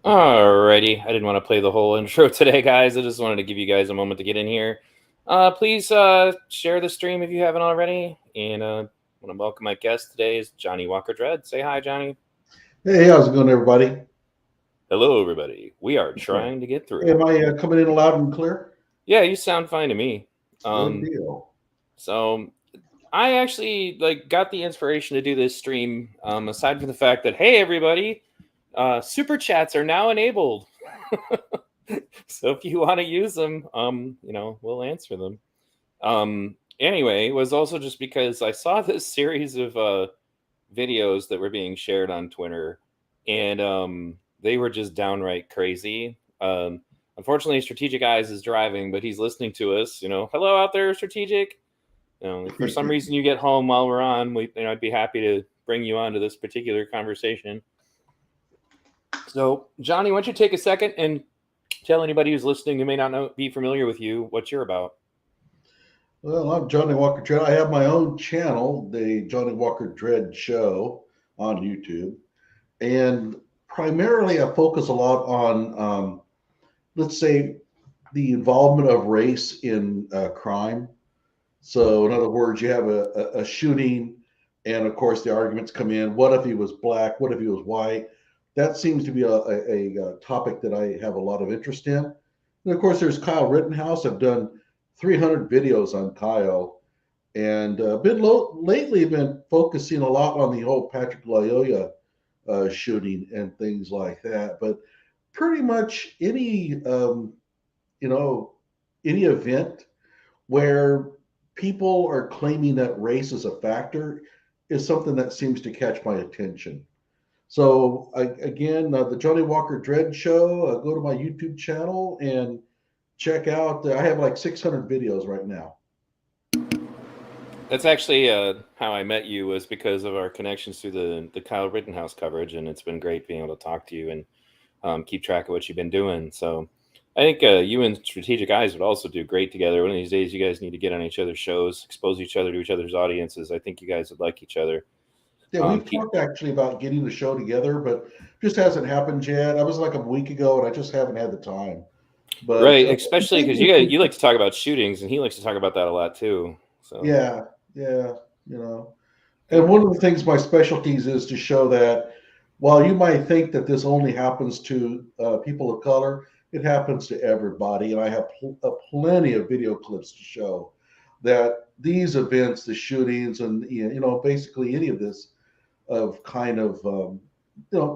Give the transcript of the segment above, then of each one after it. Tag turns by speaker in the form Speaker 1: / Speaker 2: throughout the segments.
Speaker 1: Alrighty, I didn't want to play the whole intro today, guys. I just wanted to give you guys a moment to get in here. Please share the stream if you haven't already. And I want to welcome my guest today is Johnnie Walker Dread. Say hi, Johnny.
Speaker 2: Hey, how's it going, everybody?
Speaker 1: Hello, everybody. We are
Speaker 2: Yeah.
Speaker 1: trying to get
Speaker 2: Hey, am
Speaker 1: through.
Speaker 2: I coming in loud and clear?
Speaker 1: Yeah, you sound fine to me.
Speaker 2: Good
Speaker 1: Um,
Speaker 2: deal.
Speaker 1: so I actually got the inspiration to do this stream. Aside from the fact that hey, everybody, super chats are now enabled. So if you want to use them, we'll answer them. Anyway, it was also just because I saw this series of videos that were being shared on Twitter, and they were just downright crazy. Unfortunately, Strategic Eyes is driving, but he's listening to us. Hello out there, Strategic. If for some reason you get home while we're on, I'd be happy to bring you on to this particular conversation. So, Johnny, why don't you take a second and tell anybody who's listening who may not be familiar with you what you're about.
Speaker 2: Well, I'm Johnnie Walker Dread. I have my own channel, the Johnnie Walker Dread Show on YouTube. And primarily, I focus a lot on, let's say, the involvement of race in crime. So, in other words, you have a shooting, and of course, the arguments come in. What if he was black? What if he was white? That seems to be a topic that I have a lot of interest in. And of course, there's Kyle Rittenhouse. I've done 300 videos on Kyle, and lately been focusing a lot on the whole Patrick Lyoya shooting and things like that. But pretty much you know, any event where people are claiming that race is a factor is something that seems to catch my attention. So again, the Johnnie Walker Dread Show. Go to my YouTube channel and check out. I have like 600 videos right now.
Speaker 1: That's actually how I met you, was because of our connections through the Kyle Rittenhouse coverage, and it's been great being able to talk to you and keep track of what you've been doing. So I think you and Strategic Eyes would also do great together. One of these days, you guys need to get on each other's shows, expose each other to each other's audiences. I think you guys would like each other.
Speaker 2: Yeah, we've
Speaker 1: Keep
Speaker 2: talked actually about getting the show together, but just hasn't happened yet. I was like a week ago, and I just haven't had the time. But
Speaker 1: right, especially because you like to talk about shootings, and he likes to talk about that a lot too. So
Speaker 2: yeah, yeah, you know. And one of the things my specialties is to show that while you might think that this only happens to people of color, it happens to everybody. And I have plenty of video clips to show that these events, the shootings, and basically any of this of kind of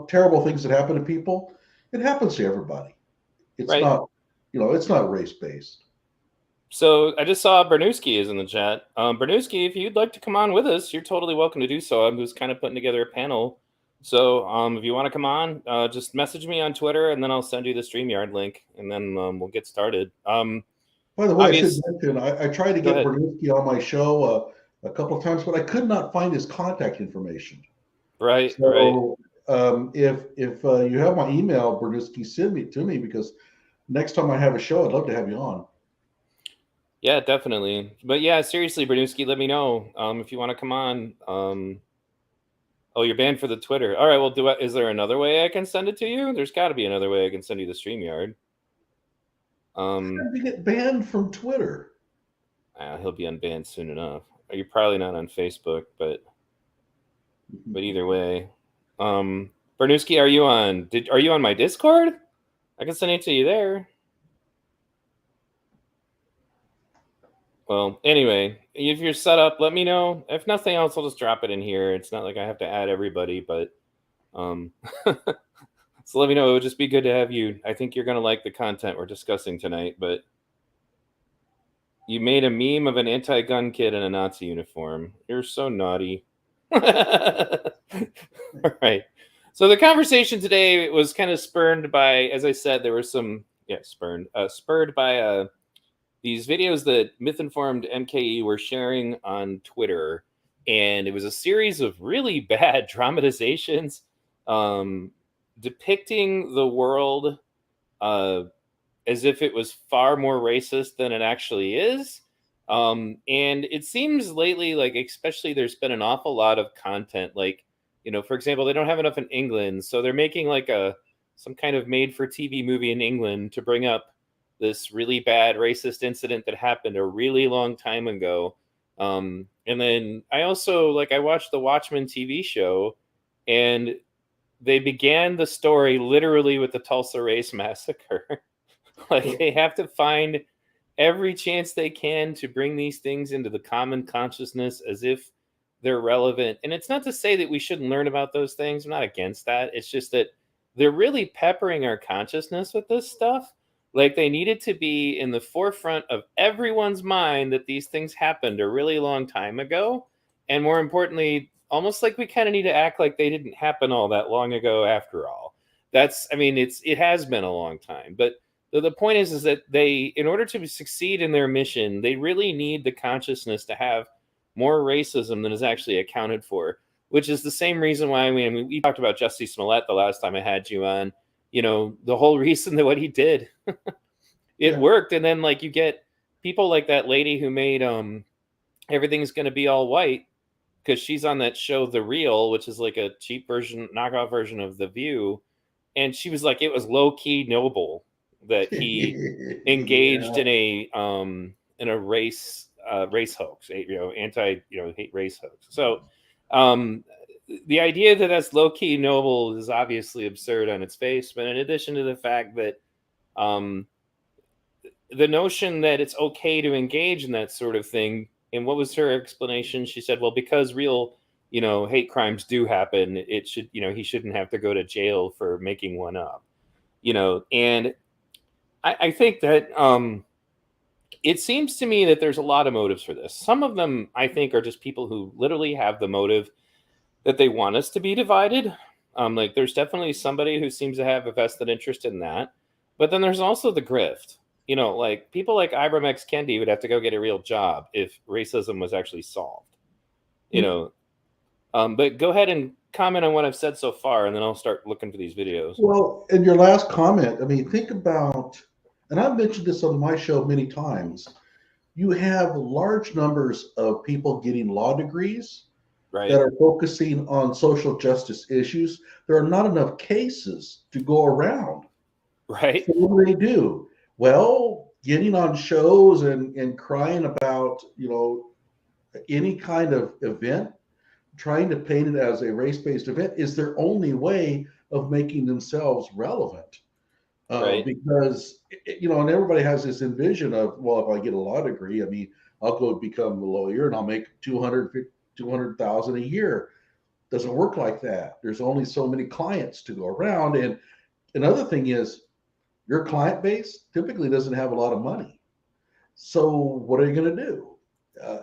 Speaker 2: terrible things that happen to people, it happens to everybody. It's
Speaker 1: right.
Speaker 2: not it's not race based.
Speaker 1: So I just saw Perdusky is in the chat. Perdusky, if you'd like to come on with us, you're totally welcome to do so. I'm just kind of putting together a panel. So if you want to come on, just message me on Twitter, and then I'll send you the StreamYard link, and then we'll get started.
Speaker 2: By the way, I should
Speaker 1: Obvious.
Speaker 2: mention I tried to
Speaker 1: Go
Speaker 2: get
Speaker 1: ahead.
Speaker 2: Perdusky on my show a couple of times, but I could not find his contact information.
Speaker 1: Right, right.
Speaker 2: So if you have my email, Perdusky, send it to me because next time I have a show, I'd love to have you on.
Speaker 1: Yeah, definitely. But yeah, seriously, Perdusky, let me know if you want to come on. Oh, you're banned for the Twitter. All right. Well, is there another way I can send it to you? There's got to be another way I can send you the StreamYard.
Speaker 2: How did you get banned from Twitter?
Speaker 1: He'll be unbanned soon enough. You're probably not on Facebook, but either way, Perdusky, are you on? Are you on my Discord? I can send it to you there. Well, anyway, if you're set up, let me know. If nothing else, I'll just drop it in here. It's not like I have to add everybody, but so let me know. It would just be good to have you. I think you're gonna like the content we're discussing tonight. But you made a meme of an anti-gun kid in a Nazi uniform. You're so naughty. All right. So the conversation today was kind of spurred by, as I said, there were some spurred by these videos that Myth-Informed MKE were sharing on Twitter, and it was a series of really bad dramatizations depicting the world as if it was far more racist than it actually is. And it seems lately, like, especially there's been an awful lot of content, like, for example, they don't have enough in England, so they're making like a some kind of made-for-TV movie in England to bring up this really bad racist incident that happened a really long time ago. And then I also I watched the Watchmen TV show, and they began the story literally with the Tulsa Race Massacre. They have to find every chance they can to bring these things into the common consciousness as if they're relevant. And it's not to say that we shouldn't learn about those things. I'm not against that. It's just that they're really peppering our consciousness with this stuff. They needed to be in the forefront of everyone's mind that these things happened a really long time ago. And more importantly, almost like we kind of need to act like they didn't happen all that long ago after all. It has been a long time. But the point is that they, in order to succeed in their mission, they really need the consciousness to have more racism than is actually accounted for, which is the same reason why we talked about Jussie Smollett the last time I had you on. The whole reason that what he did, it worked. And then you get people like that lady who made Everything's Gonna Be All White, because she's on that show The Real, which is a cheap knockoff version of The View. And she was it was low-key noble that he engaged in a race hoax, hate race hoax. So the idea that that's low-key noble is obviously absurd on its face. But in addition to the fact that the notion that it's okay to engage in that sort of thing, and what was her explanation? She said, well, because real hate crimes do happen, it should, he shouldn't have to go to jail for making one up. And I think that it seems to me that there's a lot of motives for this. Some of them, I think, are just people who literally have the motive that they want us to be divided. There's definitely somebody who seems to have a vested interest in that. But then there's also the grift. People like Ibram X. Kendi would have to go get a real job if racism was actually solved. But go ahead and comment on what I've said so far, and then I'll start looking for these videos.
Speaker 2: Well, in your last comment, think about, and I've mentioned this on my show many times, you have large numbers of people getting law degrees that are focusing on social justice issues. There are not enough cases to go around.
Speaker 1: Right.
Speaker 2: So what do? Well, getting on shows and crying about, any kind of event, trying to paint it as a race-based event is their only way of making themselves relevant. Because, and everybody has this envision of, well, if I get a law degree, I'll go become a lawyer and I'll make $200,000 a year. Doesn't work like that. There's only so many clients to go around. And another thing is, your client base typically doesn't have a lot of money. So what are you going to do?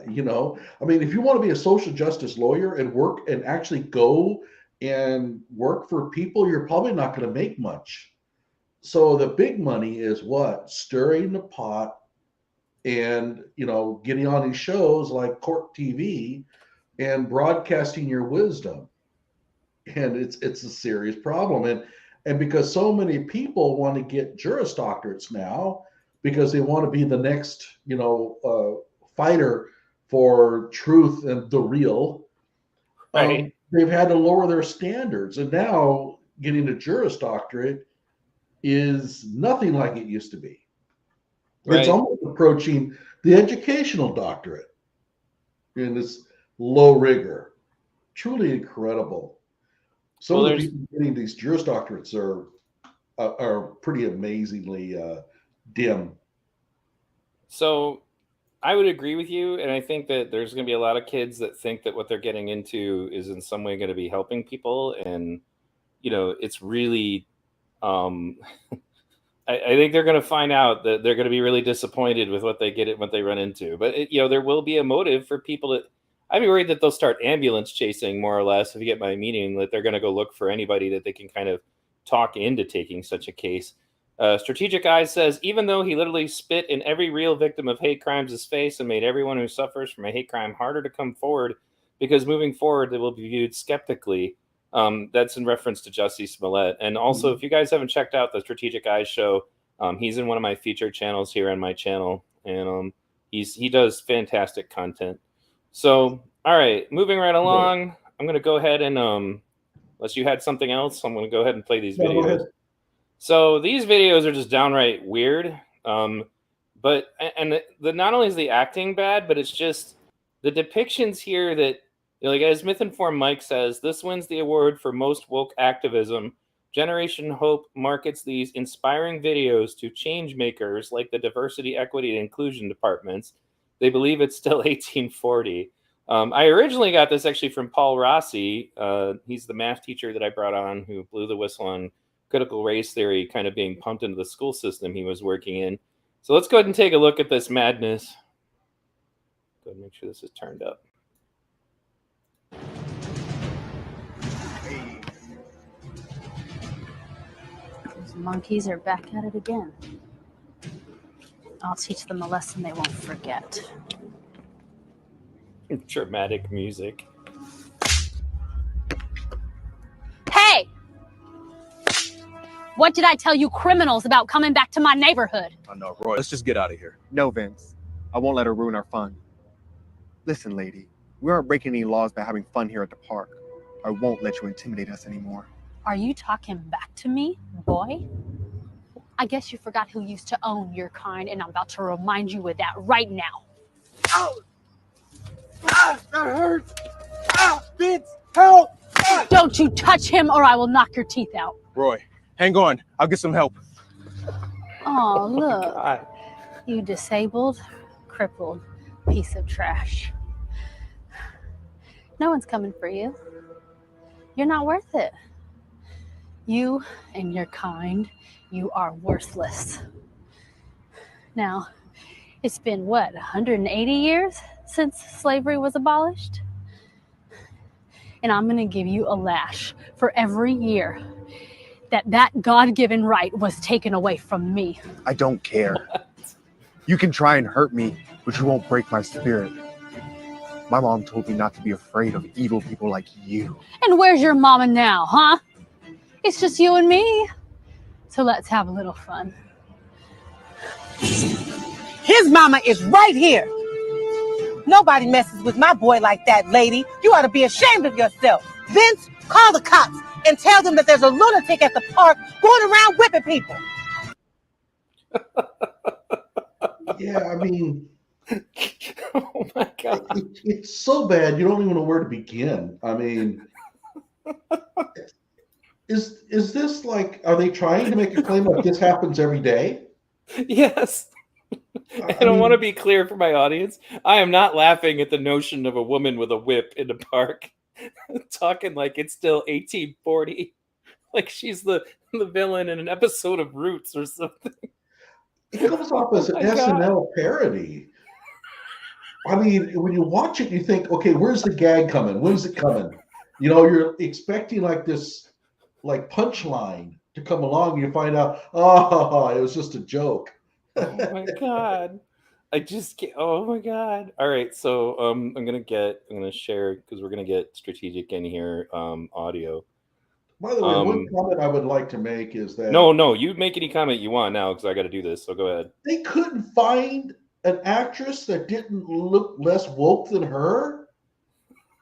Speaker 2: If you want to be a social justice lawyer and work and actually go and work for people, you're probably not going to make much. So the big money is what? Stirring the pot and, getting on these shows like Court TV and broadcasting your wisdom. And it's a serious problem. And because so many people want to get Juris Doctorates now, because they want to be the next, fighter for truth and the real, they've had to lower their standards. And now getting a Juris Doctorate is nothing like it used to be. It's almost approaching the educational doctorate in this low rigor. Truly incredible. Some of the people getting these Juris Doctorates are pretty amazingly dim.
Speaker 1: So I would agree with you, and I think that there's going to be a lot of kids that think that what they're getting into is in some way going to be helping people, and it's really I think they're going to find out that they're going to be really disappointed with what they get, what they run into. But there will be a motive for people that. I'd be worried that they'll start ambulance chasing, more or less, if you get my meaning, that they're going to go look for anybody that they can kind of talk into taking such a case. Strategic Eyes says, even though he literally spit in every real victim of hate crimes' face and made everyone who suffers from a hate crime harder to come forward, because moving forward, they will be viewed skeptically. That's in reference to Jussie Smollett. And also, if you guys haven't checked out the Strategic Eyes show, he's in one of my featured channels here on my channel, and he does fantastic content. So, all right, moving right along, I'm going to go ahead and, unless you had something else, I'm going to go ahead and play these videos. So these videos are just downright weird. But not only is the acting bad, but it's just the depictions here that, like as Myth Informed Mike says, this wins the award for most woke activism. Generation Hope markets these inspiring videos to change makers like the diversity, equity, and inclusion departments. They believe it's still 1840. I originally got this actually from Paul Rossi. He's the math teacher that I brought on who blew the whistle on critical race theory kind of being pumped into the school system he was working in. So let's go ahead and take a look at this madness. Go ahead and make sure this is turned up.
Speaker 3: Those monkeys are back at it again. I'll teach them a lesson they won't forget.
Speaker 1: Dramatic music.
Speaker 3: Hey! What did I tell you criminals about coming back to my neighborhood?
Speaker 4: I know, Roy. Let's just get out of here.
Speaker 5: No, Vince. I won't let her ruin our fun. Listen, lady. We aren't breaking any laws by having fun here at the park. I won't let you intimidate us anymore.
Speaker 3: Are you talking back to me, boy? I guess you forgot who used to own your kind, and I'm about to remind you of that right now.
Speaker 5: Ow! Ah, that hurts! Ah, Vince, help! Ah!
Speaker 3: Don't you touch him or I will knock your teeth out.
Speaker 4: Roy, hang on. I'll get some help.
Speaker 3: Oh, look.
Speaker 1: God.
Speaker 3: You disabled, crippled piece of trash. No one's coming for you. You're not worth it. You and your kind, you are worthless. Now, it's been what, 180 years since slavery was abolished? And I'm going to give you a lash for every year that God-given right was taken away from me.
Speaker 5: I don't care. You can try and hurt me, but you won't break my spirit. My mom told me not to be afraid of evil people like you.
Speaker 3: And where's your mama now, huh? It's just you and me. So let's have a little fun.
Speaker 6: His mama is right here. Nobody messes with my boy like that, lady. You ought to be ashamed of yourself. Vince, call the cops and tell them that there's a lunatic at the park going around whipping people.
Speaker 2: Yeah, I mean,
Speaker 1: Oh my God.
Speaker 2: it's so bad you don't even know where to begin. I mean, is this like, are they trying to make a claim like this happens every day?
Speaker 1: Yes. And I want to be clear for my audience. I am not laughing at the notion of a woman with a whip in a park talking like it's still 1840. Like she's the villain in an episode of Roots or something.
Speaker 2: It comes off as an
Speaker 1: Oh my God.
Speaker 2: SNL parody. I mean, when you watch it, you think, okay, where's the gag coming? When's it coming? You know, you're expecting like this, like punchline to come along. You find out, oh, it was just a joke.
Speaker 1: Oh my God. I just can't. Oh my God. All right. So I'm gonna share because we're gonna get strategic in here audio.
Speaker 2: By the way, one comment I would like to make is that
Speaker 1: No, you make any comment you want now because I got to do this. So go ahead.
Speaker 2: they couldn't find an actress that didn't look less woke than her.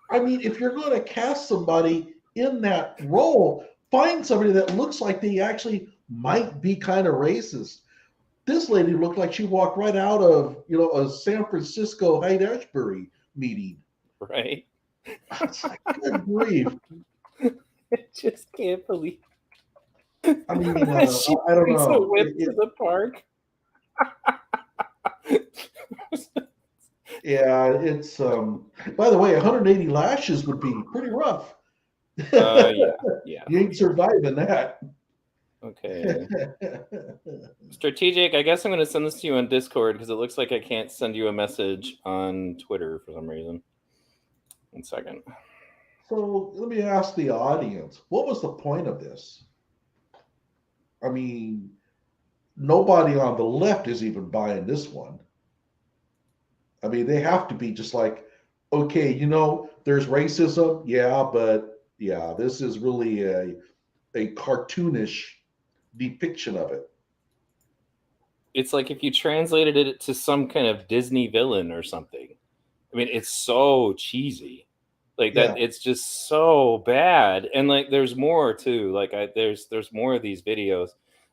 Speaker 2: I mean, if you're going to cast somebody in that role, find somebody that looks like they actually might be kind of racist. This lady looked like she walked right out of, you know, a San Francisco Haight-Ashbury meeting.
Speaker 1: Right.
Speaker 2: It's like, good grief.
Speaker 1: I just can't believe.
Speaker 2: I mean,
Speaker 1: She
Speaker 2: I don't
Speaker 1: brings a
Speaker 2: know.
Speaker 1: whip to the park.
Speaker 2: Yeah, it's by the way, 180 lashes would be pretty rough.
Speaker 1: Yeah.
Speaker 2: You ain't surviving that.
Speaker 1: Okay. Strategic. I guess I'm going to send this to you on Discord because it looks like I can't send you a message on Twitter for some reason. 1 second.
Speaker 2: So let me ask the audience, what was the point of this? I mean, nobody on the left is even buying this one. I mean, they have to be just like, okay, you know, there's racism, yeah, but yeah, this is really a cartoonish depiction of it.
Speaker 1: It's like if you translated it to some kind of Disney villain or something. I mean, it's so cheesy. Like that,
Speaker 2: Yeah.
Speaker 1: it's just so bad. And like there's more too. Like there's more of these videos.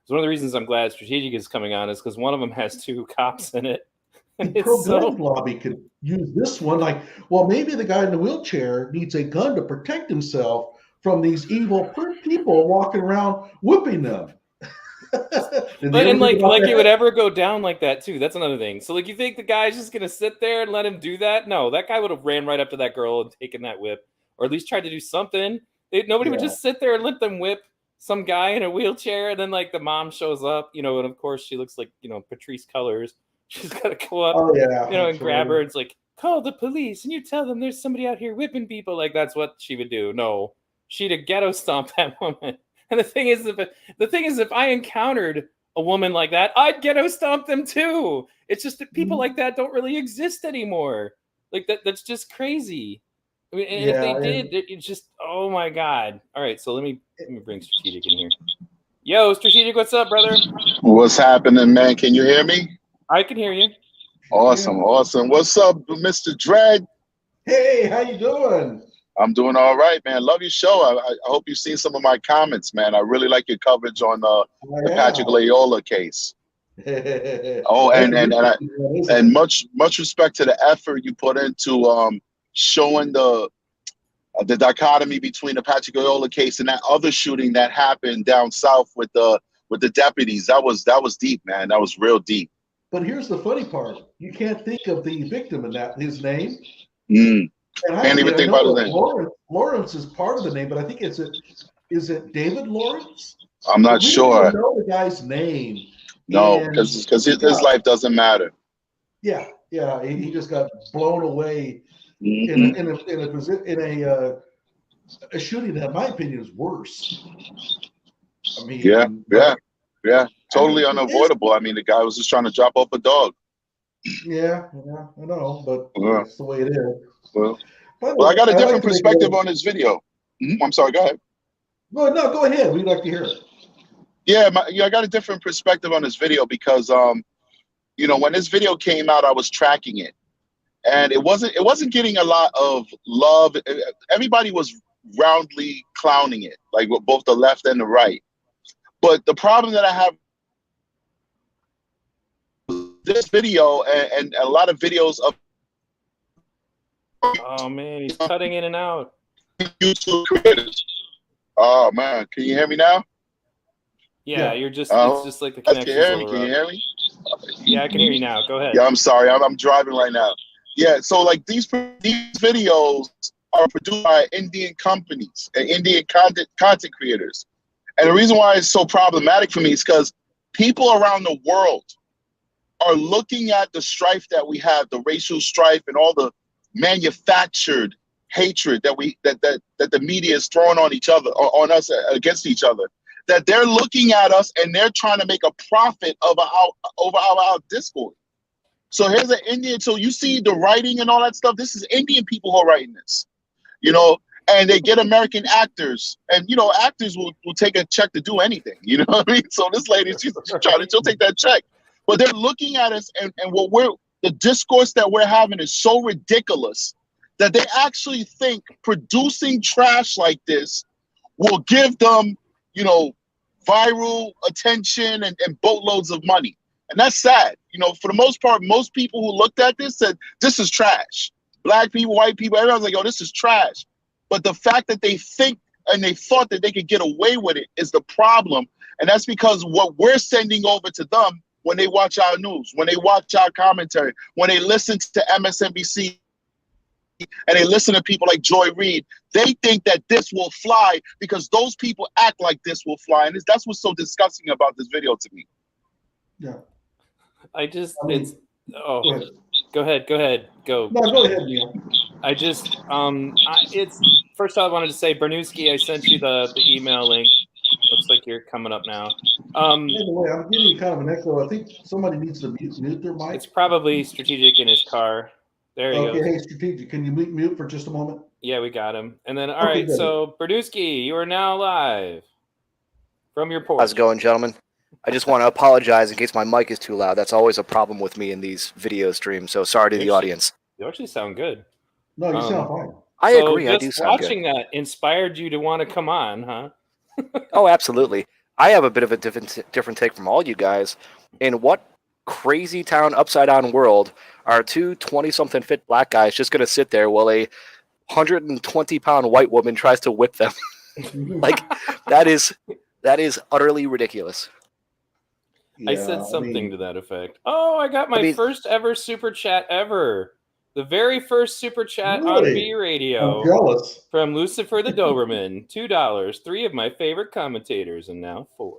Speaker 1: So one of the reasons I'm glad Strategic is coming on is because one of them has 2 cops in it. And
Speaker 2: The
Speaker 1: it's
Speaker 2: pro-gun
Speaker 1: so
Speaker 2: lobby could use this one. Like, well, maybe the guy in the wheelchair needs a gun to protect himself from these evil people walking around whipping them. Did they ever
Speaker 1: and
Speaker 2: think about
Speaker 1: like it
Speaker 2: that?
Speaker 1: would ever go down like that too. That's another thing. So like you think the guy's just gonna sit there and let him do that? No, that guy would have ran right up to that girl and taken that whip, or at least tried to do something. Nobody would
Speaker 2: Yeah.
Speaker 1: just sit there and let them whip some guy in a wheelchair, and then like the mom shows up, and of course she looks like Patrice Colors. She's got to go up,
Speaker 2: Oh yeah,
Speaker 1: and grab her. It's like, call the police, and you tell them there's somebody out here whipping people. Like that's what she would do. No, she'd have ghetto stomped that woman. And the thing is, if I encountered a woman like that, I'd ghetto stomp them too. It's just that people like that don't really exist anymore. Like that's just crazy. I mean, and if they did, it's just, oh my god. All right, so let me bring Strategic in here. Yo, Strategic, what's up, brother?
Speaker 7: What's happening, man? Can you hear me?
Speaker 1: I can hear you.
Speaker 7: Awesome, awesome. What's up, Mr. Dredd?
Speaker 2: Hey, how you doing?
Speaker 7: I'm doing all right, man. Love your show. I hope you've seen some of my comments, man. I really like your coverage on the Patrick Loyola case. Oh, and much respect to the effort you put into showing the dichotomy between the Patrick Loyola case and that other shooting that happened down south with the deputies. That was deep, man. That was real deep.
Speaker 2: But here's the funny part: you can't think of the victim in his name.
Speaker 7: Mm.
Speaker 2: And
Speaker 7: Can't even think about his name.
Speaker 2: Lawrence is part of the name, but I think is it David Lawrence?
Speaker 7: I'm not sure.
Speaker 2: I don't know the guy's name.
Speaker 7: No, because his life doesn't matter.
Speaker 2: Yeah, he just got blown away
Speaker 7: Mm-hmm.
Speaker 2: in a shooting that, in my opinion, is worse. I mean,
Speaker 7: yeah, totally unavoidable. I mean, the guy was just trying to drop off a dog.
Speaker 2: Yeah, I know, but that's the way it is.
Speaker 7: Well, I got a different perspective on this video. I'm sorry, go ahead.
Speaker 2: Go ahead. We'd like to hear it.
Speaker 7: Yeah, I got a different perspective on this video because, when this video came out, I was tracking it, and it wasn't getting a lot of love. Everybody was roundly clowning it, like with both the left and the right. But the problem that I have with this video and a lot of videos of
Speaker 1: Oh man, he's cutting in and out.
Speaker 7: YouTube creators. Oh man, can you hear me now?
Speaker 1: Yeah, you're just it's just like the connection.
Speaker 7: Can you hear me?
Speaker 1: Yeah, I can hear you now. Go ahead.
Speaker 7: Yeah, I'm sorry. I'm driving right now. Yeah, so like these videos are produced by Indian companies and Indian content creators. And the reason why it's so problematic for me is because people around the world are looking at the strife that we have, the racial strife and all the manufactured hatred that the media is throwing on each other, on us against each other. That they're looking at us and they're trying to make a profit over our discord. So here's an Indian. So you see the writing and all that stuff. This is Indian people who are writing this, and they get American actors, and actors will take a check to do anything. You know what I mean? So this lady, she'll take that check. But they're looking at us, and the discourse that we're having is so ridiculous that they actually think producing trash like this will give them, viral attention and boatloads of money. And that's sad. For the most part, most people who looked at this said, this is trash. Black people, white people, everyone's like, yo, this is trash. But the fact that they think and they thought that they could get away with it is the problem. And that's because what we're sending over to them when they watch our news, when they watch our commentary, when they listen to MSNBC, and they listen to people like Joy Reid, they think that this will fly because those people act like this will fly. And that's what's so disgusting about this video to me.
Speaker 2: Yeah.
Speaker 1: Go ahead. Go.
Speaker 2: No, go ahead, Neil.
Speaker 1: It's first I wanted to say, Perdusky, I sent you the email link. Looks like you're coming up now.
Speaker 2: By the way, I'm getting kind of an echo. I think somebody needs to mute their mic.
Speaker 1: It's probably Strategic in his car. There he goes.
Speaker 2: Okay, hey, Strategic, can you mute for just a moment?
Speaker 1: Yeah, we got him. And then, all right, good. So Perdusky, you are now live from your porch.
Speaker 8: How's it going, gentlemen? I just want to apologize in case my mic is too loud. That's always a problem with me in these video streams, so sorry to the audience.
Speaker 1: You actually sound good.
Speaker 2: No, you sound fine.
Speaker 8: I agree, I do sound good.
Speaker 1: Watching that inspired you to want to come on, huh?
Speaker 8: Oh, absolutely. I have a bit of a different take from all you guys. In what crazy town, upside down world are two 20-something fit black guys just going to sit there while a 120-pound white woman tries to whip them? Like, that is utterly ridiculous.
Speaker 1: I said something to that effect. Oh, I got my first ever super chat ever. The very first super chat on V Radio.
Speaker 2: I'm jealous.
Speaker 1: From Lucifer the Doberman. $2. 3 of my favorite commentators, and now 4.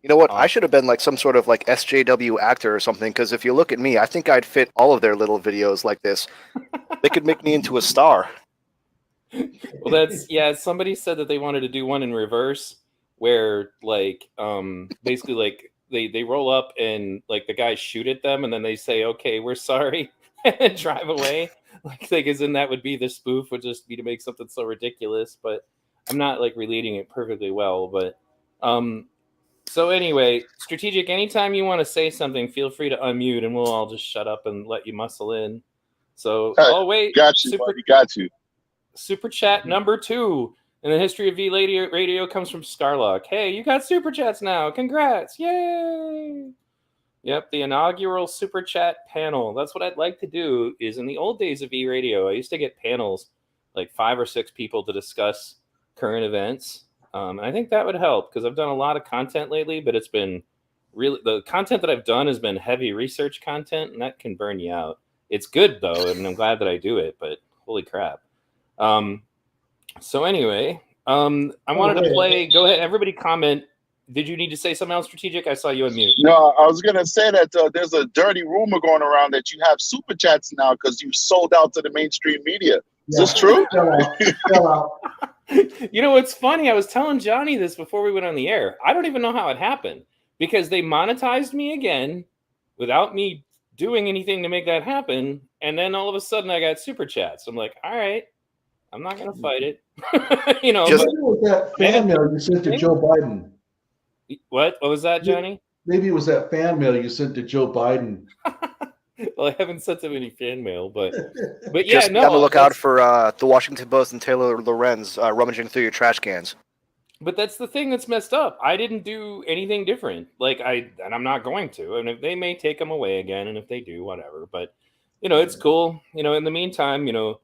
Speaker 8: You know what? I should have been like some sort of like SJW actor or something, because if you look at me, I think I'd fit all of their little videos like this. They could make me into a star.
Speaker 1: Well, that's, yeah, somebody said that they wanted to do one in reverse where like basically like they roll up and like the guys shoot at them and then they say, okay, we're sorry, and drive away. Like, as in that would be the spoof, would just be to make something so ridiculous, but I'm not like relating it perfectly well. But so anyway, Strategic, anytime you want to say something, feel free to unmute and we'll all just shut up and let you muscle in. So oh wait,
Speaker 7: got you, buddy, got you.
Speaker 1: Super chat number 2 in the history of V Radio comes from Scarlock. Hey, you got super chats now. Congrats. Yay. Yep, the inaugural super chat panel. That's what I'd like to do. Is in the old days of V Radio, I used to get panels, like 5 or 6 people to discuss current events. And I think that would help because I've done a lot of content lately, but it's been really, the content that I've done has been heavy research content, and that can burn you out. It's good though, and I'm glad that I do it, but holy crap. So anyway, I wanted to play, go ahead, everybody comment. Did you need to say something else, Strategic? I saw you on mute.
Speaker 7: No, I was going to say that there's a dirty rumor going around that you have super chats now because you sold out to the mainstream media. Is this true?
Speaker 1: You know, it's funny. I was telling Johnny this before we went on the air. I don't even know how it happened because they monetized me again without me doing anything to make that happen. And then all of a sudden I got super chats. I'm like, all right, I'm not going to fight it. You know,
Speaker 2: maybe it was that fan mail you sent to Joe Biden.
Speaker 1: What was that, Johnny?
Speaker 2: Maybe it was that fan mail you sent to Joe Biden.
Speaker 1: Well, I haven't sent him any fan mail, but yeah,
Speaker 8: just
Speaker 1: no.
Speaker 8: Be on the lookout for the Washington Post and Taylor Lorenz rummaging through your trash cans.
Speaker 1: But that's the thing that's messed up. I didn't do anything different. Like and I'm not going to. And if they may take them away again, and if they do, whatever. But you know, it's cool. You know, in the meantime, you know,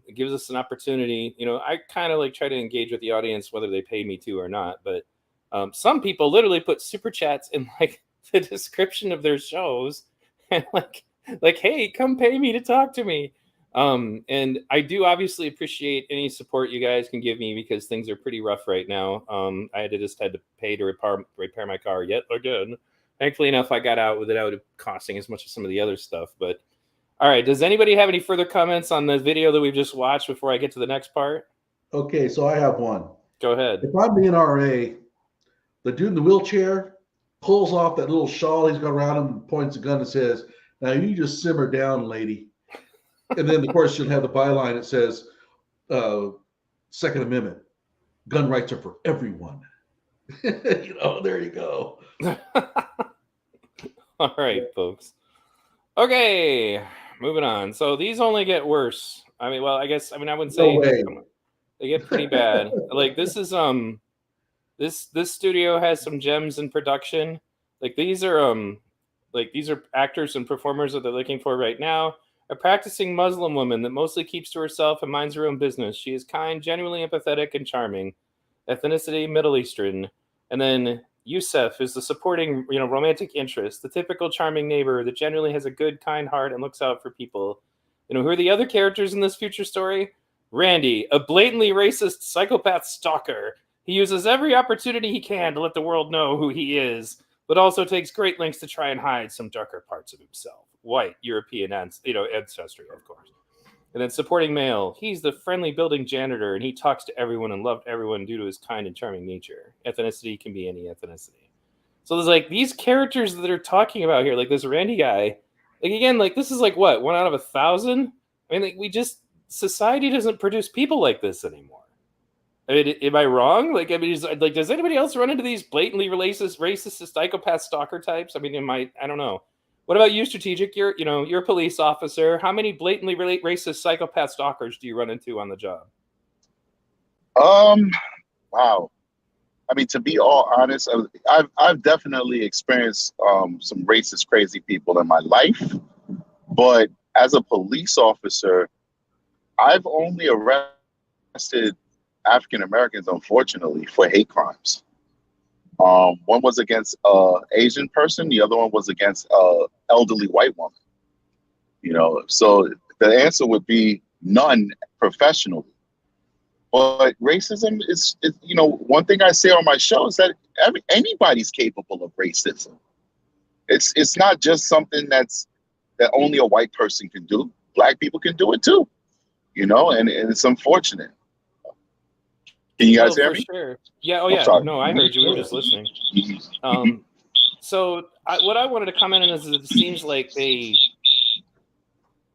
Speaker 1: it gives us an opportunity. You know, I kind of like try to engage with the audience, whether they pay me to or not. But some people literally put super chats in like the description of their shows, and like, hey, come pay me to talk to me. And I do obviously appreciate any support you guys can give me because things are pretty rough right now. I had to pay to repair my car yet again. Thankfully enough, I got out without it costing as much as some of the other stuff. But all right, does anybody have any further comments on the video that we've just watched before I get to the next part?
Speaker 2: Okay, so I have one.
Speaker 1: Go ahead.
Speaker 2: If I'm being RA, the dude in the wheelchair pulls off that little shawl he's got around him, points a gun and says, "Now you just simmer down, lady." And then, of course, you'll have the byline that says, Second Amendment, gun rights are for everyone. You know, there you go.
Speaker 1: All right, folks. Okay, moving on. So these only get worse. I mean, well, I wouldn't say they get pretty bad. Like this is this studio has some gems in production. Like these are actors and performers that they're looking for right now. A practicing Muslim woman that mostly keeps to herself and minds her own business. She is kind, genuinely empathetic, and charming. Ethnicity, Middle Eastern. And then Yusef is the supporting, romantic interest, the typical charming neighbor that generally has a good, kind heart and looks out for people. You know, who are the other characters in this future story? Randy, a blatantly racist psychopath stalker. He uses every opportunity he can to let the world know who he is, but also takes great lengths to try and hide some darker parts of himself. White, European, ancestry, of course. And then supporting male, he's the friendly building janitor, and he talks to everyone and loved everyone due to his kind and charming nature. Ethnicity can be any ethnicity. So there's like these characters that are talking about here, like this Randy guy. Like again, like this is like what, 1 out of 1,000? I mean, like society doesn't produce people like this anymore. I mean, am I wrong? Like, I mean, does anybody else run into these blatantly racist, psychopath, stalker types? I mean, I don't know. What about you, Strategic? You're a police officer. How many blatantly racist, psychopath stalkers do you run into on the job?
Speaker 7: Wow. I mean, to be all honest, I've definitely experienced some racist, crazy people in my life. But as a police officer, I've only arrested African Americans, unfortunately, for hate crimes. One was against an Asian person. The other one was against an elderly white woman. You know, so the answer would be none professionally. But racism is, you know, one thing I say on my show is that anybody's capable of racism. It's not just something that only a white person can do. Black people can do it too, you know, and it's unfortunate. Can you guys hear me?
Speaker 1: Sure. Yeah. Oh,
Speaker 7: I'm
Speaker 1: yeah.
Speaker 7: sorry.
Speaker 1: No, I heard you. We were just listening. So what I wanted to comment on is that it seems like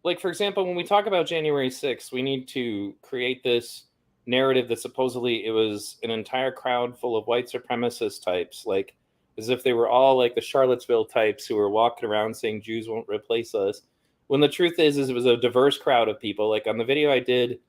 Speaker 1: like, for example, when we talk about January 6th, we need to create this narrative that supposedly it was an entire crowd full of white supremacist types, like as if they were all like the Charlottesville types who were walking around saying Jews won't replace us. When the truth is it was a diverse crowd of people. Like on the video I did,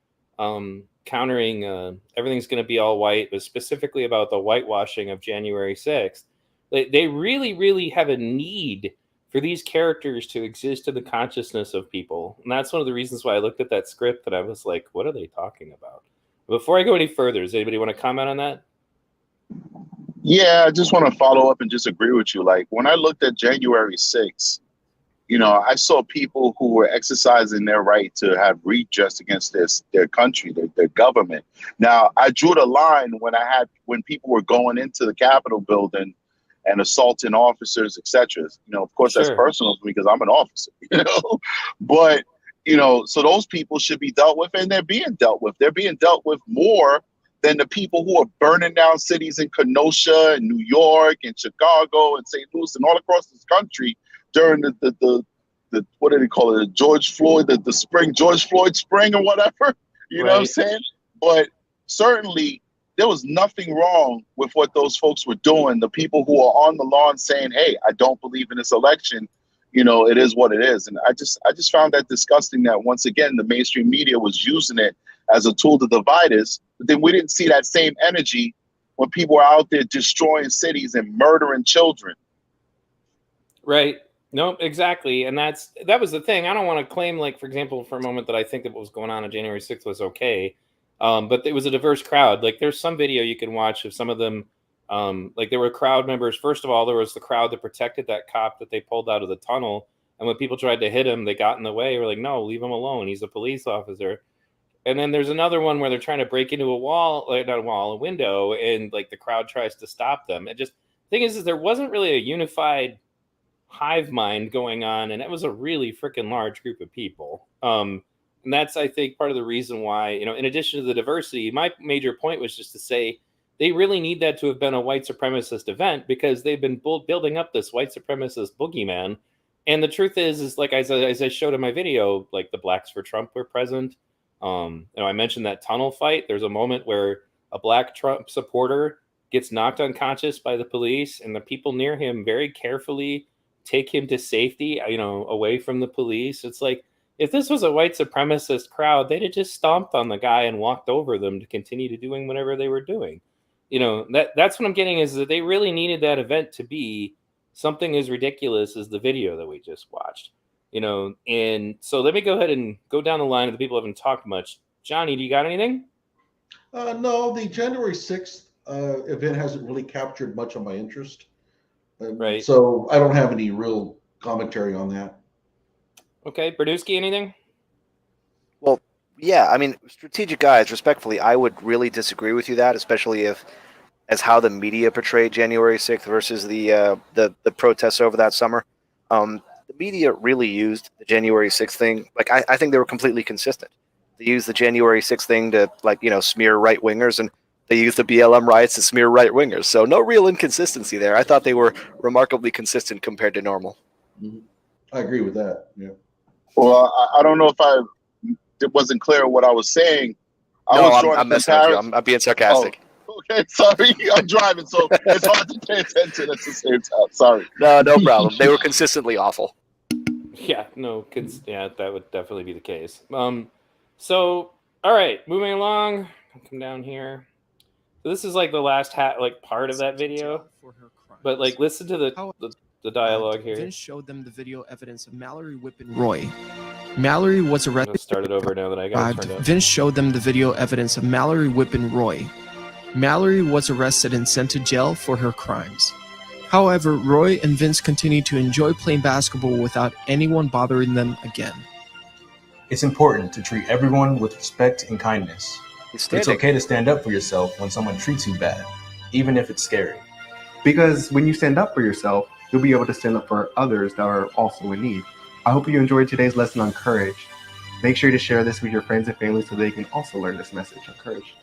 Speaker 1: countering everything's going to be all white, was specifically about the whitewashing of January 6th. They really, really have a need for these characters to exist in the consciousness of people. And that's one of the reasons why I looked at that script and I was like, what are they talking about? Before I go any further, does anybody want to comment on that?
Speaker 7: Yeah, I just want to follow up and just agree with you. Like when I looked at January 6th, you know, I saw people who were exercising their right to have redress against their country, their government. Now, I drew the line when people were going into the Capitol building and assaulting officers, etc. You know, of course,
Speaker 1: Sure.
Speaker 7: That's personal for me because I'm an officer, you know. But, you know, so those people should be dealt with, and they're being dealt with. They're being dealt with more than the people who are burning down cities in Kenosha and New York and Chicago and St. Louis and all across this country during the what do they call it? George Floyd spring or whatever. You know what I'm saying? But certainly there was nothing wrong with what those folks were doing. The people who are on the lawn saying, hey, I don't believe in this election. You know, it is what it is. And I just found that disgusting that once again, the mainstream media was using it as a tool to divide us. But then we didn't see that same energy when people were out there destroying cities and murdering children.
Speaker 1: Right. No, exactly. And that was the thing. I don't want to claim, like, for example, for a moment that I think that what was going on January 6th was okay. But it was a diverse crowd. Like there's some video you can watch of some of them. Like there were crowd members. First of all, there was the crowd that protected that cop that they pulled out of the tunnel. And when people tried to hit him, they got in the way. We're like, no, leave him alone. He's a police officer. And then there's another one where they're trying to break into a window, and like the crowd tries to stop them. And just the thing is there wasn't really a unified hive mind going on, and it was a really freaking large group of people. And that's, I think, part of the reason why, you know, in addition to the diversity, my major point was just to say they really need that to have been a white supremacist event, because they've been building up this white supremacist boogeyman. And the truth is like, as I showed in my video, like the Blacks for Trump were present. You know, I mentioned that tunnel fight. There's a moment where a black Trump supporter gets knocked unconscious by the police, and the people near him very carefully take him to safety, you know, away from the police. It's like, if this was a white supremacist crowd, they'd have just stomped on the guy and walked over them to continue to doing whatever they were doing. You know, that's what I'm getting, is that they really needed that event to be something as ridiculous as the video that we just watched. You know, and so let me go ahead and go down the line of the people who haven't talked much. Johnny, do you got anything?
Speaker 2: No, the January 6th event hasn't really captured much of my interest.
Speaker 1: Right.
Speaker 2: So I don't have any real commentary on that.
Speaker 1: Okay, Perdusky, anything?
Speaker 8: Well, yeah, I mean, strategic guys, respectfully, I would really disagree with you that, especially as how the media portrayed January 6th versus the protests over that summer. The media really used the January 6th thing. Like, I think they were completely consistent. They used the January 6th thing to, like, you know, smear right wingers, and they used the BLM riots to smear right wingers. So no real inconsistency there. I thought they were remarkably consistent compared to normal.
Speaker 2: Mm-hmm. I agree with that. Yeah.
Speaker 7: Well, I don't know if it wasn't clear what I was saying.
Speaker 8: I'm messing with you. I'm being sarcastic.
Speaker 7: Oh, okay, sorry. I'm driving, so it's hard to pay attention at the same time. Sorry.
Speaker 8: No problem. They were consistently awful.
Speaker 1: Yeah, no, yeah, that would definitely be the case. So, all right, moving along. I'll come down here. This is like the last part of that video. But like, listen to the dialogue here.
Speaker 9: Vince showed them the video evidence of Mallory whipping Roy. Mallory was
Speaker 1: I'm
Speaker 9: arrested.
Speaker 1: gonna start it over now that I got it turned up.
Speaker 9: Vince showed them the video evidence of Mallory whipping Roy. Mallory was arrested and sent to jail for her crimes. However, Roy and Vince continued to enjoy playing basketball without anyone bothering them again.
Speaker 10: It's important to treat everyone with respect and kindness. It's okay to stand up for yourself when someone treats you bad, even if it's scary.
Speaker 5: Because when you stand up for yourself, you'll be able to stand up for others that are also in need. I hope you enjoyed today's lesson on courage. Make sure to share this with your friends and family so they can also learn this message on courage.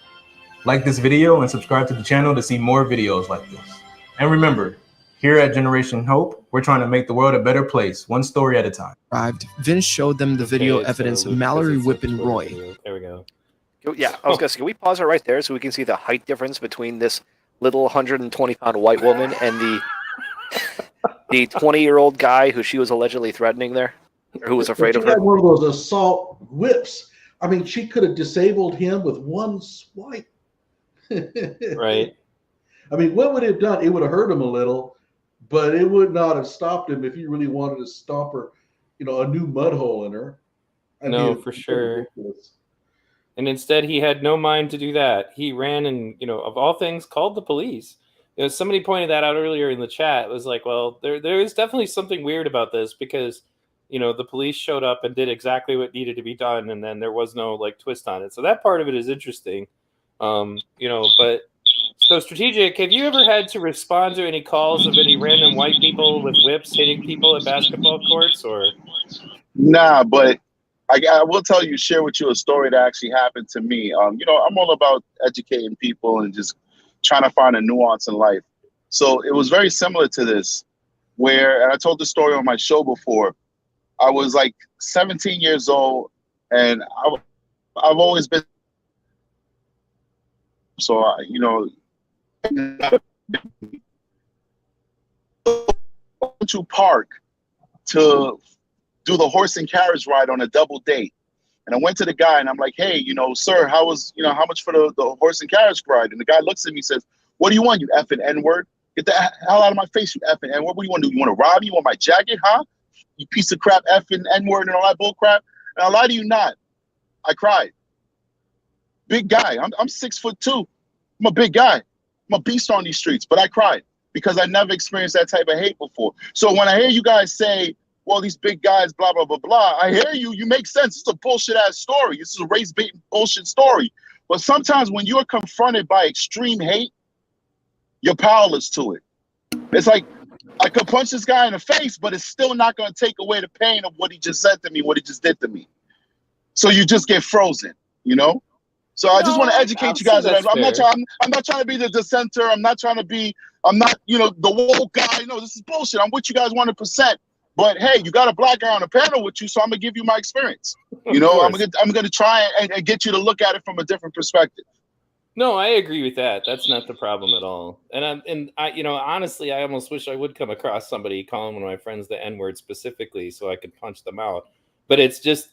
Speaker 10: Like this video and subscribe to the channel to see more videos like this. And remember, here at Generation Hope, we're trying to make the world a better place, one story at a time.
Speaker 9: Vince showed them the video evidence of Mallory whipping Roy.
Speaker 1: There we go.
Speaker 8: Yeah, I was gonna say, can we pause it right there so we can see the height difference between this little 120-pound white woman and the 20-year-old guy who she was allegedly threatening there, or who was afraid of her?
Speaker 2: She had one of those assault whips. I mean, she could have disabled him with one swipe.
Speaker 1: Right.
Speaker 2: I mean, what would it have done? It would have hurt him a little, but it would not have stopped him if he really wanted to stomp her, a new mud hole in her.
Speaker 1: No, for sure. Ridiculous. And instead, he had no mind to do that. He ran and, of all things, called the police. Somebody pointed that out earlier in the chat. It was like, well, there is definitely something weird about this because, the police showed up and did exactly what needed to be done, and then there was no twist on it. So that part of it is interesting. But so Strategic, have you ever had to respond to any calls of any random white people with whips hitting people at basketball courts, or?
Speaker 7: Nah, but I will tell you, share with you a story that actually happened to me. I'm all about educating people and just trying to find a nuance in life. So it was very similar to this, and I told the story on my show before. I was like 17 years old, and I've always been. So, to park to do the horse and carriage ride on a double date. And I went to the guy and I'm like, hey, sir, how much for the horse and carriage ride? And the guy looks at me and says, what do you want, you effing N-word? Get the hell out of my face, you effing N-word. What do you want to do? You want to rob me? You want my jacket, huh? You piece of crap, effing N-word and all that bull crap. And I'll lie to you not. I cried. Big guy. I'm 6'2". I'm a big guy. I'm a beast on these streets, but I cried because I never experienced that type of hate before. So when I hear you guys say, well, these big guys, blah, blah, blah, blah, I hear you make sense. It's a bullshit ass story. This is a race baiting bullshit story. But sometimes when you're confronted by extreme hate, you're powerless to it. It's like, I could punch this guy in the face, but it's still not going to take away the pain of what he just said to me, what he just did to me. So you just get frozen, So I just want to educate you guys. I'm not trying to be the dissenter. I'm not, the woke guy. No, this is bullshit. I'm with you guys 100%. But hey, you got a black guy on the panel with you, so I'm gonna give you my experience. I'm gonna try and get you to look at it from a different perspective.
Speaker 1: No, I agree with that. That's not the problem at all. And I honestly, I almost wish I would come across somebody calling one of my friends the N-word specifically so I could punch them out. But it's just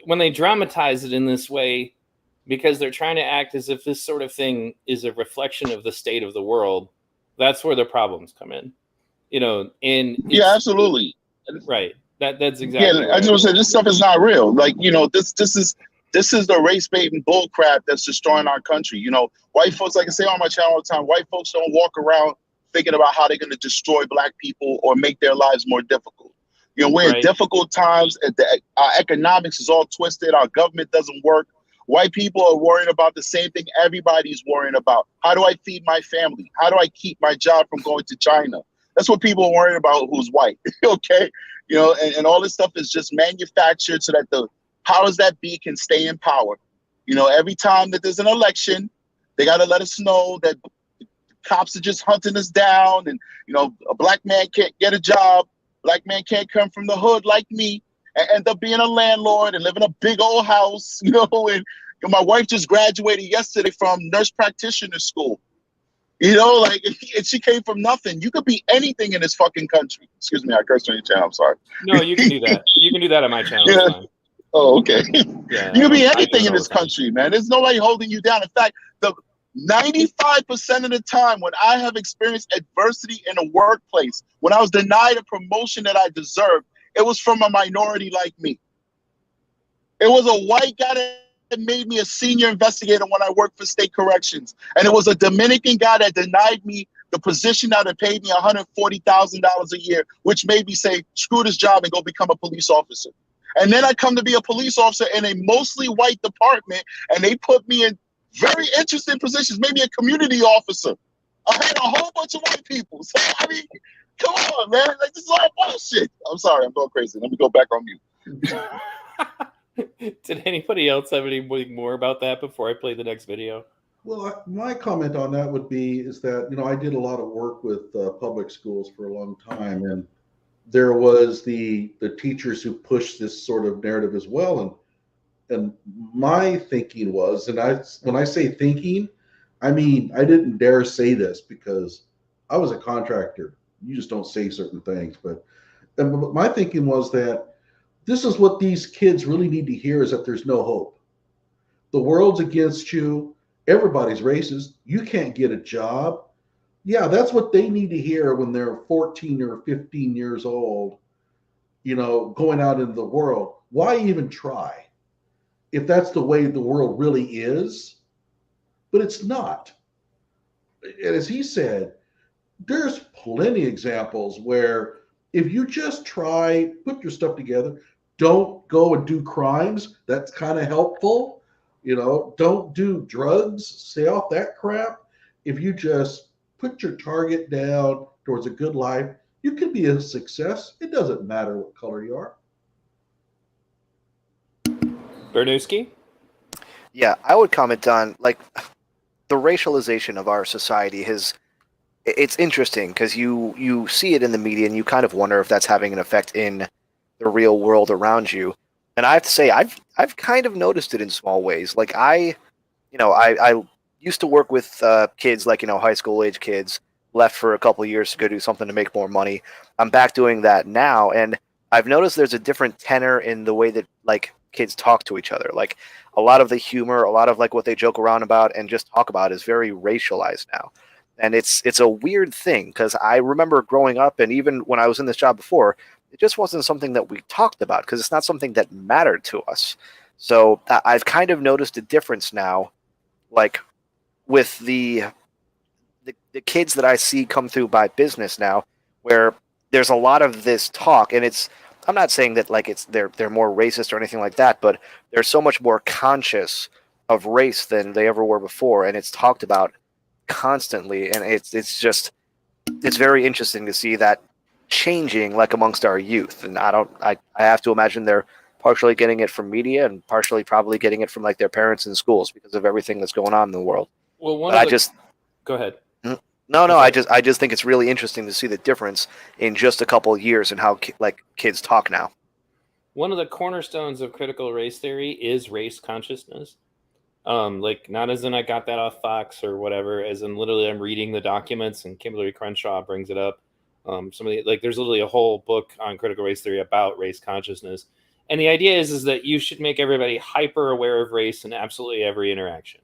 Speaker 1: when they dramatize it in this way, because they're trying to act as if this sort of thing is a reflection of the state of the world, that's where the problems come in.
Speaker 7: Yeah, absolutely.
Speaker 1: Right. That's exactly.
Speaker 7: Yeah, I just want to say this stuff is not real. Like, this is the race baiting bull crap that's destroying our country. White folks, like I say on my channel all the time, white folks don't walk around thinking about how they're going to destroy black people or make their lives more difficult. We're in difficult times. Our economics is all twisted. Our government doesn't work. White people are worrying about the same thing everybody's worrying about. How do I feed my family? How do I keep my job from going to China? That's what people are worried about who's white. Okay. And all this stuff is just manufactured so that the powers that be can stay in power. Every time that there's an election, they got to let us know that the cops are just hunting us down, and a black man can't get a job. Black man can't come from the hood like me and end up being a landlord and live in a big old house. And my wife just graduated yesterday from nurse practitioner school. And she came from nothing. You could be anything in this fucking country. Excuse me, I cursed on your channel. I'm sorry.
Speaker 1: No, you can do that. You can do that on my channel.
Speaker 7: Yeah. Oh, okay. Yeah, you can be anything in this country, man. There's nobody holding you down. In fact, 95% of the time when I have experienced adversity in a workplace, when I was denied a promotion that I deserved, it was from a minority like me. It was a white guy that made me a senior investigator when I worked for state corrections. And it was a Dominican guy that denied me the position that had paid me $140,000 a year, which made me say, screw this job and go become a police officer. And then I come to be a police officer in a mostly white department, and they put me in very interesting positions, maybe a community officer. I had a whole bunch of white people. So, I mean, come on, man. Like, this is all bullshit. I'm sorry, I'm going crazy. Let me go back on mute.
Speaker 1: Did anybody else have anything more about that before I play the next video?
Speaker 2: Well, my comment on that would be is that, you know, I did a lot of work with public schools for a long time, and there was the teachers who pushed this sort of narrative as well. And my thinking was, and when I say thinking, I mean, I didn't dare say this because I was a contractor. You just don't say certain things. But my thinking was that this is what these kids really need to hear, is that there's no hope. The world's against you. Everybody's racist. You can't get a job. Yeah, that's what they need to hear when they're 14 or 15 years old, you know, going out into the world. Why even try if that's the way the world really is? But it's not. And as he said, there's plenty of examples where if you just try, put your stuff together, don't go and do crimes, that's kind of helpful. You know, don't do drugs, stay off that crap. If you just put your target down towards a good life, you can be a success. It doesn't matter what color you are.
Speaker 1: Perdusky?
Speaker 8: Yeah, I would comment on, like, the racialization of our society it's interesting because you see it in the media and you kind of wonder if that's having an effect in the real world around you. And I have to say, I've kind of noticed it in small ways. Like I used to work with kids, like, high school age kids, left for a couple of years to go do something to make more money. I'm back doing that now, and I've noticed there's a different tenor in the way that, like, kids talk to each other. Like, a lot of the humor, a lot of, like, what they joke around about and just talk about is very racialized now. And it's a weird thing because I remember growing up, and even when I was in this job before, it just wasn't something that we talked about because it's not something that mattered to us. So I've kind of noticed a difference now, like with the kids that I see come through my business now, where there's a lot of this talk, and I'm not saying that like they're more racist or anything like that, but they're so much more conscious of race than they ever were before, and it's talked about constantly, and it's very interesting to see that changing, like, amongst our youth. And I have to imagine they're partially getting it from media and partially probably getting it from, like, their parents in schools because of everything that's going on in the world.
Speaker 1: Well, go ahead.
Speaker 8: No, I just think it's really interesting to see the difference in just a couple of years and how kids talk now.
Speaker 1: One of the cornerstones of critical race theory is race consciousness. Like, not as in I got that off Fox or whatever, as in literally I'm reading the documents and Kimberly Crenshaw brings it up. There's literally a whole book on critical race theory about race consciousness. And the idea is that you should make everybody hyper aware of race in absolutely every interaction,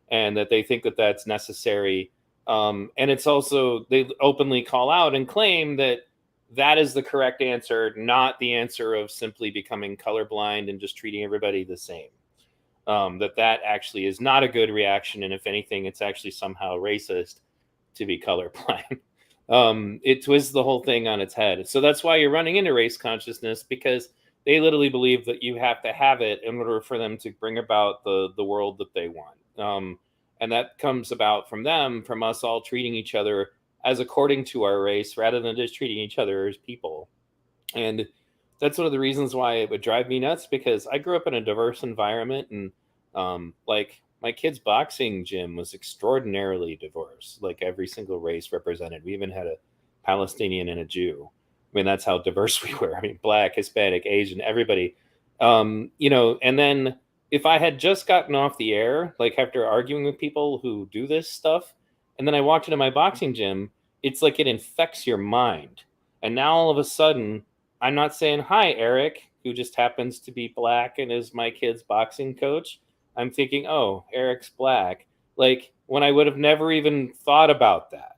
Speaker 1: and that they think that that's necessary. And it's also, they openly call out and claim that that is the correct answer, not the answer of simply becoming colorblind and just treating everybody the same. That actually is not a good reaction. And if anything, it's actually somehow racist to be colorblind. It twists the whole thing on its head. So that's why you're running into race consciousness, because they literally believe that you have to have it in order for them to bring about the world that they want. And that comes about from us all treating each other as according to our race rather than just treating each other as people. And that's one of the reasons why it would drive me nuts, because I grew up in a diverse environment, and like, my kid's boxing gym was extraordinarily diverse. Like, every single race represented. We even had a Palestinian and a Jew. I mean, that's how diverse we were. I mean, Black, Hispanic, Asian, everybody. And then if I had just gotten off the air, like after arguing with people who do this stuff, and then I walked into my boxing gym, it's like it infects your mind. And now all of a sudden, I'm not saying, hi, Eric, who just happens to be Black and is my kid's boxing coach. I'm thinking, oh, Eric's Black. Like, when I would have never even thought about that.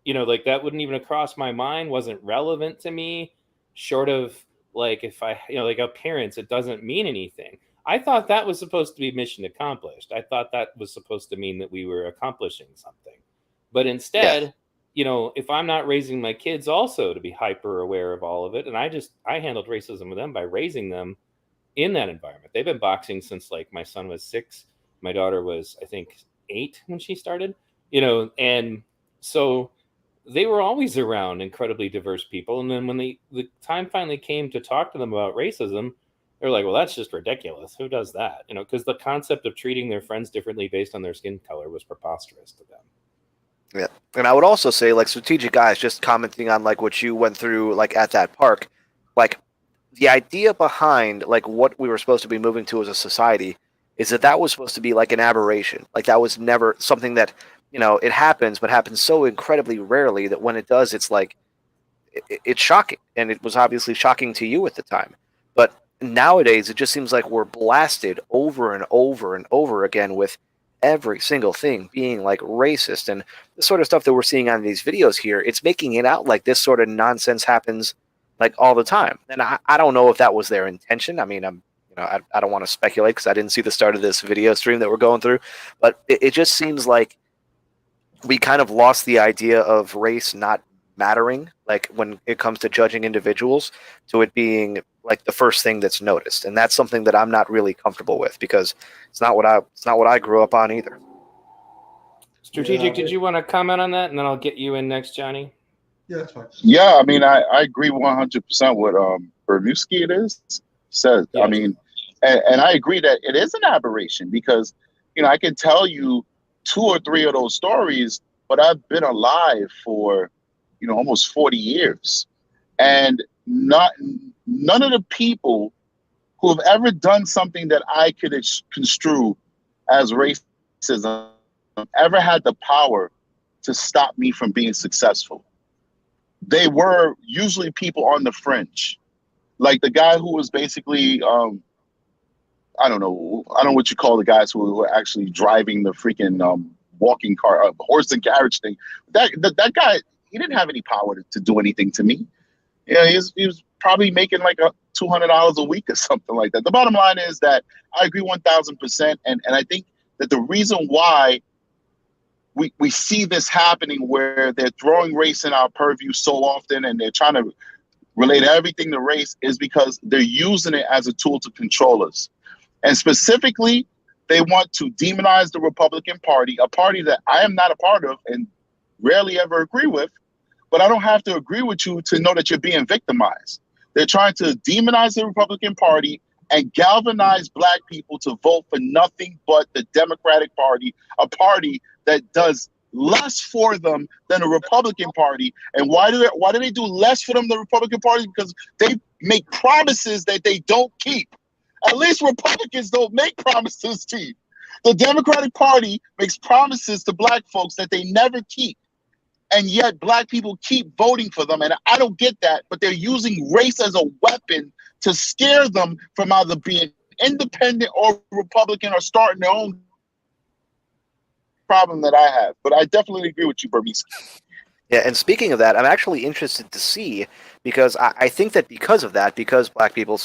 Speaker 1: You know, like that wouldn't even have crossed my mind, wasn't relevant to me, short of like if I, you know, like appearance, it doesn't mean anything. I thought that was supposed to be mission accomplished. I thought that was supposed to mean that we were accomplishing something. But instead, you know, if I'm not raising my kids also to be hyper aware of all of it, and I handled racism with them by raising them in that environment. They've been boxing since like my son was 6, my daughter was I think 8 when she started, you know, and so they were always around incredibly diverse people. And then when the time finally came to talk to them about racism, they're like, well, that's just ridiculous. Who does that? You know, because the concept of treating their friends differently based on their skin color was preposterous to them.
Speaker 8: Yeah. And I would also say, like, strategic guys, just commenting on like what you went through like at that park, like the idea behind like what we were supposed to be moving to as a society is that was supposed to be like an aberration. Like that was never something that, you know, it happens, but happens so incredibly rarely that when it does, it's like it's shocking. And it was obviously shocking to you at the time. But nowadays, it just seems like we're blasted over and over and over again with every single thing being like racist, and the sort of stuff that we're seeing on these videos here. It's making it out like this sort of nonsense happens like all the time. And I don't know if that was their intention. I mean, I don't want to speculate because I didn't see the start of this video stream that we're going through, but it just seems like we kind of lost the idea of race not mattering, like when it comes to judging individuals, to it being like the first thing that's noticed. And that's something that I'm not really comfortable with, because it's not what I grew up on either.
Speaker 1: Strategic, did you want to comment on that, and then I'll get you in next, Johnny?
Speaker 2: Yeah, that's fine.
Speaker 7: Yeah, I mean, I agree 100% what Perdusky says.
Speaker 1: Yeah.
Speaker 7: I mean, and I agree that it is an aberration, because, you know, I can tell you 2 or 3 of those stories, but I've been alive for, you know, almost 40 years. And none of the people who have ever done something that I could construe as racism ever had the power to stop me from being successful. They were usually people on the fringe, like the guy who was basically, I don't know what you call the guys who were actually driving the freaking walking car, horse and carriage thing. That guy, he didn't have any power to do anything to me. Yeah, he was probably making like $200 a week or something like that. The bottom line is that I agree 1,000%, and I think that the reason why we see this happening, where they're throwing race in our purview so often, and they're trying to relate everything to race, is because they're using it as a tool to control us. And specifically, they want to demonize the Republican Party, a party that I am not a part of and rarely ever agree with. But I don't have to agree with you to know that you're being victimized. They're trying to demonize the Republican Party and galvanize Black people to vote for nothing but the Democratic Party, a party that does less for them than the Republican Party. And why do they do less for them than the Republican Party? Because they make promises that they don't keep. At least Republicans don't make promises to you. The Democratic Party makes promises to Black folks that they never keep. And yet Black people keep voting for them. And I don't get that, but they're using race as a weapon to scare them from either being independent or Republican, or starting their own problem that I have. But I definitely agree with you, Burmese.
Speaker 8: Yeah, and speaking of that, I'm actually interested to see, because I think that because of that, because Black people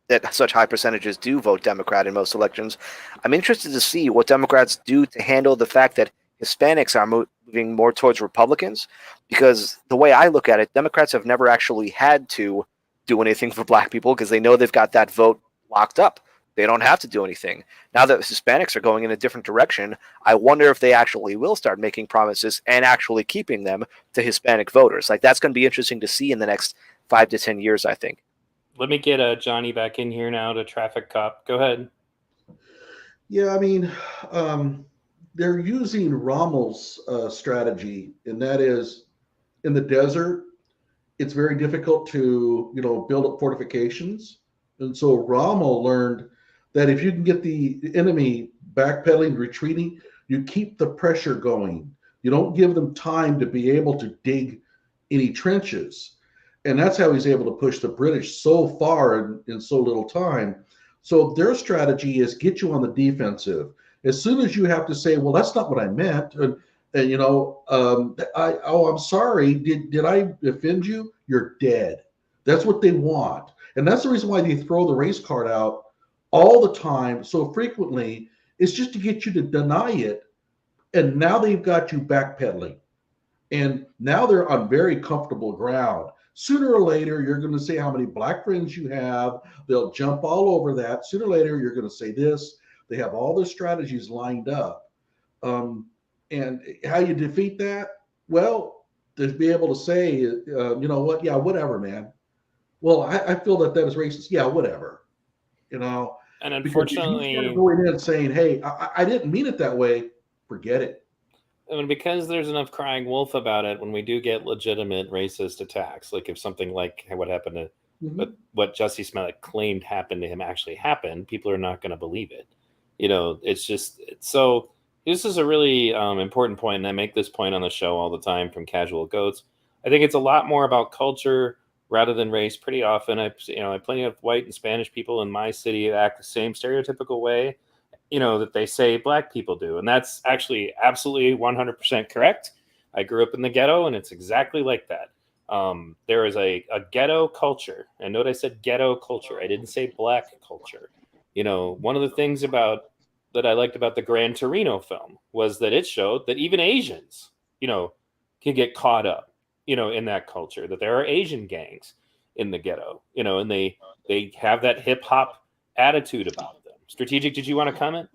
Speaker 8: that such high percentages do vote Democrat in most elections, I'm interested to see what Democrats do to handle the fact that Hispanics are moving more towards Republicans, because the way I look at it, Democrats have never actually had to do anything for Black people, because they know they've got that vote locked up. They don't have to do anything. Now that Hispanics are going in a different direction, I wonder if they actually will start making promises and actually keeping them to Hispanic voters. Like, that's going to be interesting to see in the next 5 to 10 years, I think.
Speaker 1: Let me get Johnny back in here now, to traffic cop. Go ahead.
Speaker 2: Yeah, I mean, they're using Rommel's strategy, and that is, in the desert, it's very difficult to, build up fortifications. And so Rommel learned that if you can get the enemy backpedaling, retreating, you keep the pressure going. You don't give them time to be able to dig any trenches. And that's how he's able to push the British so far in so little time. So their strategy is get you on the defensive, As soon as you have to say, well, that's not what I meant, and you know, I'm sorry, did I offend you? You're dead. That's what they want, and that's the reason why they throw the race card out all the time so frequently. It's just to get you to deny it, and now they've got you backpedaling, and now they're on very comfortable ground. Sooner or later, you're going to say how many black friends you have. They'll jump all over that. Sooner or later, you're going to say this. They have all their strategies lined up. And how you defeat that? Well, to be able to say, you know what? Yeah, whatever, man. Well, I feel that is racist. Yeah, whatever. You know,
Speaker 1: And
Speaker 2: because if you
Speaker 1: unfortunately,
Speaker 2: start going in saying, hey, I didn't mean it that way, forget it.
Speaker 1: and because there's enough crying wolf about it, when we do get legitimate racist attacks, like if something like what happened to what Jussie Smollett claimed happened to him actually happened, people are not going to believe it. You know, it's just so. This is a really important point, and I make this point on the show all the time from Casual Goats. I think it's a lot more about culture rather than race. Pretty often, I have plenty of white and Spanish people in my city that act the same stereotypical way, you know, that they say black people do. And that's actually absolutely 100% correct. I grew up in the ghetto, and it's exactly like that. There is a ghetto culture. And note I said ghetto culture. I didn't say black culture. You know, one of the things that I liked about the Gran Torino film was that it showed that even Asians, you know, can get caught up, you know, in that culture, that there are Asian gangs in the ghetto, you know, and they have that hip hop attitude about them. Strategic, did you want to comment?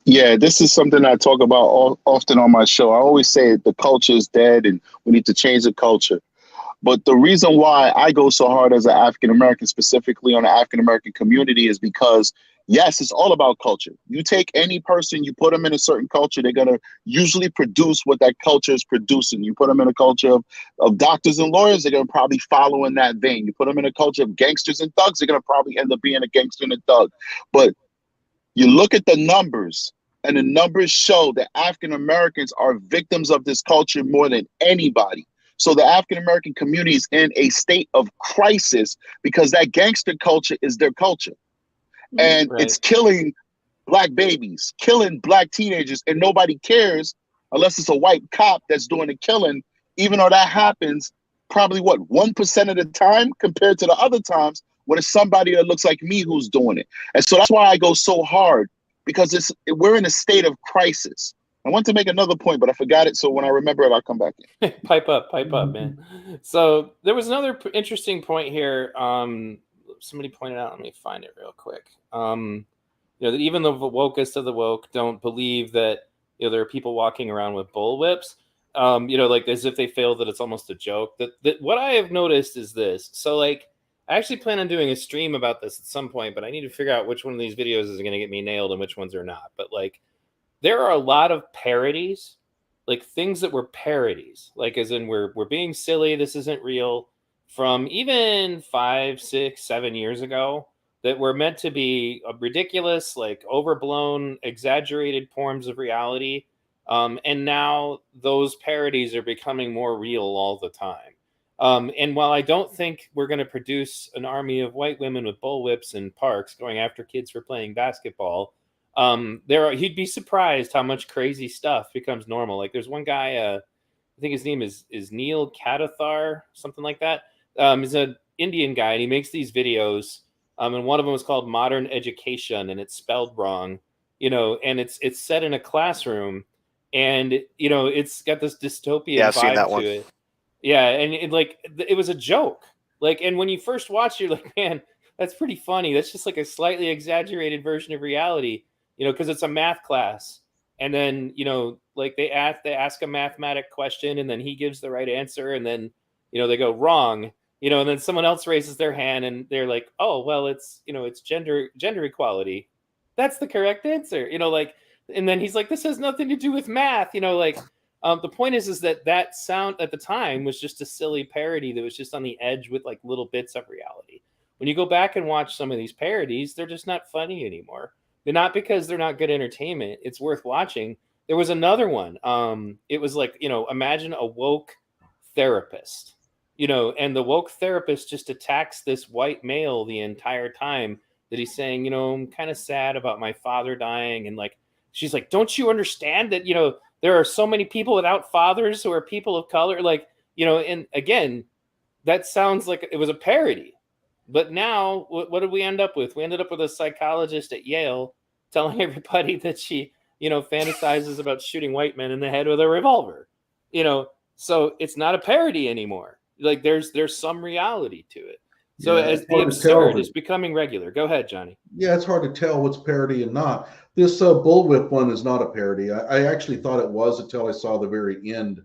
Speaker 7: Yeah, this is something I talk about often on my show. I always say the culture is dead and we need to change the culture. But the reason why I go so hard as an African American, specifically on the African American community, is because, yes, it's all about culture. You take any person, you put them in a certain culture, they're going to usually produce what that culture is producing. You put them in a culture of doctors and lawyers, they're going to probably follow in that vein. You put them in a culture of gangsters and thugs, they're going to probably end up being a gangster and a thug. But you look at the numbers, and the numbers show that African Americans are victims of this culture more than anybody. So the African American community is in a state of crisis because that gangster culture is their culture. And it's killing black babies, killing black teenagers, and nobody cares unless it's a white cop that's doing the killing, even though that happens probably 1% of the time compared to the other times when it's somebody that looks like me who's doing it. And so that's why I go so hard, because we're in a state of crisis. I want to make another point, but I forgot it. So when I remember it, I'll come back in.
Speaker 1: Pipe up, man. So there was another interesting point here. Somebody pointed out, let me find it real quick. You know, that even the wokest of the woke don't believe that, you know, there are people walking around with bullwhips. You know, like as if they feel that it's almost a joke. That what I have noticed is this. So like, I actually plan on doing a stream about this at some point, but I need to figure out which one of these videos is going to get me nailed and which ones are not. But like, there are a lot of parodies, like things that were parodies, like as in we're being silly, this isn't real, from even 5, 6, 7 years ago, that were meant to be ridiculous, like overblown, exaggerated forms of reality. And now those parodies are becoming more real all the time. And while I don't think we're going to produce an army of white women with bullwhips in parks going after kids for playing basketball, you'd be surprised how much crazy stuff becomes normal. Like there's one guy, I think his name is Neil Kadathar, something like that. He's an Indian guy, and he makes these videos. And one of them is called Modern Education, and it's spelled wrong, you know, and it's set in a classroom, and you know, it's got this dystopian vibe to it. Yeah, and it was a joke. Like, and when you first watch it, you're like, man, that's pretty funny. That's just like a slightly exaggerated version of reality, you know, because it's a math class. And then, you know, like they ask a mathematic question, and then he gives the right answer, and then, you know, they go wrong, you know, and then someone else raises their hand, and they're like, oh, well, it's, you know, it's gender equality. That's the correct answer, you know, like, and then he's like, this has nothing to do with math, you know, like. The point is that sound at the time was just a silly parody that was just on the edge with like little bits of reality. When you go back and watch some of these parodies, they're just not funny anymore. They're not because they're not good entertainment. It's worth watching. There was another one. It was like, you know, imagine a woke therapist, you know, and the woke therapist just attacks this white male the entire time that he's saying, you know, I'm kind of sad about my father dying, and like she's like, don't you understand that, there are so many people without fathers who are people of color? Like, and again, that sounds like it was a parody. But now, what did we end up with? We ended up with a psychologist at Yale telling everybody that she, fantasizes about shooting white men in the head with a revolver. So it's not a parody anymore. Like there's some reality to it. So
Speaker 2: Yeah,
Speaker 1: as
Speaker 2: it's
Speaker 1: the
Speaker 2: hard to
Speaker 1: absurd
Speaker 2: tell.
Speaker 1: is becoming regular. Go ahead, Johnny.
Speaker 2: Yeah, it's hard to tell what's parody and not. This bullwhip one is not a parody. I actually thought it was until I saw the very end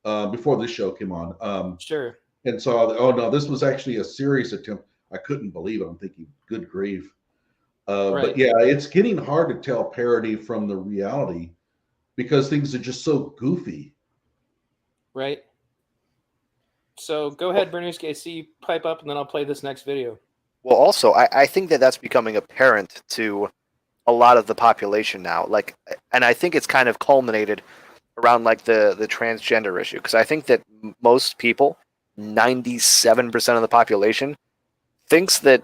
Speaker 2: before this show came on.
Speaker 1: Sure.
Speaker 2: And saw that, oh no, this was actually a serious attempt. I couldn't believe it. I'm thinking, good grief.
Speaker 1: Right.
Speaker 2: But yeah, it's getting hard to tell parody from the reality because things are just so goofy.
Speaker 1: Right. So go ahead, Perdusky. I see you pipe up, and then I'll play this next video.
Speaker 8: Well, also, I think that that's becoming apparent to a lot of the population now. Like, and I think it's kind of culminated around like the transgender issue, because I think that most people, 97% of the population, thinks that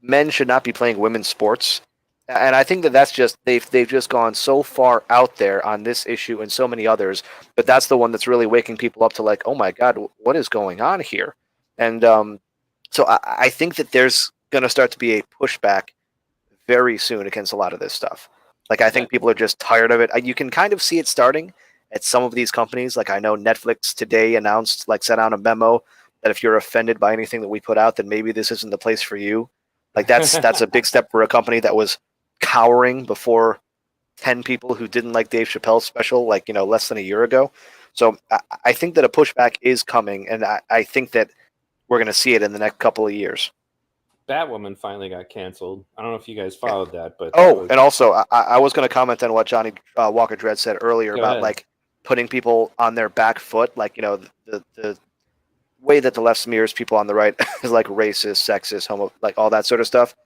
Speaker 8: men should not be playing women's sports. And I think that that's just they've just gone so far out there on this issue and so many others, but that's the one that's really waking people up to like, oh my God, what is going on here? And so I think that there's going to start to be a pushback very soon against a lot of this stuff. Like, I think people are just tired of it. You can kind of see it starting at some of these companies. Like, I know Netflix today announced, like, sent out a memo that if you're offended by anything that we put out, then maybe this isn't the place for you. Like, that's a big step for a company that was cowering before 10 people who didn't like Dave Chappelle's special, like, less than a year ago. So I think that a pushback is coming, and I think that we're going to see it in the next couple of years.
Speaker 1: Batwoman finally got canceled. I don't know if you guys followed that, but
Speaker 8: and also I was going to comment on what Johnny Walker Dredd said earlier about like putting people on their back foot, like the way that the left smears people on the right is like racist, sexist, homo, like all that sort of stuff.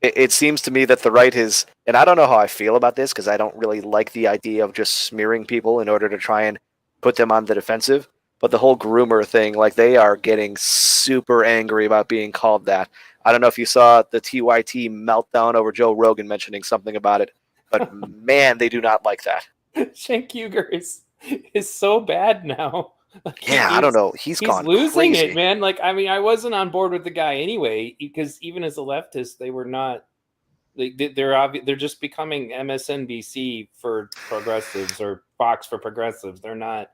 Speaker 8: It seems to me that the right is, and I don't know how I feel about this because I don't really like the idea of just smearing people in order to try and put them on the defensive. But the whole groomer thing, like they are getting super angry about being called that. I don't know if you saw the TYT meltdown over Joe Rogan mentioning something about it, but man, they do not like that.
Speaker 1: Cenk Uygur is so bad now. Like,
Speaker 8: yeah, I don't know. He's gone
Speaker 1: losing
Speaker 8: crazy.
Speaker 1: it, man. Like, I mean, I wasn't on board with the guy anyway, because even as a leftist, they were not. They're just becoming MSNBC for progressives or Fox for progressives. They're not.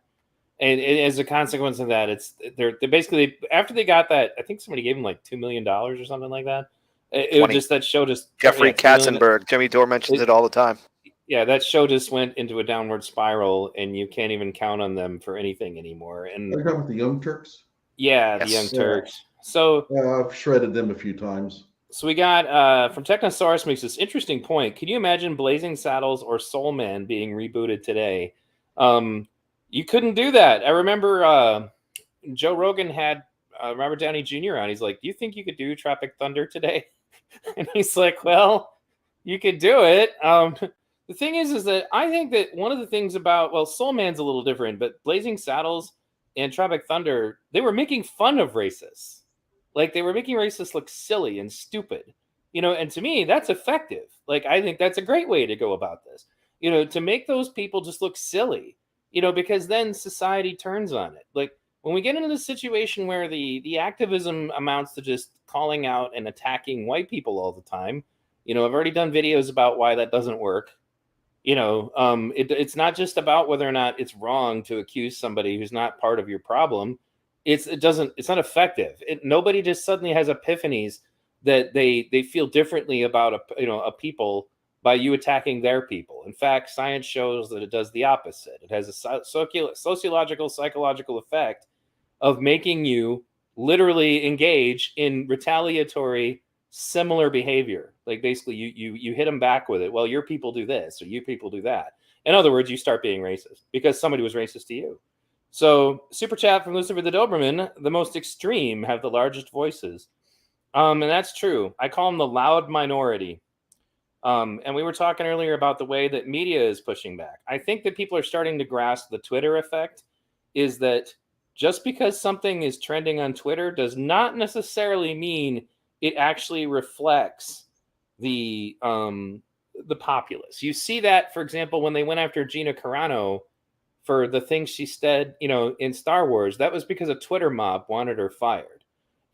Speaker 1: And as a consequence of that, they're basically, after they got that, I think somebody gave them like $2 million or something like that. It was just, that show just
Speaker 8: Jeffrey Katzenberg, Jimmy Dore mentions it all the time.
Speaker 1: Yeah, that show just went into a downward spiral, and you can't even count on them for anything anymore. And
Speaker 2: Are you talking about the Young Turks?
Speaker 1: Yeah, the Young Turks. So
Speaker 2: I've shredded them a few times.
Speaker 1: So we got from Technosaurus makes this interesting point. Can you imagine Blazing Saddles or Soul Man being rebooted today? You couldn't do that. I remember Joe Rogan had Robert Downey Jr. on. He's like, "Do you think you could do Tropic Thunder today?" And he's like, "Well, you could do it." The thing is that I think that one of the things about, well, Soul Man's a little different, but Blazing Saddles and Tropic Thunder, they were making fun of racists. Like, they were making racists look silly and stupid, and to me, that's effective. Like, I think that's a great way to go about this, to make those people just look silly, because then society turns on it. Like, when we get into the situation where the activism amounts to just calling out and attacking white people all the time, I've already done videos about why that doesn't work. It's not just about whether or not it's wrong to accuse somebody who's not part of your problem. It's not effective. Nobody just suddenly has epiphanies that they feel differently about a people by you attacking their people. In fact, science shows that it does the opposite. It has a sociological, psychological effect of making you literally engage in retaliatory similar behavior. Like, basically you hit them back with it. Well, your people do this or you people do that. In other words, you start being racist because somebody was racist to you. So, super chat from Lucifer the Doberman: the most extreme have the largest voices. And that's true. I call them the loud minority. And we were talking earlier about the way that media is pushing back. I think that people are starting to grasp the Twitter effect, is that just because something is trending on Twitter does not necessarily mean it actually reflects the the populace. You see that, for example, when they went after Gina Carano for the things she said, in Star Wars. That was because a Twitter mob wanted her fired.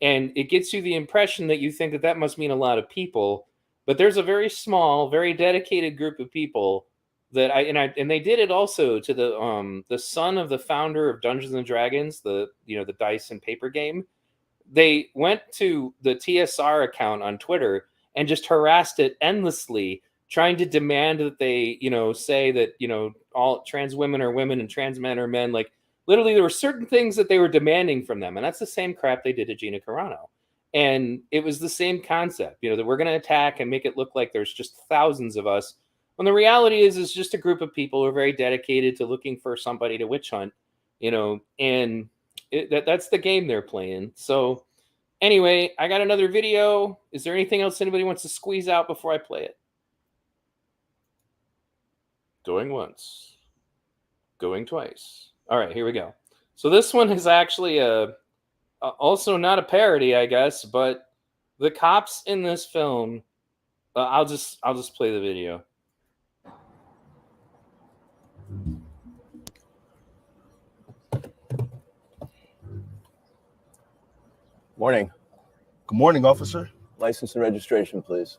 Speaker 1: And it gets you the impression that you think that must mean a lot of people, but there's a very small, very dedicated group of people that and they did it also to the son of the founder of Dungeons and Dragons, the dice and paper game. They went to the TSR account on Twitter and just harassed it endlessly, trying to demand that they, say that, all trans women are women and trans men are men. Like, literally, there were certain things that they were demanding from them. And that's the same crap they did to Gina Carano. And it was the same concept, that we're going to attack and make it look like there's just thousands of us. When the reality is, it's just a group of people who are very dedicated to looking for somebody to witch hunt, and that's the game they're playing. So anyway, I got another video. Is there anything else anybody wants to squeeze out before I play it? Going once. Going twice. All right, here we go. So this one is actually also not a parody, I guess, but the cops in this film. I'll just play the video.
Speaker 11: Morning.
Speaker 12: Good morning, officer.
Speaker 11: License and registration, please.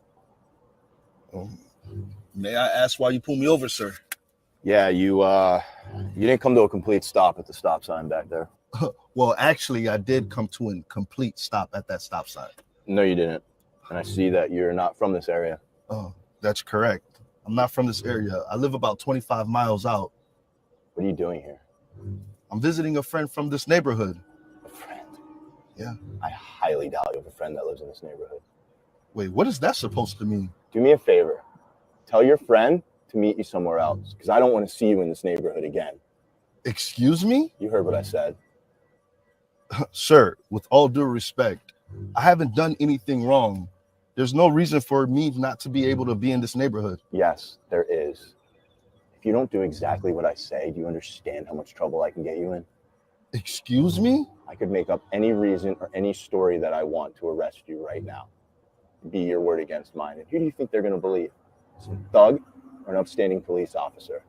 Speaker 12: May I ask why you pulled me over, sir?
Speaker 11: Yeah, you didn't come to a complete stop at the stop sign back there.
Speaker 12: Well, actually, I did come to a complete stop at that stop sign.
Speaker 11: No, you didn't. And I see that you're not from this area.
Speaker 12: Oh, that's correct. I'm not from this area. I live about 25 miles out.
Speaker 11: What are you doing here?
Speaker 12: I'm visiting a friend from this neighborhood.
Speaker 11: A friend?
Speaker 12: Yeah.
Speaker 11: I highly doubt you have a friend that lives in this neighborhood.
Speaker 12: Wait, what is that supposed to mean?
Speaker 11: Do me a favor. Tell your friend to meet you somewhere else, because I don't want to see you in this neighborhood again.
Speaker 12: Excuse me?
Speaker 11: You heard what I said.
Speaker 12: Sir, with all due respect, I haven't done anything wrong. There's no reason for me not to be able to be in this neighborhood.
Speaker 11: Yes, there is. If you don't do exactly what I say, do you understand how much trouble I can get you in?
Speaker 12: Excuse me?
Speaker 11: I could make up any reason or any story that I want to arrest you right now. Be your word against mine. And who do you think they're going to believe? Some thug or an upstanding police officer?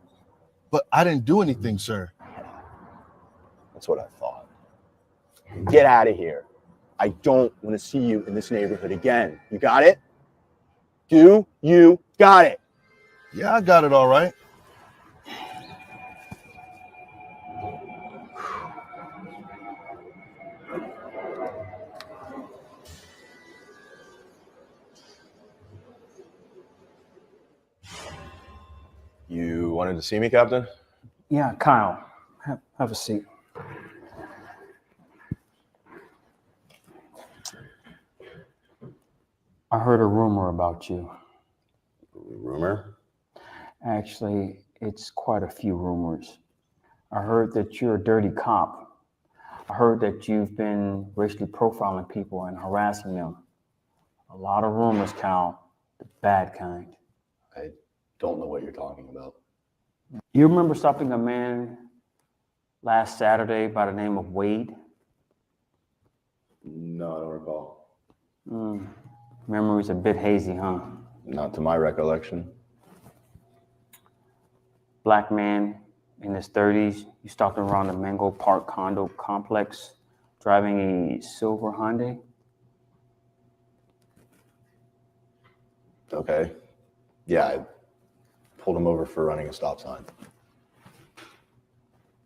Speaker 12: But I didn't do anything, sir.
Speaker 11: That's what I thought. Get out of here. I don't want to see you in this neighborhood again. You got it? Do you got it?
Speaker 12: Yeah, I got it all right.
Speaker 11: You wanted to see me, Captain?
Speaker 13: Yeah, Kyle, have a seat. I heard a rumor about you.
Speaker 11: Rumor?
Speaker 13: Actually, it's quite a few rumors. I heard that you're a dirty cop. I heard that you've been racially profiling people and harassing them. A lot of rumors, Kyle, the bad kind.
Speaker 11: I don't know what you're talking about.
Speaker 13: You remember stopping a man last Saturday by the name of Wade?
Speaker 11: No, I don't recall.
Speaker 13: Memory's a bit hazy, huh?
Speaker 11: Not to my recollection.
Speaker 13: Black man in his 30s. You stopped him around the Mango Park condo complex driving a silver Hyundai.
Speaker 11: Okay. Yeah, I pulled him over for running a stop sign.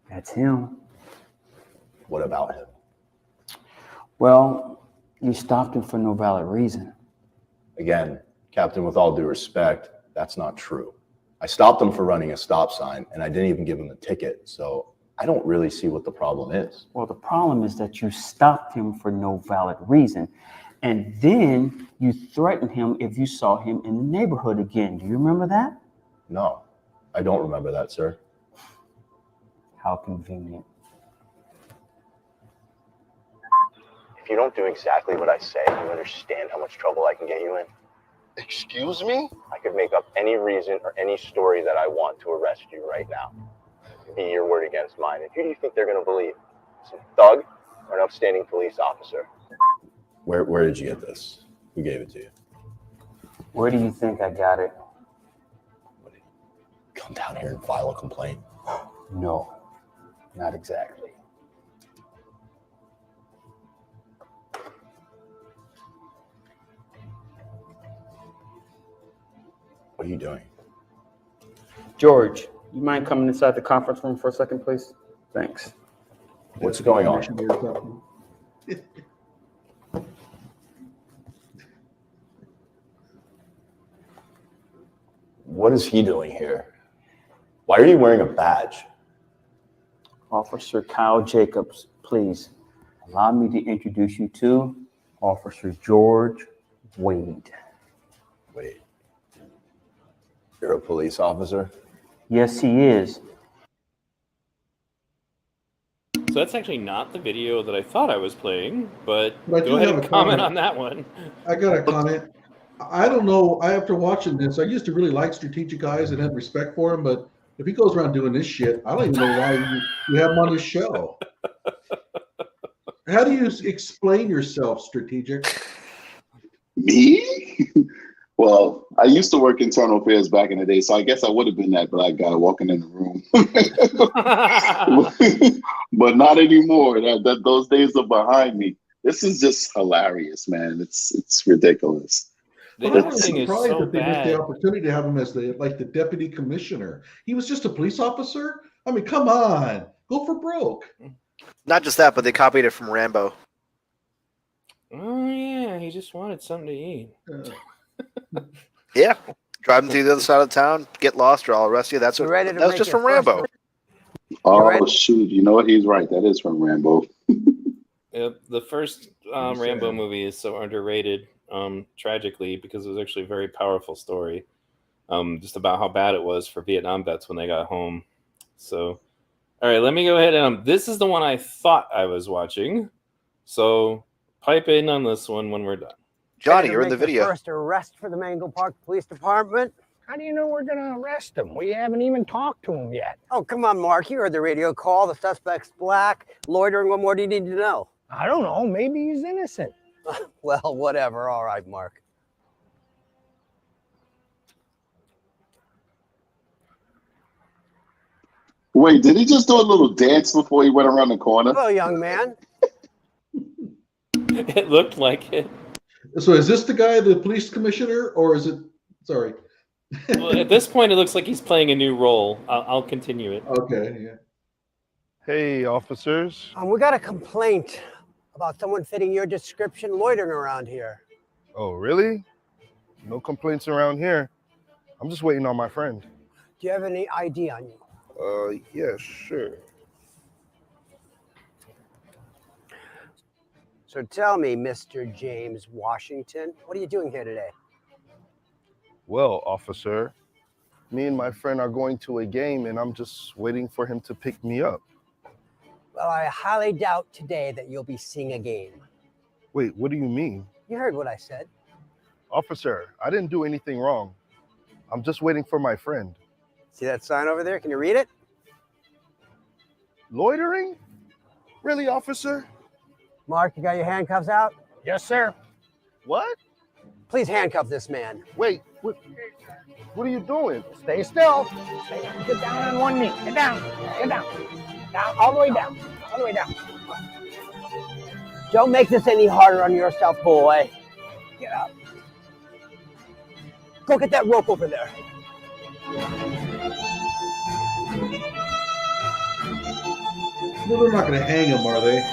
Speaker 13: That's him.
Speaker 11: What about him?
Speaker 13: Well, you stopped him for no valid reason.
Speaker 11: Again, Captain, with all due respect, that's not true. I stopped him for running a stop sign, and I didn't even give him a ticket, so I don't really see what the problem is.
Speaker 13: Well, the problem is that you stopped him for no valid reason, and then you threatened him if you saw him in the neighborhood again. Do you remember that?
Speaker 11: No, I don't remember that, sir.
Speaker 13: How convenient.
Speaker 11: If you don't do exactly what I say, do you understand how much trouble I can get you in?
Speaker 12: Excuse me?
Speaker 11: I could make up any reason or any story that I want to arrest you right now. Be your word against mine. And who do you think they're going to believe? Some thug or an upstanding police officer? Where did you get this? Who gave it to you?
Speaker 13: Where do you think I got it?
Speaker 11: come down here and file a complaint?
Speaker 13: No, not exactly.
Speaker 11: What are you doing?
Speaker 13: George, you mind coming inside the conference room for a second, please? Thanks.
Speaker 11: What's going on? What is he doing here? Why are you wearing a badge?
Speaker 13: Officer Kyle Jacobs, please allow me to introduce you to Officer George Wade.
Speaker 11: Wait. You're a police officer?
Speaker 13: Yes, he is.
Speaker 1: So that's actually not the video that I thought I was playing, but
Speaker 2: But I
Speaker 1: go
Speaker 2: do
Speaker 1: ahead
Speaker 2: have
Speaker 1: and
Speaker 2: a
Speaker 1: comment
Speaker 2: comment.
Speaker 1: on that one.
Speaker 2: I got a comment. I don't know. After watching this, I used to really like strategic guys and had respect for him, but if he goes around doing this shit, I don't even know why you have him on this show. How do you explain yourself, strategic?
Speaker 7: Me? Well, I used to work internal affairs back in the day, so I guess I would have been that black guy walking in the room. But not anymore. Those days are behind me. This is just hilarious, man. It's ridiculous.
Speaker 1: The
Speaker 2: But I was
Speaker 1: editing is
Speaker 2: surprised
Speaker 1: so
Speaker 2: that they missed the
Speaker 1: bad.
Speaker 2: opportunity to have him as the deputy commissioner. He was just a police officer. I mean, come on, go for broke.
Speaker 8: Not just that, but they copied it from Rambo.
Speaker 1: Oh yeah, he just wanted something to eat.
Speaker 8: Yeah. Driving through the other side of town, get lost, or I'll arrest you. That's what.
Speaker 6: ready to
Speaker 8: That was
Speaker 6: make
Speaker 8: just
Speaker 6: your
Speaker 8: from Rambo.
Speaker 7: Oh shoot! You know what? He's right. That is from Rambo.
Speaker 1: The first Rambo movie is so underrated, tragically, because it was actually a very powerful story, just about how bad it was for Vietnam vets when they got home. So, all right, let me go ahead and this is the one I thought I was watching. So pipe in on this one when we're done.
Speaker 8: Johnny, you're in the video.
Speaker 6: First arrest for the Mango Park Police Department.
Speaker 14: How do you know we're going to arrest him? We haven't even talked to him yet.
Speaker 6: Oh, come on, Mark. You heard the radio call. The suspect's black. Loitering. What more do you need to know?
Speaker 14: I don't know. Maybe he's innocent.
Speaker 6: Well, whatever. All right, Mark.
Speaker 7: Wait, did he just do a little dance before he went around the corner?
Speaker 6: Hello, young man.
Speaker 1: It looked like it.
Speaker 2: So is this the guy, the police commissioner, or is it? Sorry.
Speaker 1: Well, at this point, it looks like he's playing a new role. I'll continue it.
Speaker 2: Okay. Yeah.
Speaker 12: Hey, officers.
Speaker 6: We got a complaint about someone fitting your description loitering around here.
Speaker 12: Oh, really? No complaints around here. I'm just waiting on my friend.
Speaker 6: Do you have any ID on you?
Speaker 12: Yeah, sure.
Speaker 6: So tell me, Mr. James Washington, what are you doing here today?
Speaker 12: Well, officer, me and my friend are going to a game and I'm just waiting for him to pick me up.
Speaker 6: Well, I highly doubt today that you'll be seeing a game.
Speaker 12: Wait, what do you mean?
Speaker 6: You heard what I said.
Speaker 12: Officer, I didn't do anything wrong. I'm just waiting for my friend.
Speaker 6: See that sign over there? Can you read it?
Speaker 12: Loitering? Really, officer?
Speaker 6: Mark, you got your handcuffs out?
Speaker 14: Yes, sir.
Speaker 12: What?
Speaker 6: Please handcuff this man.
Speaker 12: Wait, what are you doing?
Speaker 14: Stay still. Get down on one knee. Get down. Get down. Down. All the way down. All the way down.
Speaker 6: Don't make this any harder on yourself, boy. Get up. Go get that rope over there.
Speaker 2: Well, they're not going to hang him, are they?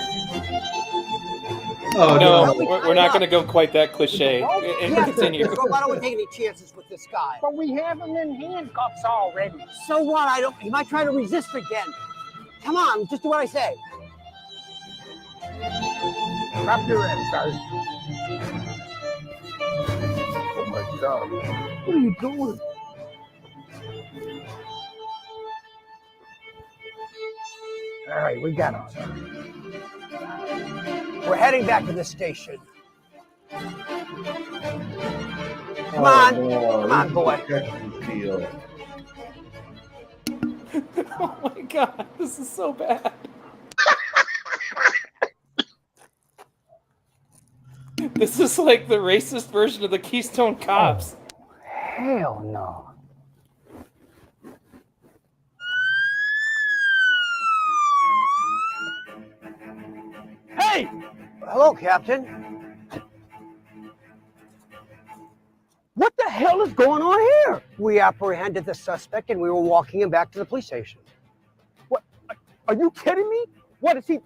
Speaker 2: Oh
Speaker 1: No,
Speaker 2: no!
Speaker 1: we're not going to go quite that cliche. And continue.
Speaker 6: I don't want to take any chances with this guy.
Speaker 14: But we have him in handcuffs already.
Speaker 6: So what? He might try to resist again. Come on, just do what I say.
Speaker 14: Drop your head, Sergeant.
Speaker 12: Oh my God. What are you doing?
Speaker 14: All right, we got him, sir.
Speaker 6: We're heading back to the station. Come on. Come on, boy.
Speaker 1: Oh my God, this is so bad. This is like the racist version of the Keystone Cops.
Speaker 13: Hell no.
Speaker 14: Hey! Hello, Captain. What the hell is going on here? We apprehended the suspect and we were walking him back to the police station. What? Are you kidding me? What, is he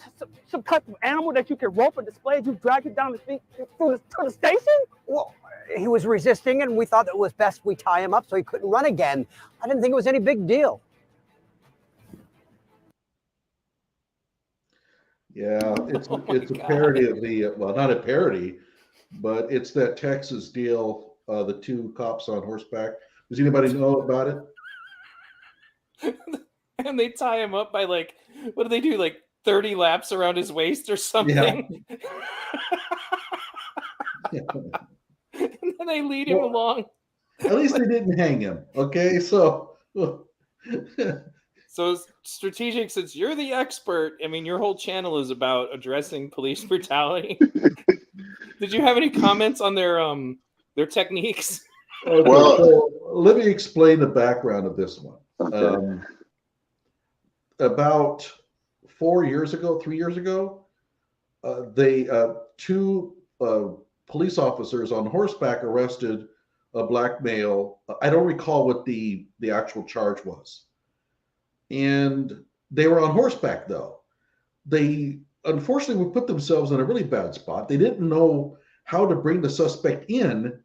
Speaker 14: some type of animal that you can rope and display as you drag him down the street to the station? Well, he was resisting and we thought it was best we tie him up so he couldn't run again. I didn't think it was any big deal.
Speaker 2: Yeah, it's a parody of the well, not a parody, but it's that Texas deal. The two cops on horseback. Does anybody know about it?
Speaker 1: And they tie him up by like, what do they do? Like 30 laps around his waist or something.
Speaker 2: Yeah.
Speaker 1: And then they lead him along.
Speaker 2: At least they didn't hang him. Okay, so.
Speaker 1: So strategic, since you're the expert, I mean, your whole channel is about addressing police brutality. Did you have any comments on their techniques?
Speaker 2: Okay, well, so let me explain the background of this one. Okay. About 3 years ago, two police officers on horseback arrested a black male. I don't recall what the actual charge was. And they were on horseback, though. They unfortunately would put themselves in a really bad spot. They didn't know how to bring the suspect in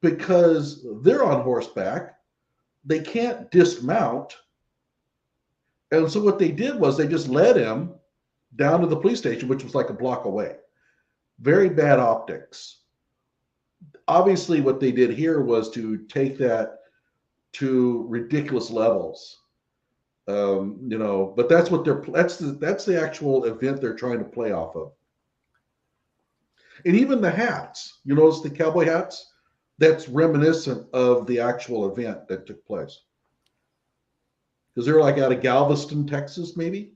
Speaker 2: because they're on horseback. They can't dismount. And so what they did was they just led him down to the police station, which was like a block away. Very bad optics. Obviously, what they did here was to take that to ridiculous levels. But that's what that's the actual event they're trying to play off of. And even the hats, you notice the cowboy hats? That's reminiscent of the actual event that took place. Because they're like out of Galveston, Texas, maybe?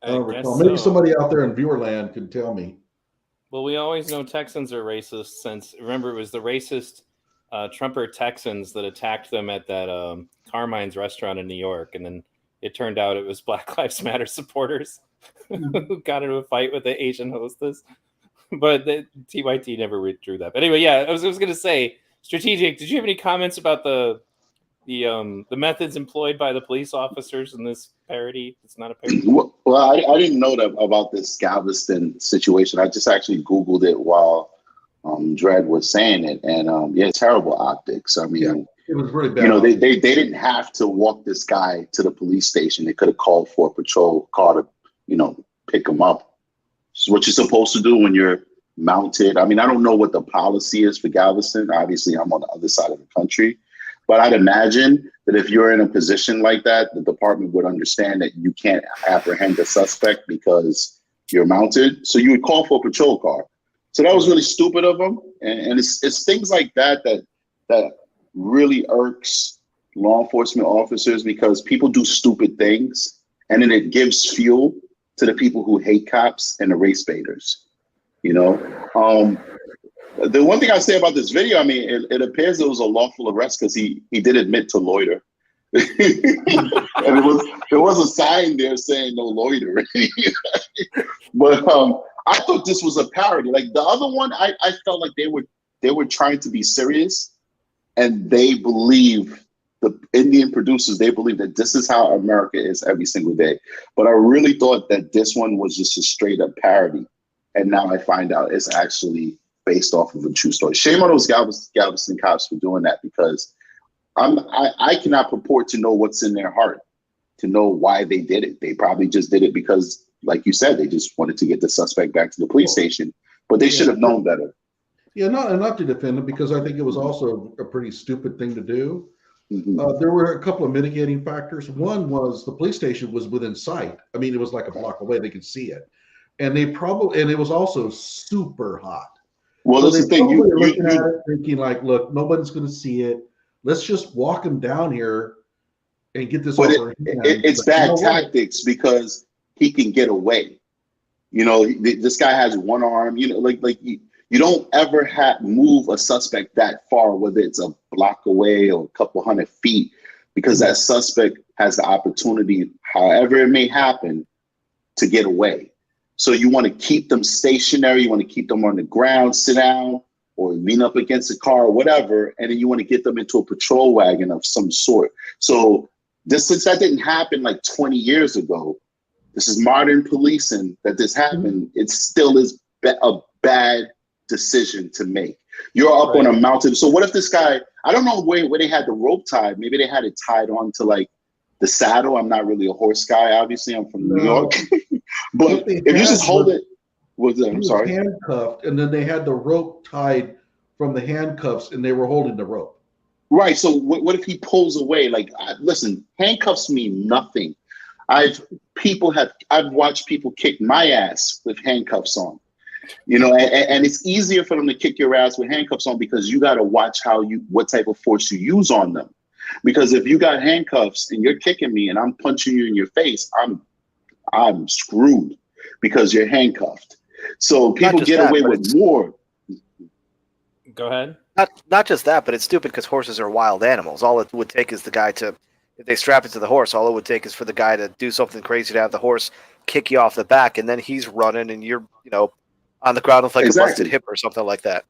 Speaker 2: I don't recall. Maybe somebody out there in viewerland can tell me.
Speaker 1: Well, we always know Texans are racist since, remember, it was the racist Trumper Texans that attacked them at that Carmine's restaurant in New York. And then it turned out it was Black Lives Matter supporters who got into a fight with the Asian hostess. But the TYT never withdrew that. But anyway, yeah, I was going to say, strategic. Did you have any comments about the methods employed by the police officers in this parody? It's not a parody.
Speaker 7: Well, I didn't know that about this Galveston situation. I just actually Googled it while Dredd was saying it, and yeah, terrible optics. I mean, yeah,
Speaker 2: it was really bad.
Speaker 7: You know, they didn't have to walk this guy to the police station. They could have called for a patrol car to, pick him up. It's what you're supposed to do when you're mounted. I mean, I don't know what the policy is for Galveston. Obviously, I'm on the other side of the country. But I'd imagine that if you're in a position like that, the department would understand that you can't apprehend a suspect because you're mounted. So you would call for a patrol car. So that was really stupid of them. And it's things like that really irks law enforcement officers, because people do stupid things and then it gives fuel to the people who hate cops and the race baiters. The one thing I say about this video, I mean, it appears it was a lawful arrest because he did admit to loiter. And there was a sign there saying no loiter. But I thought this was a parody. Like the other one, I felt like they were trying to be serious, and they believe, the Indian producers, they believe that this is how America is every single day. But I really thought that this one was just a straight up parody. And now I find out it's actually based off of a true story. Shame on those Galveston cops for doing that, because I cannot purport to know what's in their heart, to know why they did it. They probably just did it because, like you said, they just wanted to get the suspect back to the police station, but they should have known better.
Speaker 2: Yeah, not to defend them, because I think it was also a pretty stupid thing to do. Mm-hmm. There were a couple of mitigating factors. One was the police station was within sight. I mean, it was like a block away. They could see it. And it was also super hot.
Speaker 7: Well,
Speaker 2: so
Speaker 7: that's the thing.
Speaker 2: You're looking at it thinking like, look, nobody's going to see it. Let's just walk him down here and get this over.
Speaker 7: It's bad tactics because he can get away. This guy has one arm. You don't ever move a suspect that far, whether it's a block away or a couple 100 feet, because that suspect has the opportunity, however it may happen, to get away. So you want to keep them stationary. You want to keep them on the ground, sit down, or lean up against a car or whatever. And then you want to get them into a patrol wagon of some sort. So since that didn't happen like 20 years ago, this is modern policing that this happened. It still is a bad decision to make. You're up on a mountain. So what if this guy, I don't know where they had the rope tied. Maybe they had it tied on to like the saddle. I'm not really a horse guy. Obviously, I'm from New York. But if you just hold it, I'm sorry.
Speaker 2: Handcuffed, and then they had the rope tied from the handcuffs, and they were holding the rope.
Speaker 7: Right. So what if he pulls away? Like, listen, handcuffs mean nothing. I've watched people kick my ass with handcuffs on. You know, and it's easier for them to kick your ass with handcuffs on because you got to watch what type of force you use on them. Because if you got handcuffs and you're kicking me and I'm punching you in your face, I'm screwed because you're handcuffed. So people get away with more.
Speaker 1: Go ahead.
Speaker 8: Not just that, but it's stupid because horses are wild animals. All it would take is the guy to, if they strap it to the horse, all it would take is for the guy to do something crazy to have the horse kick you off the back, and then he's running and you're, on the ground with like a busted hip or something like that.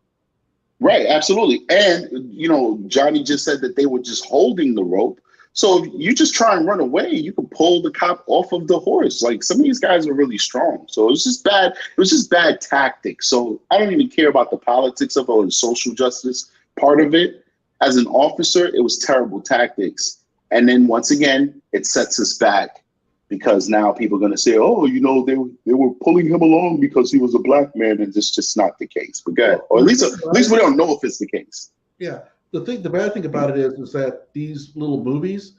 Speaker 7: Right, absolutely. And, Johnny just said that they were just holding the rope. So if you just try and run away, you can pull the cop off of the horse. Like, some of these guys are really strong. So it was just bad. It was just bad tactics. So I don't even care about the politics of it or the social justice part of it. As an officer, it was terrible tactics. And then once again, it sets us back because now people are going to say, oh, they were pulling him along because he was a black man, and it's just not the case. But good. Or at least we don't know if it's the case.
Speaker 2: Yeah. The bad thing about it is that these little movies,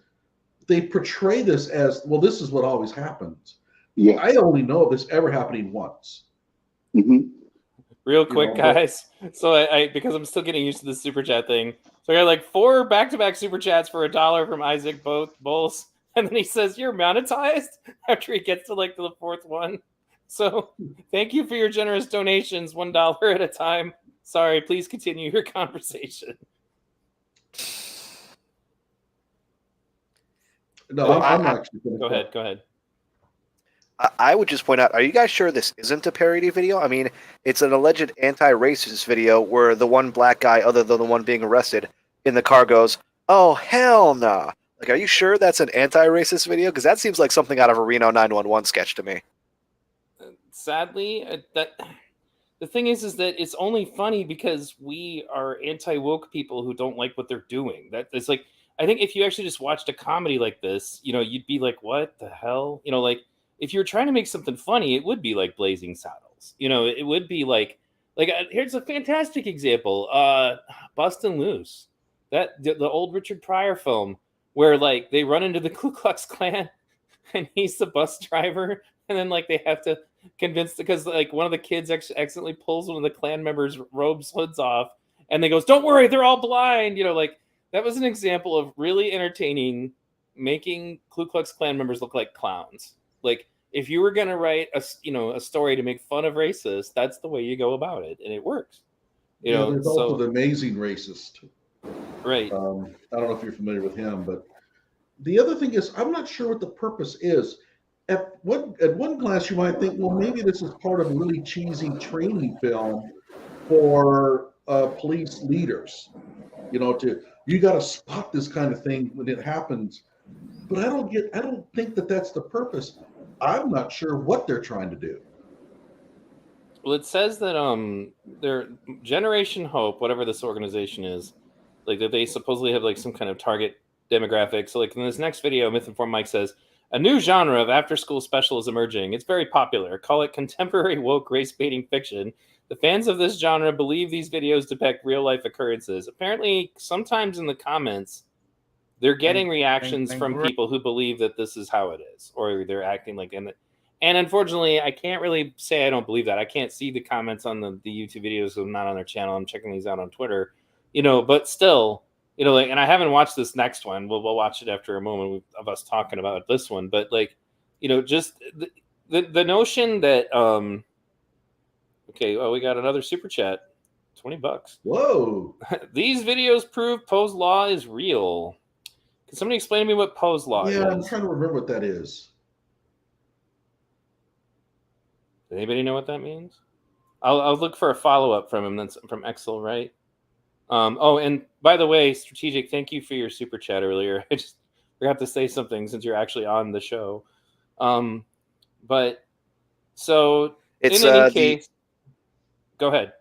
Speaker 2: they portray this as, well, this is what always happens.
Speaker 7: Yeah.
Speaker 2: I only know of this ever happening once.
Speaker 7: Mm-hmm.
Speaker 1: Real quick, guys. So I because I'm still getting used to the super chat thing. So I got like 4 back-to-back super chats for $1 from Isaac Bowles. And then he says, you're monetized after he gets to like the 4th one. So thank you for your generous donations, $1 at a time. Sorry, please continue your conversation.
Speaker 2: No, I'm actually going
Speaker 1: to go ahead.
Speaker 8: I would just point out, are you guys sure this isn't a parody video? I mean, it's an alleged anti-racist video where the one black guy, other than the one being arrested, in the car goes, oh, hell no. Like, are you sure that's an anti-racist video? Because that seems like something out of a Reno 911 sketch to me.
Speaker 1: Sadly, the thing is that it's only funny because we are anti-woke people who don't like what they're doing. It's like, I think if you actually just watched a comedy like this, you'd be like, what the hell? Like, if you're trying to make something funny, it would be like Blazing Saddles. It would be like here's a fantastic example. Bustin' Loose. The old Richard Pryor film where like they run into the Ku Klux Klan and he's the bus driver, and then like they have to convince, because like one of the kids accidentally pulls one of the Klan members' robes hoods off, and they goes, don't worry, they're all blind. Like that was an example of really entertaining, making Ku Klux Klan members look like clowns. Like if you were going to write a story to make fun of racists, that's the way you go about it, and it works.
Speaker 2: There's also the Amazing Racist.
Speaker 1: Right.
Speaker 2: I don't know if you're familiar with him, but the other thing is, I'm not sure what the purpose is. At one glance, you might think, well, maybe this is part of a really cheesy training film for police leaders. You got to spot this kind of thing when it happens. But I don't think that that's the purpose. I'm not sure what they're trying to do.
Speaker 1: Well, it says that their Generation Hope, whatever this organization is, like that they supposedly have like some kind of target demographic. So like in this next video, Mythinformed Mike says, a new genre of after-school special is emerging. It's very popular. Call it contemporary woke race-baiting fiction. The fans of this genre believe these videos depict real-life occurrences. Apparently, sometimes in the comments, they're getting reactions from people who believe that this is how it is, or they're acting like in it. And unfortunately, I can't really say I don't believe that. I can't see the comments on the YouTube videos, so I'm not on their channel. I'm checking these out on Twitter, but still, like, and I haven't watched this next one. We'll watch it after a moment of us talking about this one. But like, just the notion that okay, well, we got another super chat, $20.
Speaker 2: Whoa!
Speaker 1: These videos prove Poe's law is real. Can somebody explain to me what Poe's law is?
Speaker 2: Yeah, I'm trying to remember what that is.
Speaker 1: Does anybody know what that means? I'll look for a follow-up from him. That's from Excel, right? Oh, and by the way, Strategic, thank you for your super chat earlier. I just forgot to say something since you're actually on the show. But so
Speaker 8: It's
Speaker 1: in any case, go ahead.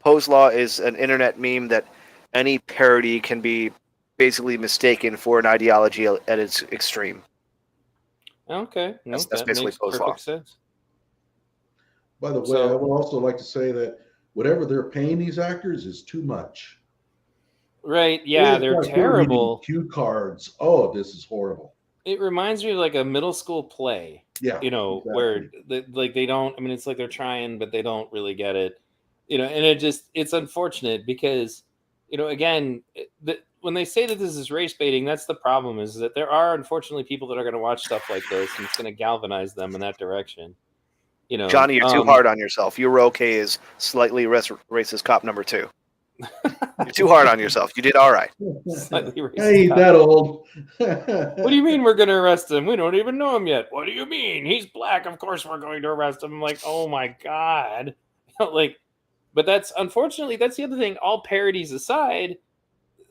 Speaker 8: Poe's Law is an internet meme that any parody can be basically mistaken for an ideology at its extreme.
Speaker 1: Okay,
Speaker 8: That's
Speaker 1: that
Speaker 8: basically
Speaker 1: makes
Speaker 8: Poe's
Speaker 1: perfect
Speaker 8: Law.
Speaker 1: sense.
Speaker 2: By the way, I would also like to say that whatever they're paying these actors is too much.
Speaker 1: Right? Yeah,
Speaker 2: It's
Speaker 1: they're
Speaker 2: like they're reading
Speaker 1: terrible.
Speaker 2: cue cards. Oh, this is horrible.
Speaker 1: It reminds me of like a middle school play.
Speaker 2: Yeah,
Speaker 1: You know,
Speaker 2: exactly.
Speaker 1: where like they don't. I mean, it's like they're trying, but they don't really get it. You know, and it's unfortunate because, you know, again, when they say that this is race baiting, that's the problem. Is that there are unfortunately people that are going to watch stuff like this, and it's going to galvanize them in that direction. You know,
Speaker 8: Johnny, you're too hard on yourself. You were okay as slightly racist cop number 2. You're too hard on yourself. You did all right.
Speaker 1: Slightly racist.
Speaker 2: I ain't that old.
Speaker 1: What do you mean we're going to arrest him? We don't even know him yet. What do you mean? He's black. Of course we're going to arrest him. I'm like, oh my God. Like, but that's unfortunately, that's the other thing. All parodies aside,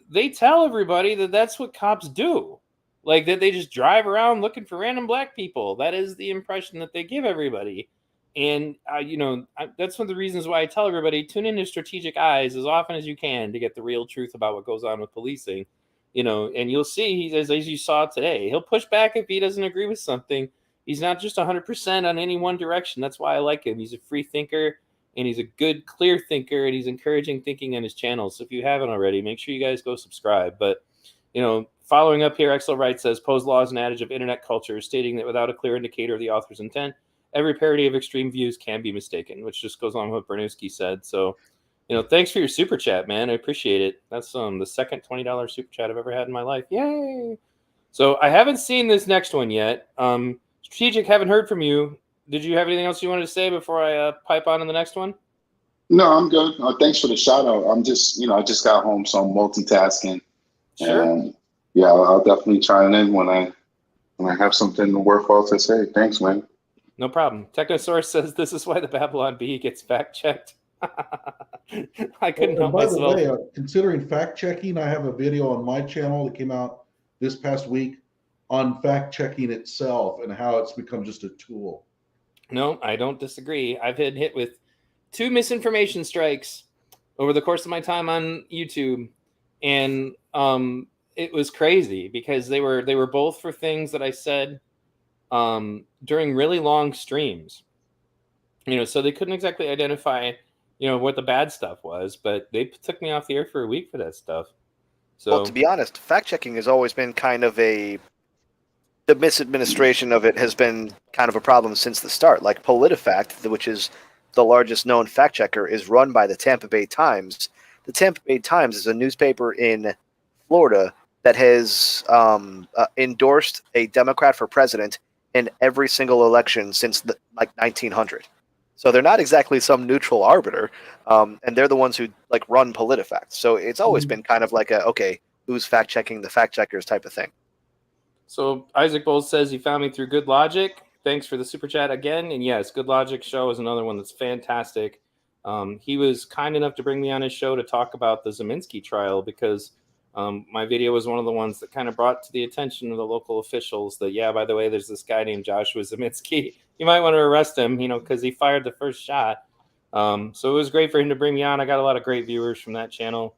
Speaker 1: they tell everybody that that's what cops do. Like that they just drive around looking for random black people. That is the impression that they give everybody. And, you know, that's one of the reasons why I tell everybody tune into Strategic Eyes as often as you can to get the real truth about what goes on with policing. You know, and you'll see, as you saw today, he'll push back if he doesn't agree with something. He's not just 100% on any one direction. That's why I like him. He's a free thinker, and he's a good, clear thinker, and he's encouraging thinking on his channel. So if you haven't already, make sure you guys go subscribe. But, you know, following up here, Excel Wright says, Poe's Law is an adage of internet culture, stating that without a clear indicator of the author's intent, every parody of extreme views can be mistaken, which just goes on with what Perdusky said. So, you know, thanks for your super chat, man. I appreciate it. That's the second $20 super chat I've ever had in my life. Yay! So I haven't seen this next one yet. Strategic, haven't heard from you. Did you have anything else you wanted to say before I pipe on to the next one?
Speaker 7: No, I'm good. Thanks for the shout out. I'm just, I just got home, so I'm multitasking.
Speaker 1: Sure.
Speaker 7: And yeah, I'll definitely chime in when I have something worthwhile to say. Thanks, man.
Speaker 1: No problem. Technosaurus says this is why the Babylon Bee gets fact checked. I couldn't help
Speaker 2: by
Speaker 1: myself.
Speaker 2: the way, considering fact checking, I have a video on my channel that came out this past week on fact checking itself and how it's become just a tool.
Speaker 1: No, I don't disagree. I've been hit with 2 misinformation strikes over the course of my time on YouTube, and it was crazy because they were both for things that I said during really long streams. You know, so they couldn't exactly identify, you know, what the bad stuff was, but they took me off the air for a week for that stuff. So,
Speaker 8: Well, to be honest, fact checking has always been kind of the misadministration of it has been kind of a problem since the start. Like PolitiFact, which is the largest known fact checker, is run by the Tampa Bay Times. The Tampa Bay Times is a newspaper in Florida that has endorsed a Democrat for president in every single election since 1900. So they're not exactly some neutral arbiter, and they're the ones who run PolitiFact. So it's always been kind of like okay, who's fact checking the fact checkers type of thing.
Speaker 1: So Isaac Bowles says he found me through Good Logic. Thanks for the super chat again. And yes, Good Logic show is another one that's fantastic. He was kind enough to bring me on his show to talk about the Zeminski trial because my video was one of the ones that kind of brought to the attention of the local officials that, yeah, by the way, there's this guy named Joshua Zeminski. You might want to arrest him, you know, because he fired the first shot. So it was great for him to bring me on. I got a lot of great viewers from that channel.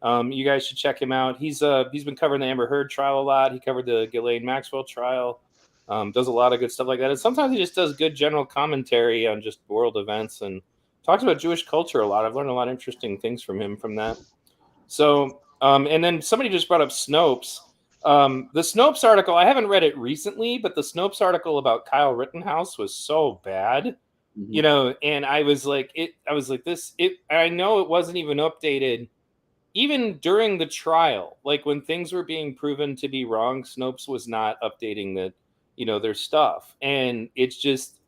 Speaker 1: You guys should check him out. He's been covering the Amber Heard trial a lot. He covered the Ghislaine Maxwell trial. Does a lot of good stuff like that. And sometimes he just does good general commentary on just world events and talks about Jewish culture a lot. I've learned a lot of interesting things from him from that. So, and then somebody just brought up Snopes. The Snopes article, I haven't read it recently, but the Snopes article about Kyle Rittenhouse was so bad, you know, and I was like, I know it wasn't even updated even during the trial, like when things were being proven to be wrong, Snopes was not updating their stuff. And it's just,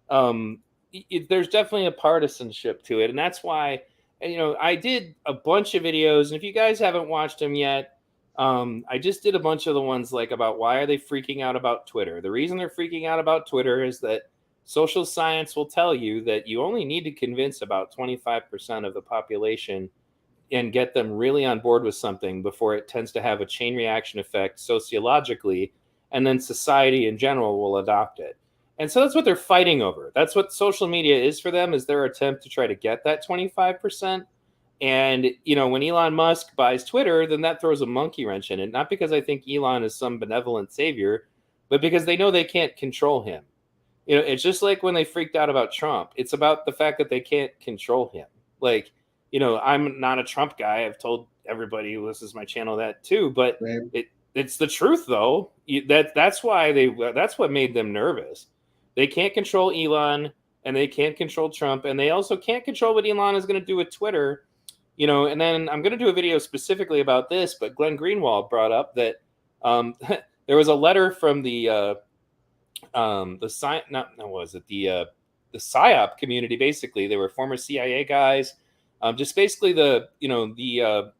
Speaker 1: there's definitely a partisanship to it. And that's why, I did a bunch of videos, and if you guys haven't watched them yet, I just did a bunch of the ones like about why are they freaking out about Twitter. The reason they're freaking out about Twitter is that social science will tell you that you only need to convince about 25% of the population and get them really on board with something before it tends to have a chain reaction effect sociologically, and then society in general will adopt it. And so that's what they're fighting over. That's what social media is for them, is their attempt to try to get that 25%. And, when Elon Musk buys Twitter, then that throws a monkey wrench in it. Not because I think Elon is some benevolent savior, but because they know they can't control him. It's just like when they freaked out about Trump. It's about the fact that they can't control him. Like, I'm not a Trump guy. I've told everybody who listens to my channel that too, but it's the truth though. That's what made them nervous. They can't control Elon, and they can't control Trump, and they also can't control what Elon is going to do with Twitter. And then I'm going to do a video specifically about this, but Glenn Greenwald brought up that there was a letter from the PSYOP community. Basically, they were former CIA guys, just basically the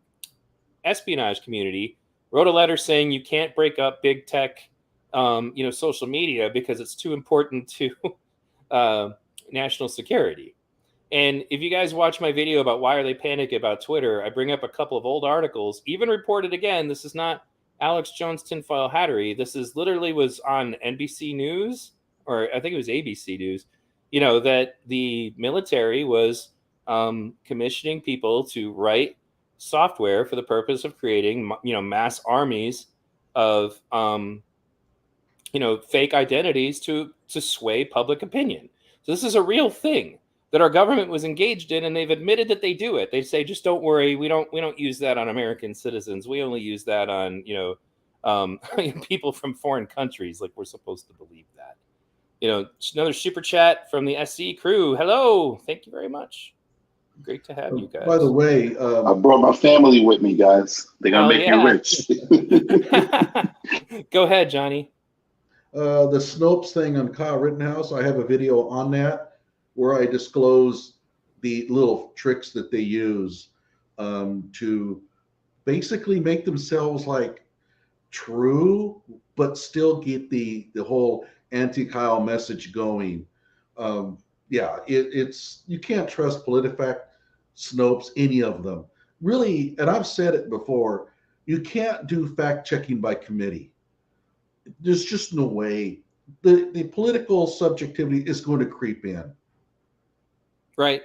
Speaker 1: espionage community wrote a letter saying you can't break up big tech, social media because it's too important to national security. And if you guys watch my video about why are they panicking about Twitter, I bring up a couple of old articles, even reported again. This is not Alex Jones tinfoil hattery. This is literally was on NBC News, or I think it was ABC News, that the military was commissioning people to write software for the purpose of creating, mass armies of, fake identities to sway public opinion. So this is a real thing that our government was engaged in, and they've admitted that they do it. They say, just don't worry, we don't use that on American citizens. We only use that on, people from foreign countries. Like, we're supposed to believe that. Another super chat from the SC crew. Hello, thank you very much. Great to have you guys.
Speaker 2: By the way,
Speaker 7: I brought my family with me, guys. They're gonna make me rich.
Speaker 1: Go ahead, Johnny.
Speaker 2: The Snopes thing on Kyle Rittenhouse, I have a video on that where I disclose the little tricks that they use to basically make themselves like true, but still get the whole anti-Kyle message going. It's you can't trust PolitiFact, Snopes, any of them. Really, and I've said it before, you can't do fact checking by committee. There's just no way. The political subjectivity is going to creep in.
Speaker 1: Right.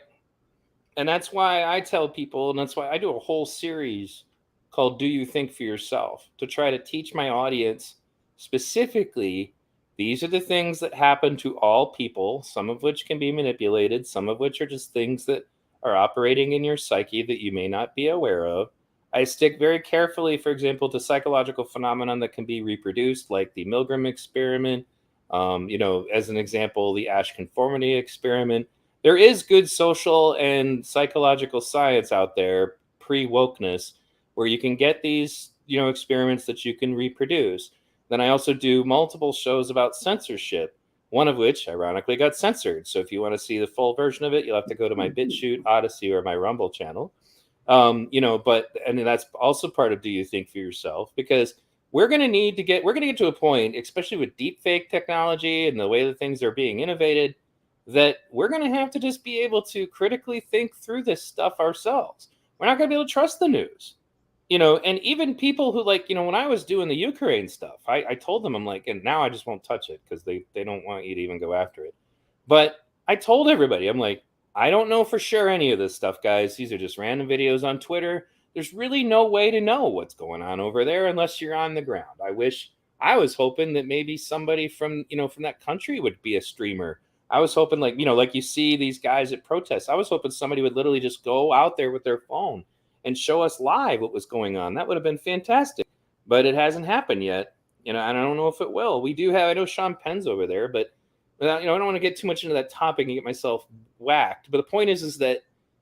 Speaker 1: And that's why I tell people, and that's why I do a whole series called Do You Think for Yourself, to try to teach my audience specifically, these are the things that happen to all people, some of which can be manipulated, some of which are just things that are operating in your psyche that you may not be aware of. I stick very carefully, for example, to psychological phenomenon that can be reproduced, like the Milgram experiment, as an example, the Asch conformity experiment. There is good social and psychological science out there, pre-wokeness, where you can get these, experiments that you can reproduce. Then I also do multiple shows about censorship, one of which, ironically, got censored. So if you want to see the full version of it, you'll have to go to my BitChute, Odyssey, or my Rumble channel. But that's also part of Do You Think for Yourself? Because we're going to get to a point, especially with deepfake technology and the way that things are being innovated, that we're going to have to just be able to critically think through this stuff ourselves. We're not going to be able to trust the news, and even people who when I was doing the Ukraine stuff, I told them, I'm like, and now I just won't touch it because they don't want you to even go after it. But I told everybody, I'm like, I don't know for sure any of this stuff, guys. These are just random videos on Twitter. There's really no way to know what's going on over there unless you're on the ground. I was hoping that maybe somebody from that country would be a streamer. I was hoping like you see these guys at protests. I was hoping somebody would literally just go out there with their phone and show us live what was going on. That would have been fantastic, but it hasn't happened yet. And I don't know if it will. I know Sean Penn's over there, but I don't want to get too much into that topic and get myself whacked. But the point is that,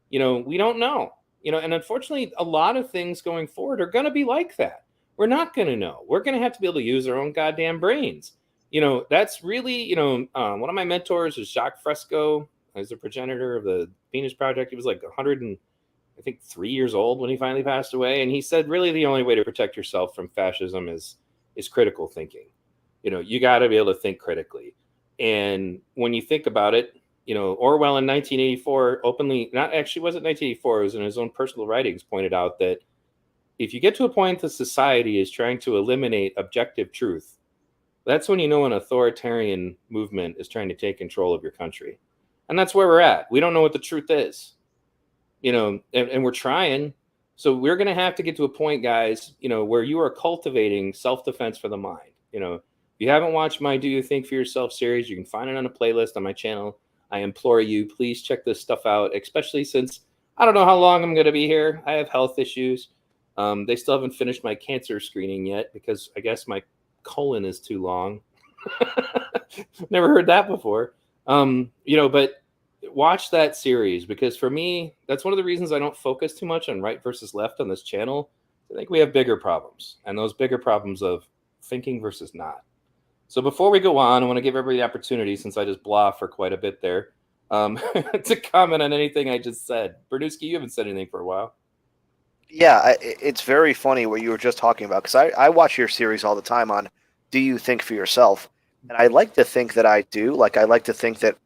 Speaker 1: we don't know, and unfortunately a lot of things going forward are going to be like that. We're not going to know. We're going to have to be able to use our own goddamn brains. That's really, one of my mentors is Jacques Fresco. He's the progenitor of the Venus Project. He was like 103 years old when he finally passed away. And he said, really, the only way to protect yourself from fascism is critical thinking. You got to be able to think critically. And when you think about it, Orwell in 1984 openly, not actually wasn't 1984, it was in his own personal writings, pointed out that if you get to a point that society is trying to eliminate objective truth, that's when you know an authoritarian movement is trying to take control of your country. And that's where we're at. We don't know what the truth is, and we're trying. So we're going to have to get to a point, guys, where you are cultivating self-defense for the mind. If you haven't watched my Do You Think for Yourself series, you can find it on a playlist on my channel. I implore you, please check this stuff out, especially since I don't know how long I'm going to be here. I have health issues. They still haven't finished my cancer screening yet because I guess my colon is too long. Never heard that before. But watch that series, because for me, that's one of the reasons I don't focus too much on right versus left on this channel. I think we have bigger problems, and those bigger problems of thinking versus not. So before we go on, I want to give everybody the opportunity, since I just blah for quite a bit there, to comment on anything I just said. Perdusky, you haven't said anything for a while.
Speaker 8: Yeah, it's very funny what you were just talking about, because I watch your series all the time on Do You Think for Yourself? And I like to think that I do. Like, I like to think that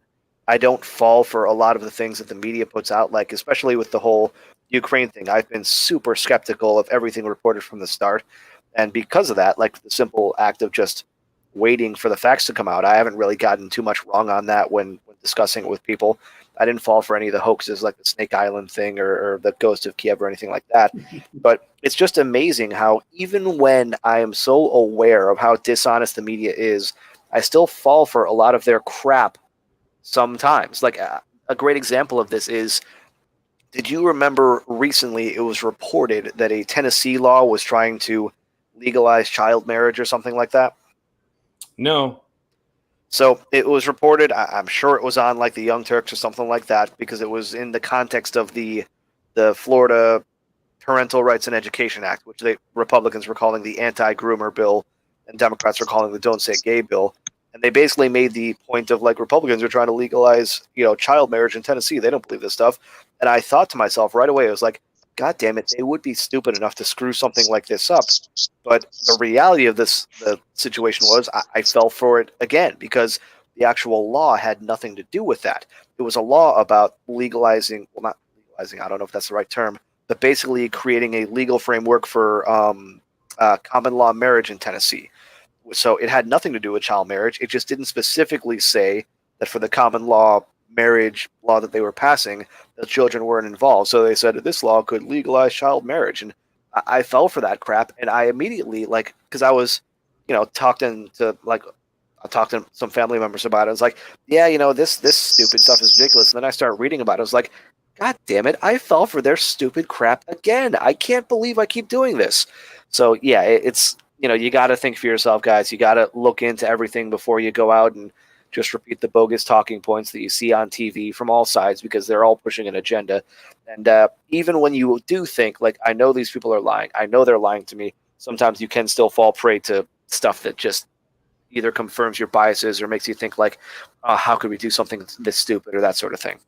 Speaker 8: I don't fall for a lot of the things that the media puts out, like especially with the whole Ukraine thing. I've been super skeptical of everything reported from the start. And because of that, like the simple act of just waiting for the facts to come out, I haven't really gotten too much wrong on that when discussing it with people. I didn't fall for any of the hoaxes like the Snake Island thing or the Ghost of Kiev or anything like that. But it's just amazing how even when I am so aware of how dishonest the media is, I still fall for a lot of their crap sometimes. Like a great example of this is, did you remember recently it was reported that a Tennessee law was trying to legalize child marriage or something like that?
Speaker 1: No.
Speaker 8: So it was reported, I'm sure it was on like the Young Turks or something like that, because it was in the context of the Florida Parental Rights and Education Act, which the Republicans were calling the anti-groomer bill and Democrats were calling the Don't Say Gay bill. And they basically made the point of, like, Republicans are trying to legalize, child marriage in Tennessee. They don't believe this stuff. And I thought to myself right away, I was like, God damn it, they would be stupid enough to screw something like this up. But the reality of the situation was I fell for it again, because the actual law had nothing to do with that. It was a law about legalizing, well, not legalizing, I don't know if that's the right term, but basically creating a legal framework for common law marriage in Tennessee. So it had nothing to do with child marriage. It just didn't specifically say that for the common law marriage law that they were passing, the children weren't involved. So they said that this law could legalize child marriage. And I fell for that crap. And I immediately, like, because I was, talking to some family members about it. I was like, yeah, this stupid stuff is ridiculous. And then I started reading about it. I was like, God damn it, I fell for their stupid crap again. I can't believe I keep doing this. So yeah, it's, you got to think for yourself, guys. You got to look into everything before you go out and just repeat the bogus talking points that you see on TV from all sides, because they're all pushing an agenda. And even when you do think, like, I know these people are lying, I know they're lying to me, sometimes you can still fall prey to stuff that just either confirms your biases or makes you think, like, how could we do something this stupid or that sort of thing.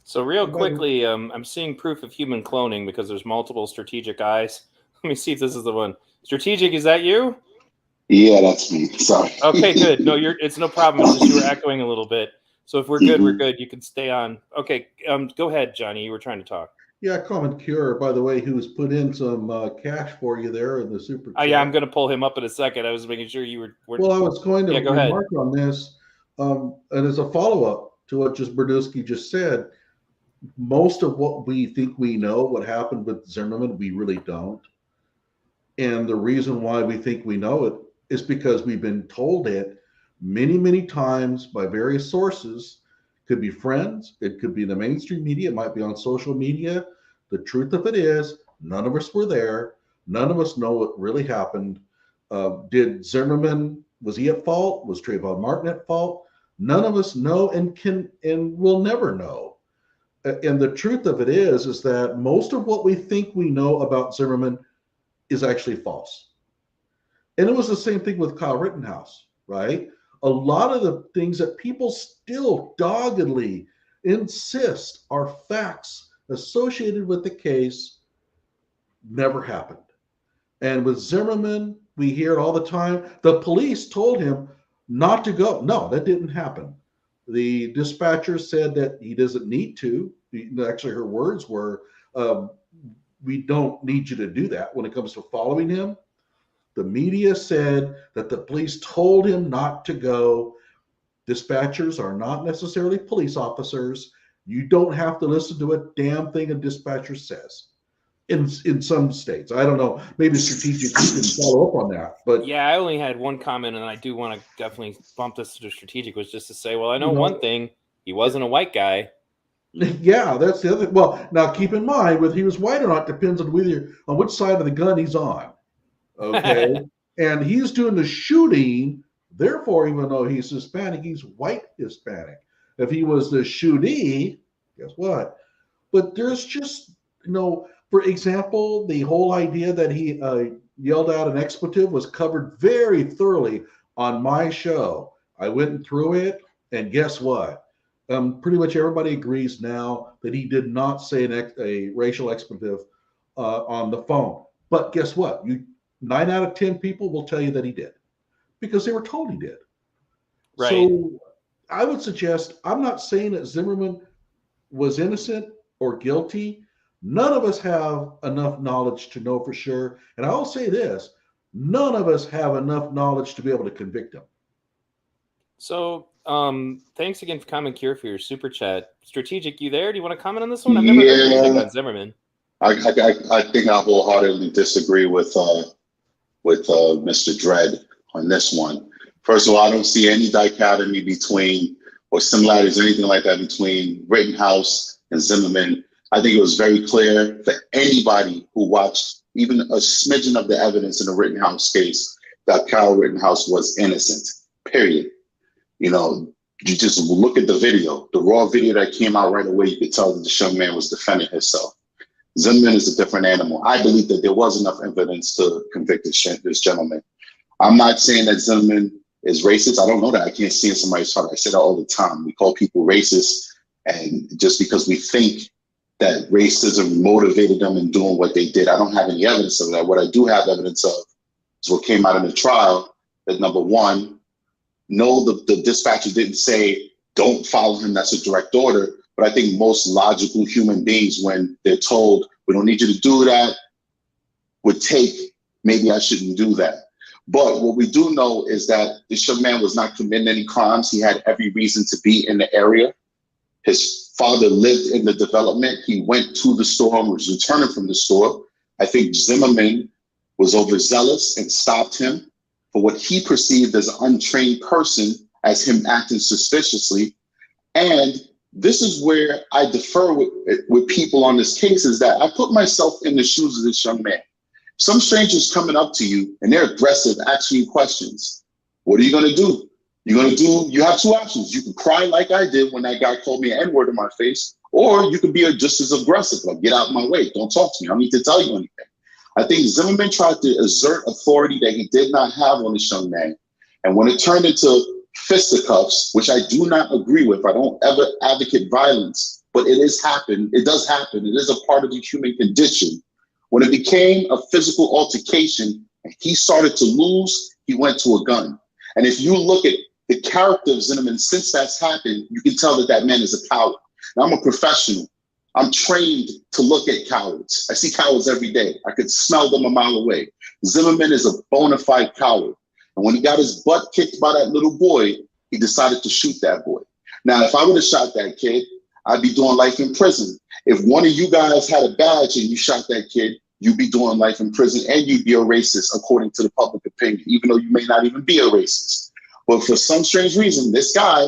Speaker 1: So real quickly, I'm seeing proof of human cloning because there's multiple strategic eyes. Let me see if this is the one. Strategic, is that you?
Speaker 7: Yeah, that's me. Sorry.
Speaker 1: Okay, good. No, it's no problem. It's just you were echoing a little bit. So if we're good, we're good. You can stay on. Okay, go ahead, Johnny. You were trying to talk.
Speaker 2: Yeah, Common Cure, by the way, who's put in some cash for you there in the super chat.
Speaker 1: Yeah, I'm going to pull him up in a second. I was making sure you were.
Speaker 2: Well, I was going to remark
Speaker 1: ahead.
Speaker 2: on this, and as a follow-up to what Perdusky just said, most of what we think we know, what happened with Zimmerman, we really don't. And the reason why we think we know it is because we've been told it many, many times by various sources. Could be friends, it could be the mainstream media, it might be on social media. The truth of it is, none of us were there. None of us know what really happened. Did Zimmerman, was he at fault? Was Trayvon Martin at fault? None of us know and will never know. And the truth of it is that most of what we think we know about Zimmerman is actually false. And it was the same thing with Kyle Rittenhouse, right? A lot of the things that people still doggedly insist are facts associated with the case never happened. And with Zimmerman, we hear it all the time. The police told him, not to go. No, that didn't happen. The dispatcher said that he doesn't need to. Actually, her words were, we don't need you to do that when it comes to following him. The media said that the police told him not to go. Dispatchers are not necessarily police officers. You don't have to listen to a damn thing a dispatcher says. In some states, I don't know. Maybe strategic, you can follow up on that. But
Speaker 1: yeah, I only had one comment, and I do want to definitely bump this to the strategic, was just to say, well, I know one thing: he wasn't a white guy.
Speaker 2: Yeah, that's the other. Well, now keep in mind, whether he was white or not depends on which side of the gun he's on. Okay, and he's doing the shooting. Therefore, even though he's Hispanic, he's white Hispanic. If he was the shootee, guess what? But there's just for example, the whole idea that he yelled out an expletive was covered very thoroughly on my show. I went through it, and guess what? Pretty much everybody agrees now that he did not say a racial expletive on the phone. But guess what? 9 out of 10 people will tell you that he did, because they were told he did.
Speaker 1: Right.
Speaker 2: So I would suggest, I'm not saying that Zimmerman was innocent or guilty. None of us have enough knowledge to know for sure. And I'll say this, none of us have enough knowledge to be able to convict him.
Speaker 1: So thanks again for Common Cure for your super chat. Strategic, you there? Do you want to comment on this one? I've never heard anything on Zimmerman.
Speaker 15: I think I wholeheartedly disagree with Mr. Dredd on this one. First of all, I don't see any dichotomy between or similarities or anything like that between Rittenhouse and Zimmerman. I think it was very clear for anybody who watched even a smidgen of the evidence in the Rittenhouse case that Kyle Rittenhouse was innocent, period. You just look at the video, the raw video that came out right away, you could tell that this young man was defending himself. Zimmerman is a different animal. I believe that there was enough evidence to convict this gentleman. I'm not saying that Zimmerman is racist. I don't know that. I can't see in somebody's heart. I say that all the time. We call people racist, and just because we think that racism motivated them in doing what they did, I don't have any evidence of that. What I do have evidence of is what came out in the trial, that number one, no, the dispatcher didn't say, don't follow him, that's a direct order. But I think most logical human beings, when they're told, we don't need you to do that, would take, maybe I shouldn't do that. But what we do know is that this young man was not committing any crimes. He had every reason to be in the area. His father lived in the development. He went to the store and was returning from the store. I think Zimmerman was overzealous and stopped him for what he perceived as an untrained person, as him acting suspiciously. And this is where I defer with people on this case, is that I put myself in the shoes of this young man. Some stranger's coming up to you and they're aggressive, asking you questions. What are you going to do? You have two options. You can cry like I did when that guy called me an N-word in my face, or you could be just as aggressive, like, get out of my way, don't talk to me, I don't need to tell you anything. I think Zimmerman tried to exert authority that he did not have on this young man. And when it turned into fisticuffs, which I do not agree with, I don't ever advocate violence, but it does happen, it is a part of the human condition. When it became a physical altercation and he started to lose, he went to a gun. And if you look at the character of Zimmerman since that's happened, you can tell that that man is a coward. Now, I'm a professional. I'm trained to look at cowards. I see cowards every day. I could smell them a mile away. Zimmerman is a bona fide coward. And when he got his butt kicked by that little boy, he decided to shoot that boy. Now, if I would have shot that kid, I'd be doing life in prison. If one of you guys had a badge and you shot that kid, you'd be doing life in prison and you'd be a racist according to the public opinion, even though you may not even be a racist. But for some strange reason, this guy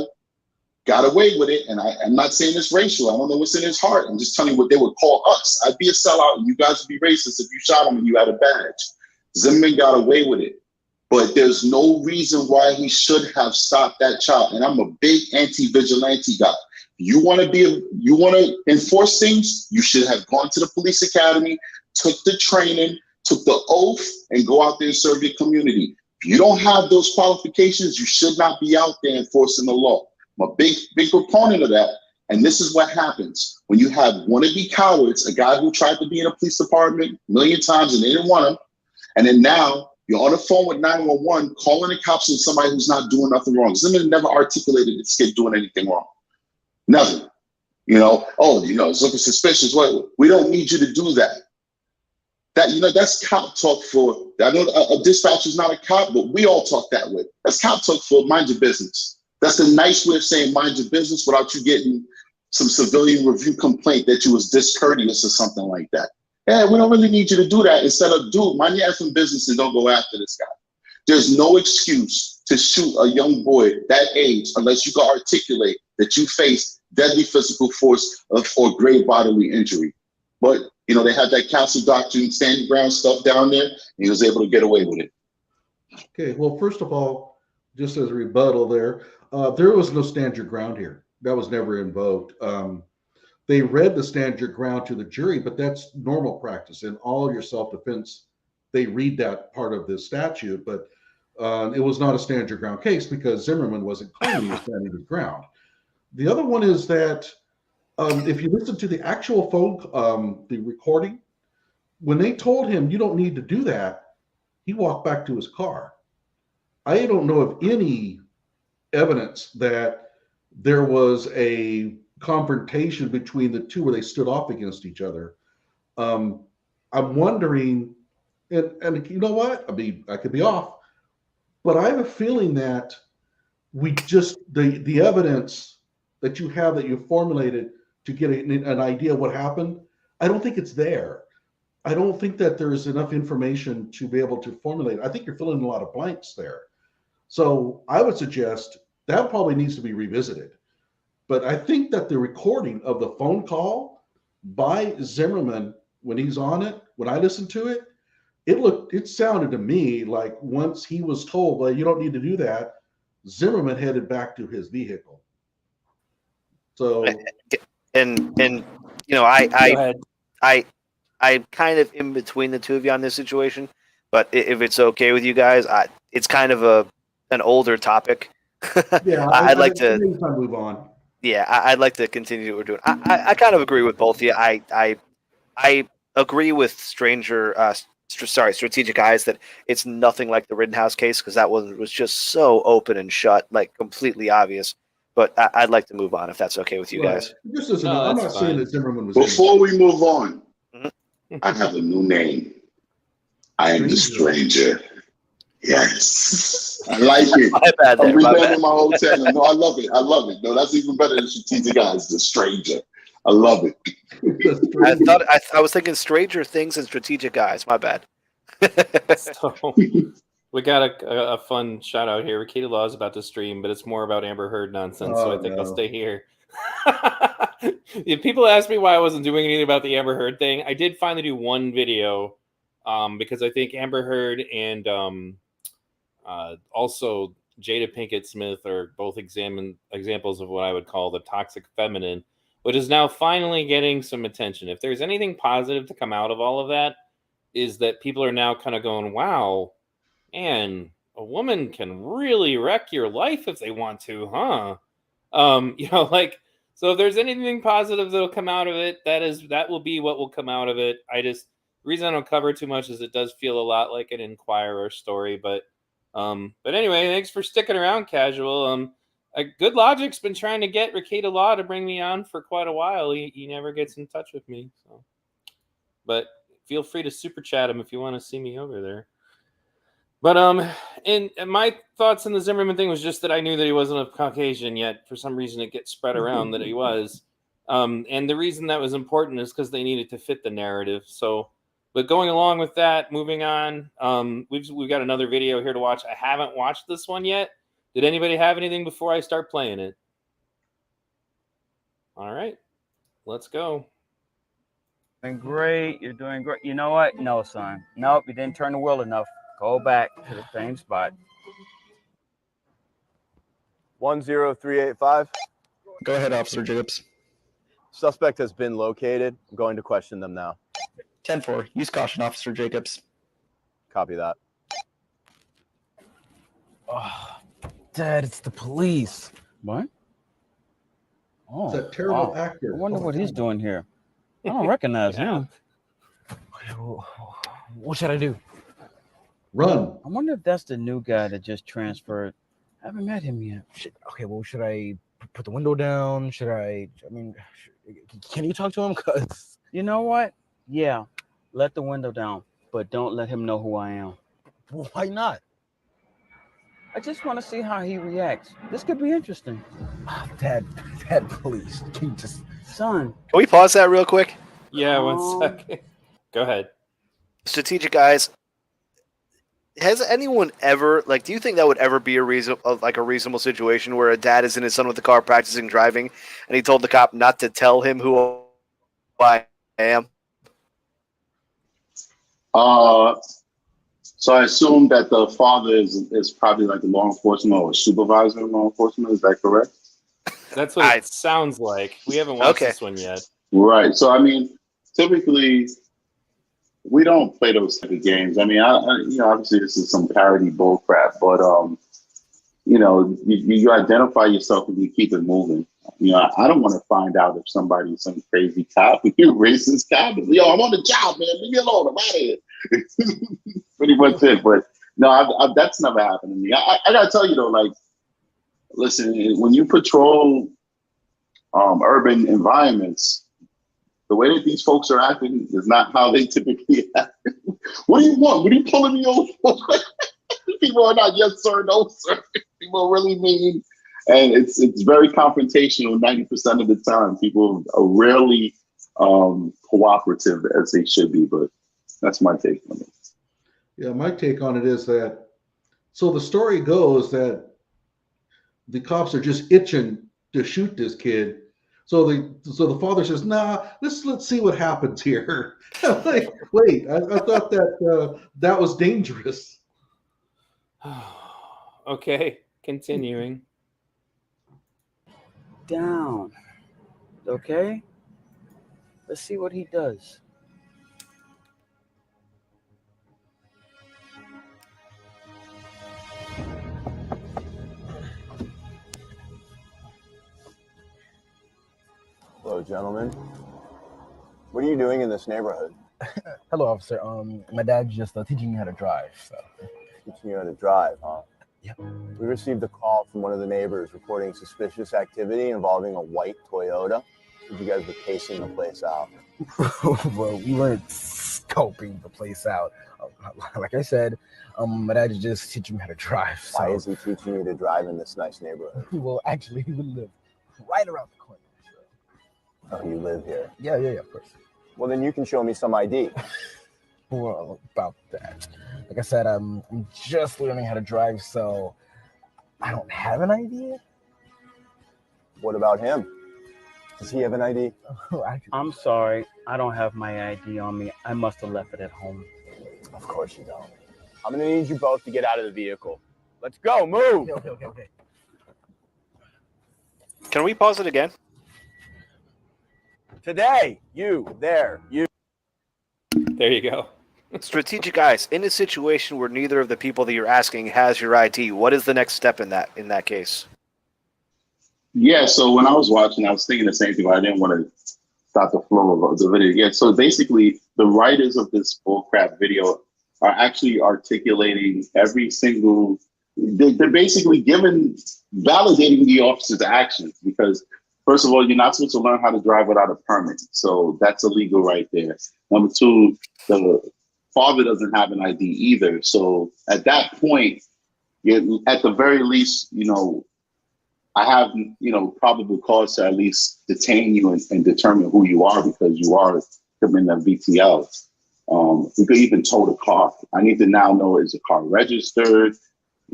Speaker 15: got away with it. And I'm not saying it's racial. I don't know what's in his heart. I'm just telling you what they would call us. I'd be a sellout and you guys would be racist if you shot him and you had a badge. Zimmerman got away with it. But there's no reason why he should have stopped that child. And I'm a big anti-vigilante guy. You want to enforce things, you should have gone to the police academy, took the training, took the oath, and go out there and serve your community. If you don't have those qualifications, you should not be out there enforcing the law. I'm a big proponent of that. And this is what happens when you have wannabe cowards, a guy who tried to be in a police department a million times and they didn't want him. And then now You're on the phone with 911, calling the cops on somebody who's not doing nothing wrong. Zimmerman never articulated this kid doing anything wrong. Never. It's looking suspicious. What? We don't need you to do that. That's cop talk for, I know a dispatcher's not a cop, but we all talk that way. That's cop talk for mind your business. That's a nice way of saying mind your business without you getting some civilian review complaint that you was discourteous or something like that. Yeah, we don't really need you to do that. Instead of, dude, mind your effing business and don't go after this guy. There's no excuse to shoot a young boy that age unless you can articulate that you faced deadly physical force or grave bodily injury. But, they had that castle doctrine, standing ground stuff down there, and he was able to get away with it.
Speaker 2: Okay, well, first of all, just as a rebuttal there was no stand your ground here. That was never invoked. They read the stand your ground to the jury, but that's normal practice. In all your self-defense, they read that part of the statute, but it was not a stand your ground case because Zimmerman wasn't claiming he was standing his ground. The other one is that if you listen to the actual phone, the recording, when they told him you don't need to do that, he walked back to his car. I don't know of any evidence that there was a confrontation between the two where they stood off against each other. I'm wondering, and you know what? I could be off, but I have a feeling that the evidence that you have that you formulated to get an idea of what happened, I don't think it's there. I don't think that there's enough information to be able to formulate. I think you're filling in a lot of blanks there. So I would suggest that probably needs to be revisited. But I think that the recording of the phone call by Zimmerman, when he's on it, when I listened to it, it sounded to me like once he was told, well, you don't need to do that, Zimmerman headed back to his vehicle. So,
Speaker 8: I'm kind of in between the two of you on this situation, but if it's okay with you guys, it's kind of an older topic.
Speaker 2: Yeah,
Speaker 8: I'd like to
Speaker 2: move on.
Speaker 8: Yeah, I'd like to continue what we're doing. I kind of agree with both of you. I agree with Strategic Eyes that it's nothing like the Rittenhouse case because that one was just so open and shut, like completely obvious. But I'd like to move on if that's okay with you guys.
Speaker 2: I'm not saying that Zimmerman was.
Speaker 15: Before we move on, I have a new name. I am the stranger. Yes. I like it. I'm rebuilding my whole channel. No, I love it. No, that's even better than Strategic Eyes, the stranger. I love it.
Speaker 8: I was thinking Stranger Things and Strategic Eyes. My bad.
Speaker 1: So we got a fun shout out here. Rakita Law is about to stream, but it's more about Amber Heard nonsense. So I think I'll stay here. If people ask me why I wasn't doing anything about the Amber Heard thing, I did finally do one video because I think Amber Heard and also Jada Pinkett Smith are both examples of what I would call the toxic feminine, which is now finally getting some attention. If there's anything positive to come out of all of that, is that people are now kind of going, wow, man, a woman can really wreck your life if they want to, huh? So if there's anything positive that'll come out of it, that will be what will come out of it. The reason I don't cover too much is it does feel a lot like an Inquirer story, but anyway, thanks for sticking around, Casual. Good Logic's been trying to get Rakita Law to bring me on for quite a while. He never gets in touch with me, so. But feel free to super chat him if you want to see me over there. But and my thoughts on the Zimmerman thing was just that I knew that he wasn't a Caucasian yet. For some reason, it gets spread around that he was. And the reason that was important is because they needed to fit the narrative. So, but going along with that, moving on, we've got another video here to watch. I haven't watched this one yet. Did anybody have anything before I start playing it? All right, let's go.
Speaker 16: Great, you're doing great. You know what? No, son. Nope, you didn't turn the wheel enough. Go back to the same spot.
Speaker 11: 10385.
Speaker 5: Go ahead, Officer Jacobs.
Speaker 11: Suspect has been located. I'm going to question them now.
Speaker 5: 10-4. Use caution, Officer Jacobs.
Speaker 11: Copy that.
Speaker 16: Oh, Dad, it's the police. What? Oh,
Speaker 2: it's a terrible actor.
Speaker 16: I wonder what he's doing here. I don't recognize him. What should I do?
Speaker 2: Run.
Speaker 16: I wonder if that's the new guy that just transferred. I haven't met him yet.
Speaker 4: Okay, well, should I put the window down? Can you talk to him? Cause
Speaker 16: You know what? Yeah, let the window down, but don't let him know who I am.
Speaker 4: why not?
Speaker 16: I just want to see how he reacts. This could be interesting.
Speaker 4: Dad, please, can you just...
Speaker 16: Son.
Speaker 8: Can we pause that real quick?
Speaker 1: Yeah, 1 second. Go ahead.
Speaker 8: Strategic guys, has anyone ever, like, do you think that would ever be a reasonable situation where a dad is in his son with the car practicing driving and he told the cop not to tell him who I am?
Speaker 15: So I assume that the father is probably like the law enforcement or supervisor of law enforcement. Is that correct?
Speaker 1: That's what it sounds like. We haven't watched this one yet.
Speaker 15: Right. So I mean, typically we don't play those type of games. I mean, I obviously this is some parody bull crap, but you identify yourself and you keep it moving. I don't want to find out if somebody's some crazy cop, you racist cop. Yo, I'm on the job, man. Leave me alone. I'm out of here. Pretty much it. But no, that's never happened to me. I gotta tell you though, like, listen, when you patrol urban environments, the way that these folks are acting is not how they typically act. What do you want? What are you pulling me over for? People are not yes sir, no sir. People are really mean. And it's very confrontational 90% of the time. People are rarely cooperative as they should be, but that's my take on it.
Speaker 2: Yeah, my take on it is that, so the story goes that the cops are just itching to shoot this kid. So the father says, "Nah, let's see what happens here." Like, wait, I thought that was dangerous.
Speaker 1: Okay, continuing.
Speaker 16: Down. Okay? Let's see what he does.
Speaker 11: Hello, gentlemen. What are you doing in this neighborhood?
Speaker 4: Hello, officer. My dad's just teaching me how to drive. So.
Speaker 11: Teaching you how to drive, huh?
Speaker 4: Yep.
Speaker 11: We received a call from one of the neighbors reporting suspicious activity involving a white Toyota. Said you guys were casing the place out.
Speaker 4: Well, we weren't scoping the place out. Like I said, my dad is just teaching me how to drive. So.
Speaker 11: Why is he teaching you to drive in this nice neighborhood?
Speaker 4: Well, actually, he would live right around the corner.
Speaker 11: Oh, you live here?
Speaker 4: Yeah, of course.
Speaker 11: Well, then you can show me some ID.
Speaker 4: Well, about that. Like I said, I'm just learning how to drive, so I don't have an ID.
Speaker 11: What about him? Does he have an ID?
Speaker 16: I'm sorry. I don't have my ID on me. I must have left it at home.
Speaker 11: Of course you don't. I'm going to need you both to get out of the vehicle. Let's go. Move.
Speaker 4: Okay.
Speaker 8: Can we pause it again?
Speaker 11: Today, you, there, you.
Speaker 1: There you go.
Speaker 8: Strategic guys, in a situation where neither of the people that you're asking has your ID, what is the next step in that case?
Speaker 15: Yeah, so when I was watching, I was thinking the same thing, but I didn't want to stop the flow of the video. Yeah, so basically, the writers of this bullcrap video are actually articulating every single. They're basically validating the officer's actions because, first of all, you're not supposed to learn how to drive without a permit, so that's illegal right there. Number two, the father doesn't have an ID either, so at that point, at the very least, I have, probable cause to at least detain you and determine who you are because you are committing a VTL. We could even tow the car. I need to now know, is the car registered?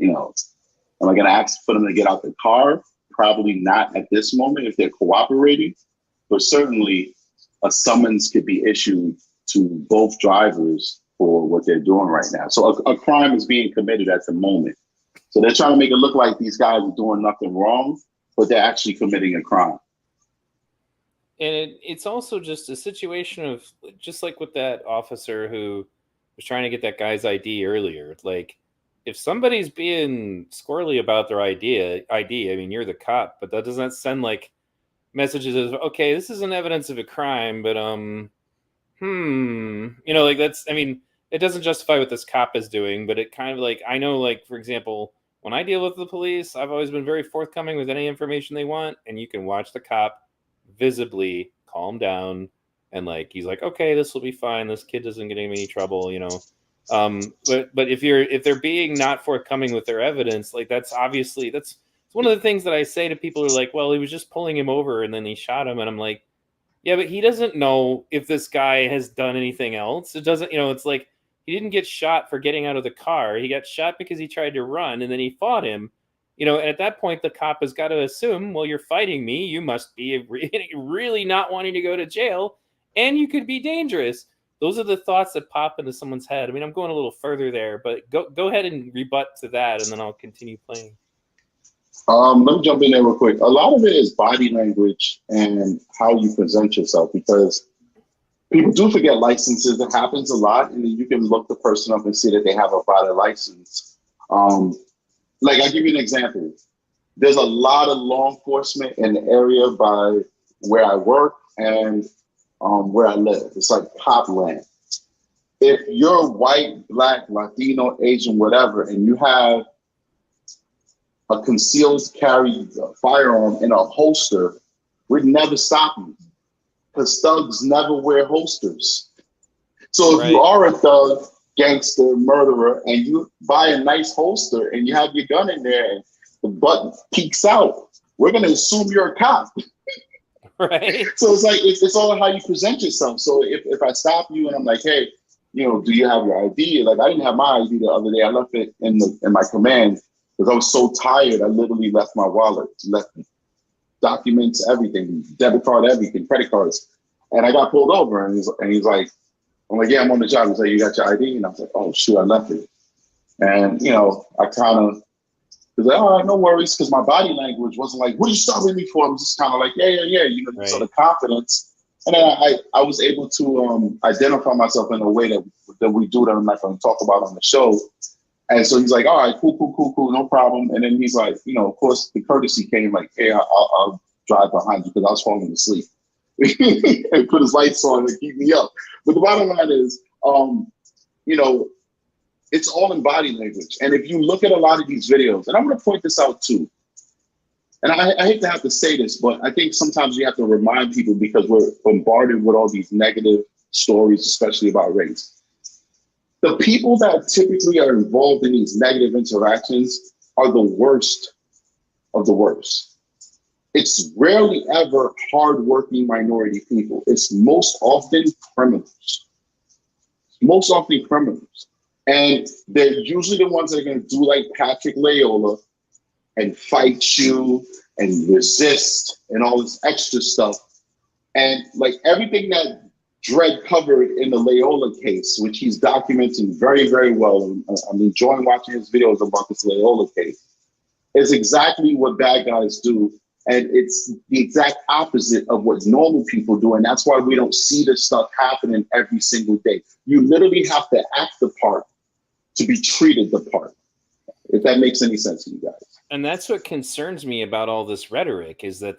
Speaker 15: Am I going to ask for them to get out the car? Probably not at this moment if they're cooperating, but certainly a summons could be issued to both drivers for what they're doing right now. So a crime is being committed at the moment. So they're trying to make it look like these guys are doing nothing wrong, but they're actually committing a crime.
Speaker 1: And it's also just a situation of, just like with that officer who was trying to get that guy's ID earlier. Like, if somebody's being squirrely about their ID, I mean, you're the cop, but that doesn't send like messages of, okay, this isn't evidence of a crime, but like that's, I mean, it doesn't justify what this cop is doing, but it kind of like, I know, like, for example, when I deal with the police, I've always been very forthcoming with any information they want, and you can watch the cop visibly calm down, and like he's like, okay, this will be fine. This kid doesn't get in any trouble, you know. But if they're being not forthcoming with their evidence, like that's one of the things that I say to people who are like, well, he was just pulling him over and then he shot him, and I'm like, yeah, but he doesn't know if this guy has done anything else. It doesn't, you know, it's like he didn't get shot for getting out of the car. He got shot because he tried to run and then he fought him. You know, and at that point, the cop has got to assume, well, you're fighting me. You must be really not wanting to go to jail, and you could be dangerous. Those are the thoughts that pop into someone's head. I mean, I'm going a little further there, but go ahead and rebut to that, and then I'll continue playing.
Speaker 15: Let me jump in there real quick. A lot of it is body language and how you present yourself, because people do forget licenses. It happens a lot, and then you can look the person up and see that they have a valid license. Like, I'll give you an example. There's a lot of law enforcement in the area by where I work and where I live. It's like cop land. If you're white, black, Latino, Asian, whatever, and you have a concealed carry firearm in a holster, we'd never stop you, because thugs never wear holsters. So if you are a thug, gangster, murderer, and you buy a nice holster and you have your gun in there and the butt peeks out, we're going to assume you're a cop.
Speaker 1: Right.
Speaker 15: So it's like, it's all how you present yourself. So if I stop you and I'm like, hey, you know, do you have your ID? Like, I didn't have my ID the other day. I left it in my command because I was so tired. I literally left my wallet, left documents, everything, debit card, everything, credit cards. And I got pulled over, and he's like, I'm like, yeah, I'm on the job. He's like, you got your ID? And I was like, oh, shoot, I left it. And, you know, I kind of was like, all right, no worries, because my body language wasn't like, what are you stopping me for? I'm just kind of like, yeah, you know, sort of confidence. And then I was able to identify myself in a way that we do that I'm not going to talk about on the show. And so he's like, all right, cool, no problem. And then he's like, you know, of course, the courtesy came like, hey, I'll drive behind you, because I was falling asleep. And put his lights on and keep me up. But the bottom line is, you know, it's all in body language. And if you look at a lot of these videos, and I'm going to point this out too, and I hate to have to say this, but I think sometimes you have to remind people, because we're bombarded with all these negative stories, especially about race. The people that typically are involved in these negative interactions are the worst of the worst. It's rarely ever hardworking minority people. It's most often criminals. Most often criminals. And they're usually the ones that are going to do like Patrick Layola and fight you and resist and all this extra stuff. And like everything that Dredd covered in the Layola case, which he's documenting very, very well. I'm enjoying watching his videos about this Layola case. Is exactly what bad guys do. And it's the exact opposite of what normal people do. And that's why we don't see this stuff happening every single day. You literally have to act the part to be treated the part, if that makes any sense to you guys.
Speaker 1: And that's what concerns me about all this rhetoric, is that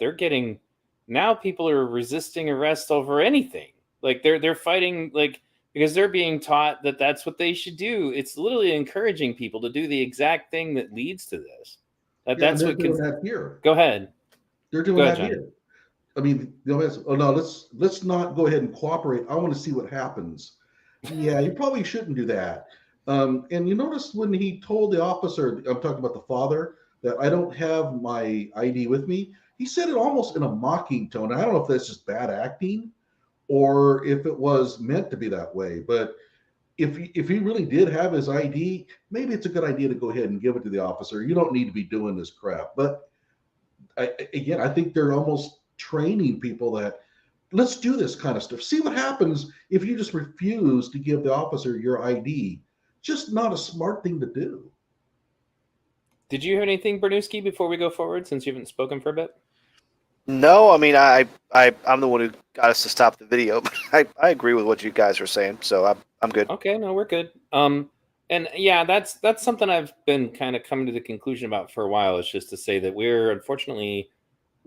Speaker 1: now people are resisting arrest over anything. Like they're fighting, like, because they're being taught that that's what they should do. It's literally encouraging people to do the exact thing that leads to this. That's what
Speaker 2: doing that here.
Speaker 1: Go ahead.
Speaker 2: They're doing that here. I mean, let's not go ahead and cooperate. I want to see what happens. Yeah, you probably shouldn't do that. And you notice when he told the officer, I'm talking about the father, that I don't have my ID with me, he said it almost in a mocking tone. I don't know if that's just bad acting or if it was meant to be that way. But if he really did have his ID, maybe it's a good idea to go ahead and give it to the officer. You don't need to be doing this crap. But I think they're almost training people that let's do this kind of stuff. See what happens if you just refuse to give the officer your ID. Just not a smart thing to do.
Speaker 1: Did you hear anything, Perdusky, before we go forward, since you haven't spoken for a bit?
Speaker 8: No, I mean, I'm the one who got us to stop the video. I agree with what you guys are saying, so I'm good.
Speaker 1: Okay, no, we're good. And yeah, that's something I've been kind of coming to the conclusion about for a while. Is just to say that we're unfortunately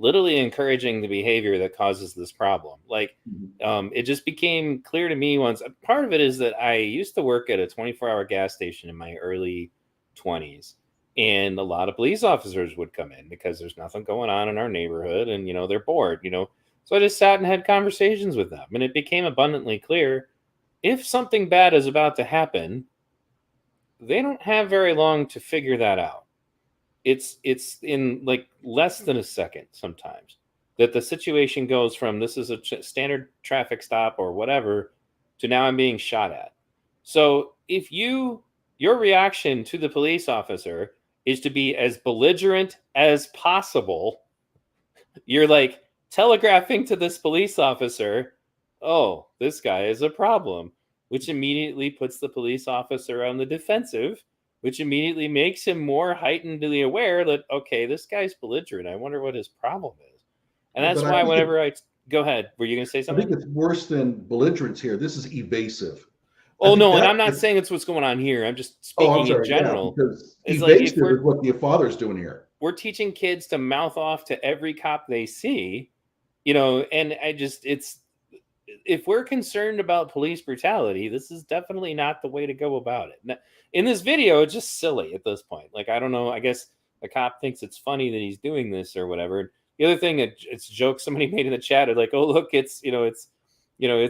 Speaker 1: literally encouraging the behavior that causes this problem. Like, it just became clear to me once. Part of it is that I used to work at a 24-hour gas station in my early 20s, and a lot of police officers would come in because there's nothing going on in our neighborhood, and they're bored. So I just sat and had conversations with them, and it became abundantly clear if something bad is about to happen, they don't have very long to figure that out. It's in like less than a second sometimes that the situation goes from this is a standard traffic stop or whatever to now I'm being shot at. So if your reaction to the police officer is to be as belligerent as possible, you're like telegraphing to this police officer, oh, this guy is a problem, which immediately puts the police officer on the defensive, which immediately makes him more heightenedly aware that, okay, this guy's belligerent. I wonder what his problem is. And that's why whenever I go ahead, were you going to say something?
Speaker 2: I think it's worse than belligerence here. This is evasive.
Speaker 1: Oh, no, and I'm not saying it's what's going on here. I'm just speaking in general.
Speaker 2: Yeah, because
Speaker 1: it's
Speaker 2: evasive
Speaker 1: like
Speaker 2: is what the father's doing here.
Speaker 1: We're teaching kids to mouth off to every cop they see, and if we're concerned about police brutality, this is definitely not the way to go about it. In this video, it's just silly at this point. Like, I don't know, I guess the cop thinks it's funny that he's doing this or whatever. The other thing, it's a joke somebody made in the chat, like, oh, look, it's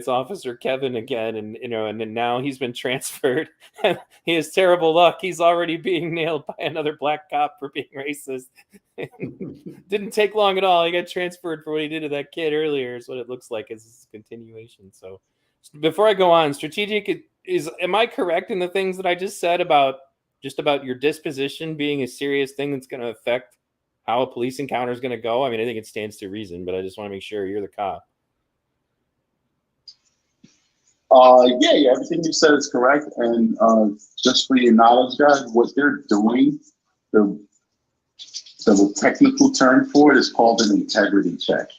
Speaker 1: Officer Kevin again, and and then now he's been transferred. He has terrible luck. He's already being nailed by another black cop for being racist. Didn't take long at all. He got transferred for what he did to that kid earlier. Is what it looks like as a continuation. So, before I go on, strategic am I correct in the things that I just said about your disposition being a serious thing that's going to affect how a police encounter is going to go? I mean, I think it stands to reason, but I just want to make sure you're the cop.
Speaker 15: Yeah, everything you said is correct. And just for your knowledge, guys, what they're doing, the technical term for it is called an integrity check.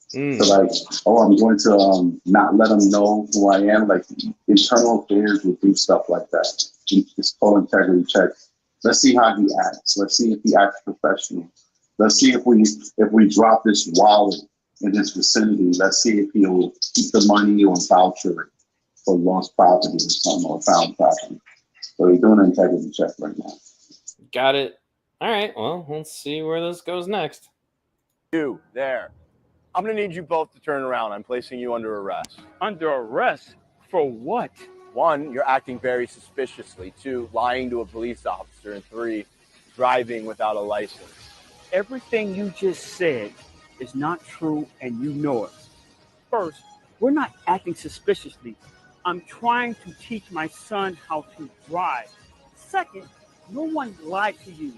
Speaker 15: So like, I'm going to not let them know who I am. Like, internal affairs will do stuff like that. It's called integrity check. Let's see how he acts. Let's see if he acts professional. Let's see if we drop this wallet in his vicinity. Let's see if he'll keep the money or voucher it for lost property or something, or found property. So we're doing an integrity check right now.
Speaker 1: Got it. All right. Well, let's see where this goes next.
Speaker 11: You there. I'm going to need you both to turn around. I'm placing you under arrest.
Speaker 16: Under arrest? For what?
Speaker 11: 1, you're acting very suspiciously. 2, lying to a police officer. And 3, driving without a license.
Speaker 16: Everything you just said is not true, and you know it. First, we're not acting suspiciously. I'm trying to teach my son how to drive. Second, no one lied to you.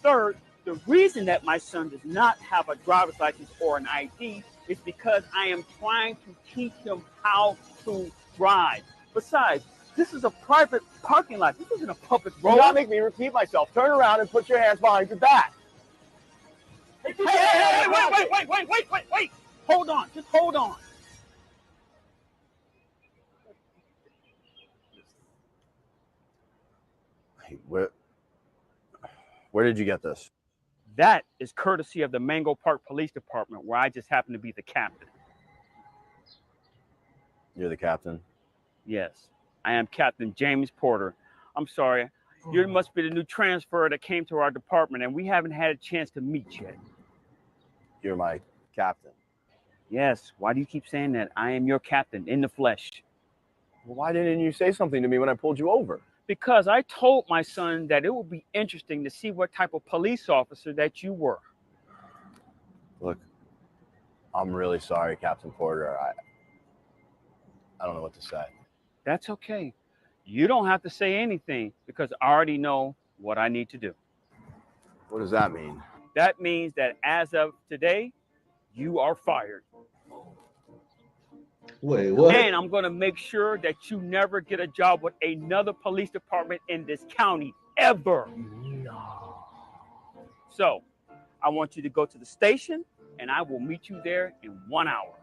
Speaker 16: Third, the reason that my son does not have a driver's license or an ID is because I am trying to teach him how to drive. Besides, this is a private parking lot. This isn't a public road.
Speaker 11: Do not make me repeat myself. Turn around and put your hands behind your back.
Speaker 16: Hey, wait. Hold on. Just hold on.
Speaker 11: Where did you get this?
Speaker 16: That is courtesy of the Mango Park Police Department, where I just happen to be the captain.
Speaker 11: You're the captain?
Speaker 16: Yes, I am Captain James Porter. I'm sorry. You must be the new transfer that came to our department, and we haven't had a chance to meet yet.
Speaker 11: You're my captain?
Speaker 16: Yes. Why do you keep saying that? I am your captain in the flesh.
Speaker 11: Well, why didn't you say something to me when I pulled you over?
Speaker 16: Because I told my son that it would be interesting to see what type of police officer that you were.
Speaker 11: Look, I'm really sorry, Captain Porter. I don't know what to say.
Speaker 16: That's okay. You don't have to say anything because I already know what I need to do.
Speaker 11: What does that mean?
Speaker 16: That means that as of today, you are fired.
Speaker 2: Wait, what?
Speaker 16: And I'm going to make sure that you never get a job with another police department in this county, ever. No. So, I want you to go to the station, and I will meet you there in 1 hour.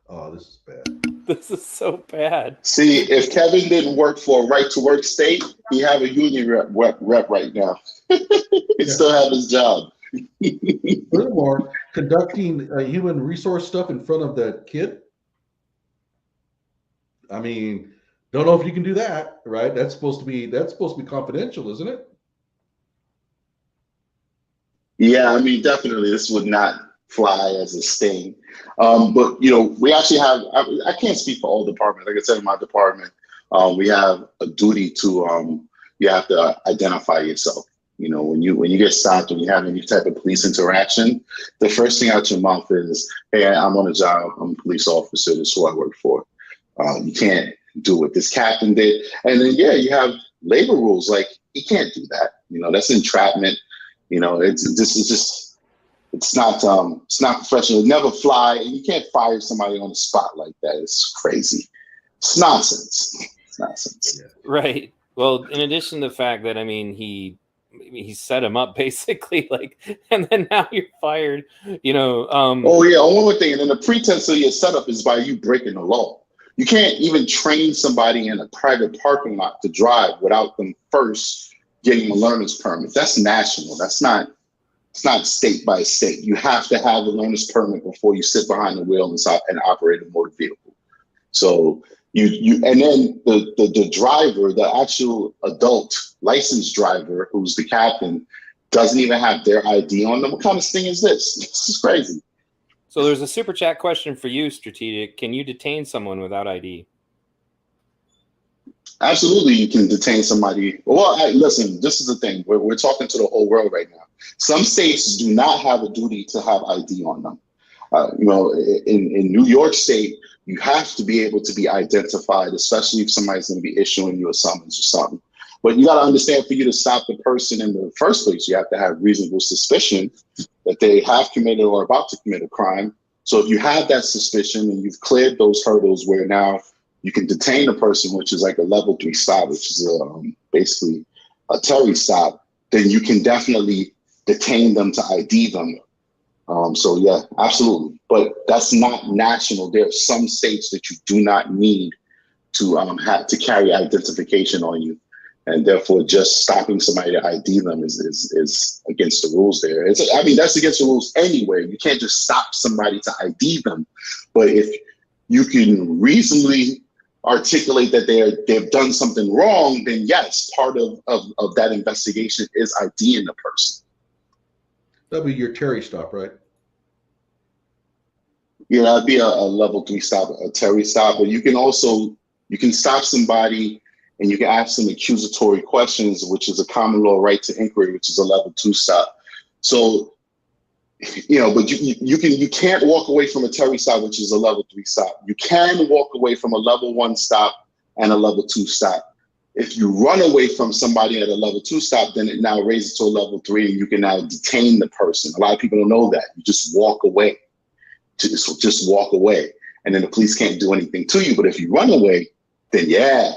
Speaker 2: Oh, this is bad.
Speaker 1: This is so bad.
Speaker 15: See, if Kevin didn't work for a right to work state, he have a union rep right now. He still have his job.
Speaker 2: Furthermore, conducting human resource stuff in front of the kid. I mean, don't know if you can do that, right? That's supposed to be confidential, isn't it?
Speaker 15: Yeah, I mean, definitely, this would not fly as a sting. But you know, we actually have. I can't speak for all departments. Like I said, in my department, we have a duty to. You have to identify yourself. You know, when you get stopped, when you have any type of police interaction, the first thing out your mouth is, "Hey, I'm on a job. I'm a police officer. This is who I work for." You can't do what this captain did. And then, yeah, you have labor rules. Like, you can't do that. You know, that's entrapment. You know, it's not professional. It'll never fly. And you can't fire somebody on the spot like that. It's crazy. It's nonsense. It's nonsense.
Speaker 1: Right. Well, in addition to the fact that, I mean, he set him up basically, like, and then now you're fired, you know.
Speaker 15: Oh, yeah. One more thing. And then the pretense of your setup is by you breaking the law. You can't even train somebody in a private parking lot to drive without them first getting a learner's permit. That's national. It's not state by state. You have to have a learner's permit before you sit behind the wheel and operate a motor vehicle. So you and then the driver, the actual adult licensed driver, who's the captain, doesn't even have their ID on them. What kind of thing is this? This is crazy.
Speaker 1: So there's a super chat question for you, Strategic. Can you detain someone without ID?
Speaker 15: Absolutely, you can detain somebody. Well, listen, this is the thing. We're talking to the whole world right now. Some states do not have a duty to have ID on them. You know, in New York State, you have to be able to be identified, especially if somebody's going to be issuing you a summons or something. But you got to understand, for you to stop the person in the first place, you have to have reasonable suspicion that they have committed or about to commit a crime. So if you have that suspicion and you've cleared those hurdles where now you can detain a person, which is like a level 3 stop, which is basically a Terry stop, then you can definitely detain them to ID them. So yeah, absolutely. But that's not national. There are some states that you do not need to have to carry identification on you. And therefore, just stopping somebody to ID them is against the rules there. I mean, that's against the rules anywhere. You can't just stop somebody to ID them. But if you can reasonably articulate that they've done something wrong, then yes, part of that investigation is IDing the person.
Speaker 2: That'd be your Terry stop, right?
Speaker 15: Yeah, that'd be a level 3 stop, a Terry stop. But you can stop somebody and you can ask them accusatory questions, which is a common law right to inquiry, which is a level 2 stop. So, you know, but you can't walk away from a Terry stop, which is a level 3 stop. You can walk away from a level 1 stop and a level 2 stop. If you run away from somebody at a level 2 stop, then it now raises to a level 3 and you can now detain the person. A lot of people don't know that. You just walk away. Just walk away. And then the police can't do anything to you. But if you run away, then yeah,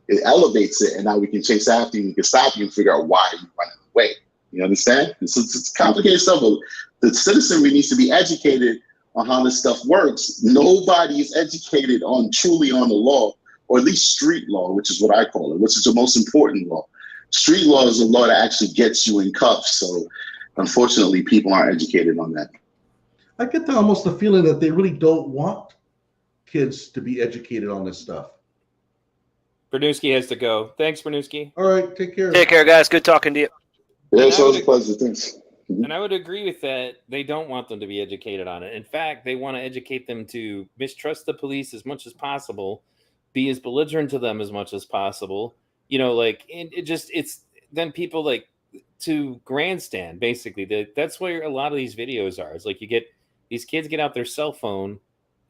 Speaker 15: it elevates it. And now we can chase after you, we can stop you and figure out why you're running away. You understand? It's complicated stuff. But the citizenry needs to be educated on how this stuff works. Nobody is educated truly on the law, or at least street law, which is what I call it, which is the most important law. Street law is a law that actually gets you in cuffs. So unfortunately, people aren't educated on that.
Speaker 2: I get almost the feeling that they really don't want kids to be educated on this stuff.
Speaker 1: Perdusky has to go. Thanks, Perdusky.
Speaker 2: All right, take care.
Speaker 8: Take care, guys. Good talking to you.
Speaker 15: Yeah, it's always a pleasure. Thanks.
Speaker 1: And I would agree with that. They don't want them to be educated on it. In fact, they want to educate them to mistrust the police as much as possible, be as belligerent to them as much as possible. You know, like, it's then people like to grandstand, basically. That's where a lot of these videos are. It's like these kids get out their cell phone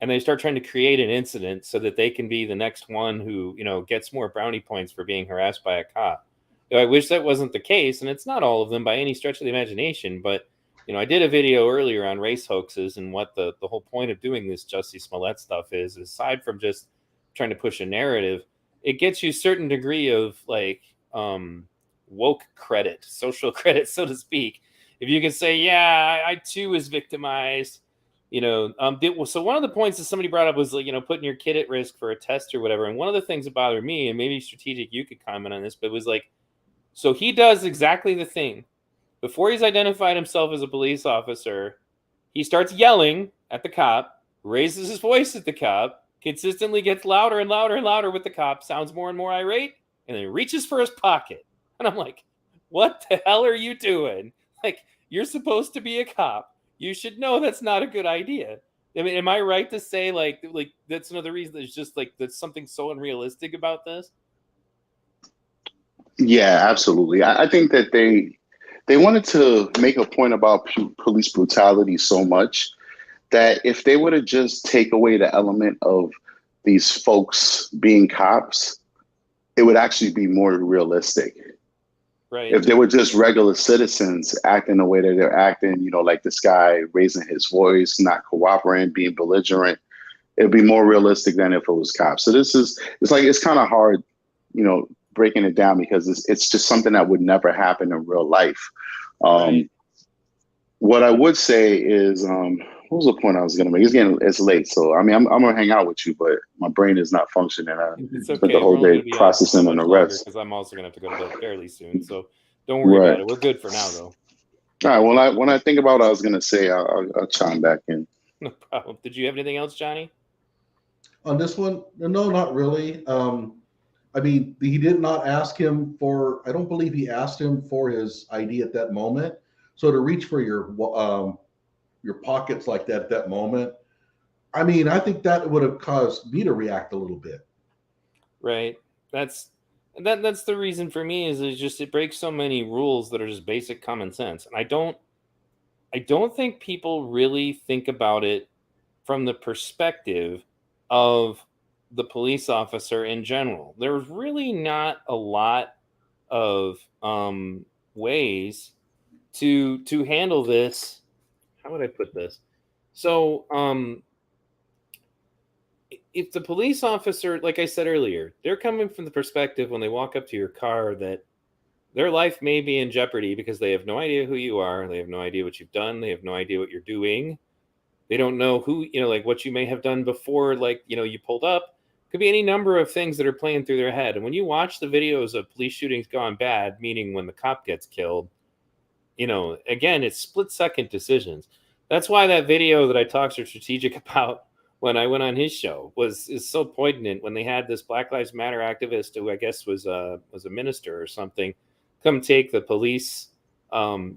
Speaker 1: and they start trying to create an incident so that they can be the next one who, you know, gets more brownie points for being harassed by a cop. I wish that wasn't the case, and it's not all of them by any stretch of the imagination, but, you know, I did a video earlier on race hoaxes and what the whole point of doing this Jussie Smollett stuff is, aside from just trying to push a narrative, it gets you a certain degree of, like, woke credit, social credit, so to speak. If you can say, yeah, I too was victimized, So one of the points that somebody brought up was like, putting your kid at risk for a test or whatever. And one of the things that bothered me, and maybe Strategic, you could comment on this, but it was like, so he does exactly the thing. Before he's identified himself as a police officer, he starts yelling at the cop, raises his voice at the cop, consistently gets louder and louder and louder with the cop, sounds more and more irate, and then reaches for his pocket. And I'm like, what the hell are you doing? Like, you're supposed to be a cop. You should know that's not a good idea. I mean, am I right to say like that's another reason there's just like there's something so unrealistic about this?
Speaker 15: Yeah, absolutely. I think that they wanted to make a point about police brutality so much that if they were to just take away the element of these folks being cops, it would actually be more realistic.
Speaker 1: Right.
Speaker 15: If they were just regular citizens acting the way that they're acting, like this guy raising his voice, not cooperating, being belligerent, it'd be more realistic than if it was cops. So it's kind of hard, breaking it down because it's just something that would never happen in real life.
Speaker 1: Right.
Speaker 15: What I would say is, what was the point I was going to make? It's late, so I mean, I'm gonna hang out with you, but my brain is not functioning.
Speaker 1: It's okay.
Speaker 15: Spent the whole day processing on the rest.
Speaker 1: Because I'm also gonna have to go to bed fairly soon, so don't worry about it. We're good for now, though.
Speaker 15: All right. When I think about what I was gonna say, I'll chime back in.
Speaker 1: No problem. Did you have anything else, Johnny?
Speaker 2: On this one, no, not really. I mean, he did not ask him for. I don't believe he asked him for his ID at that moment. So to reach for your pockets like that at that moment, I mean, I think that would have caused me to react a little bit.
Speaker 1: Right. That's the reason for me is it breaks so many rules that are just basic common sense. And I don't think people really think about it from the perspective of the police officer in general. There's really not a lot of ways to handle this. How would I put this? So if the police officer, like I said earlier, they're coming from the perspective when they walk up to your car that their life may be in jeopardy because they have no idea who you are. They have no idea what you've done. They have no idea what you're doing. They don't know who, like what you may have done before, like, you pulled up. Could be any number of things that are playing through their head. And when you watch the videos of police shootings gone bad, meaning when the cop gets killed, again, it's split-second decisions. That's why that video that I talked to Strategic about when I went on his show is so poignant when they had this Black Lives Matter activist who I guess was a minister or something come take the police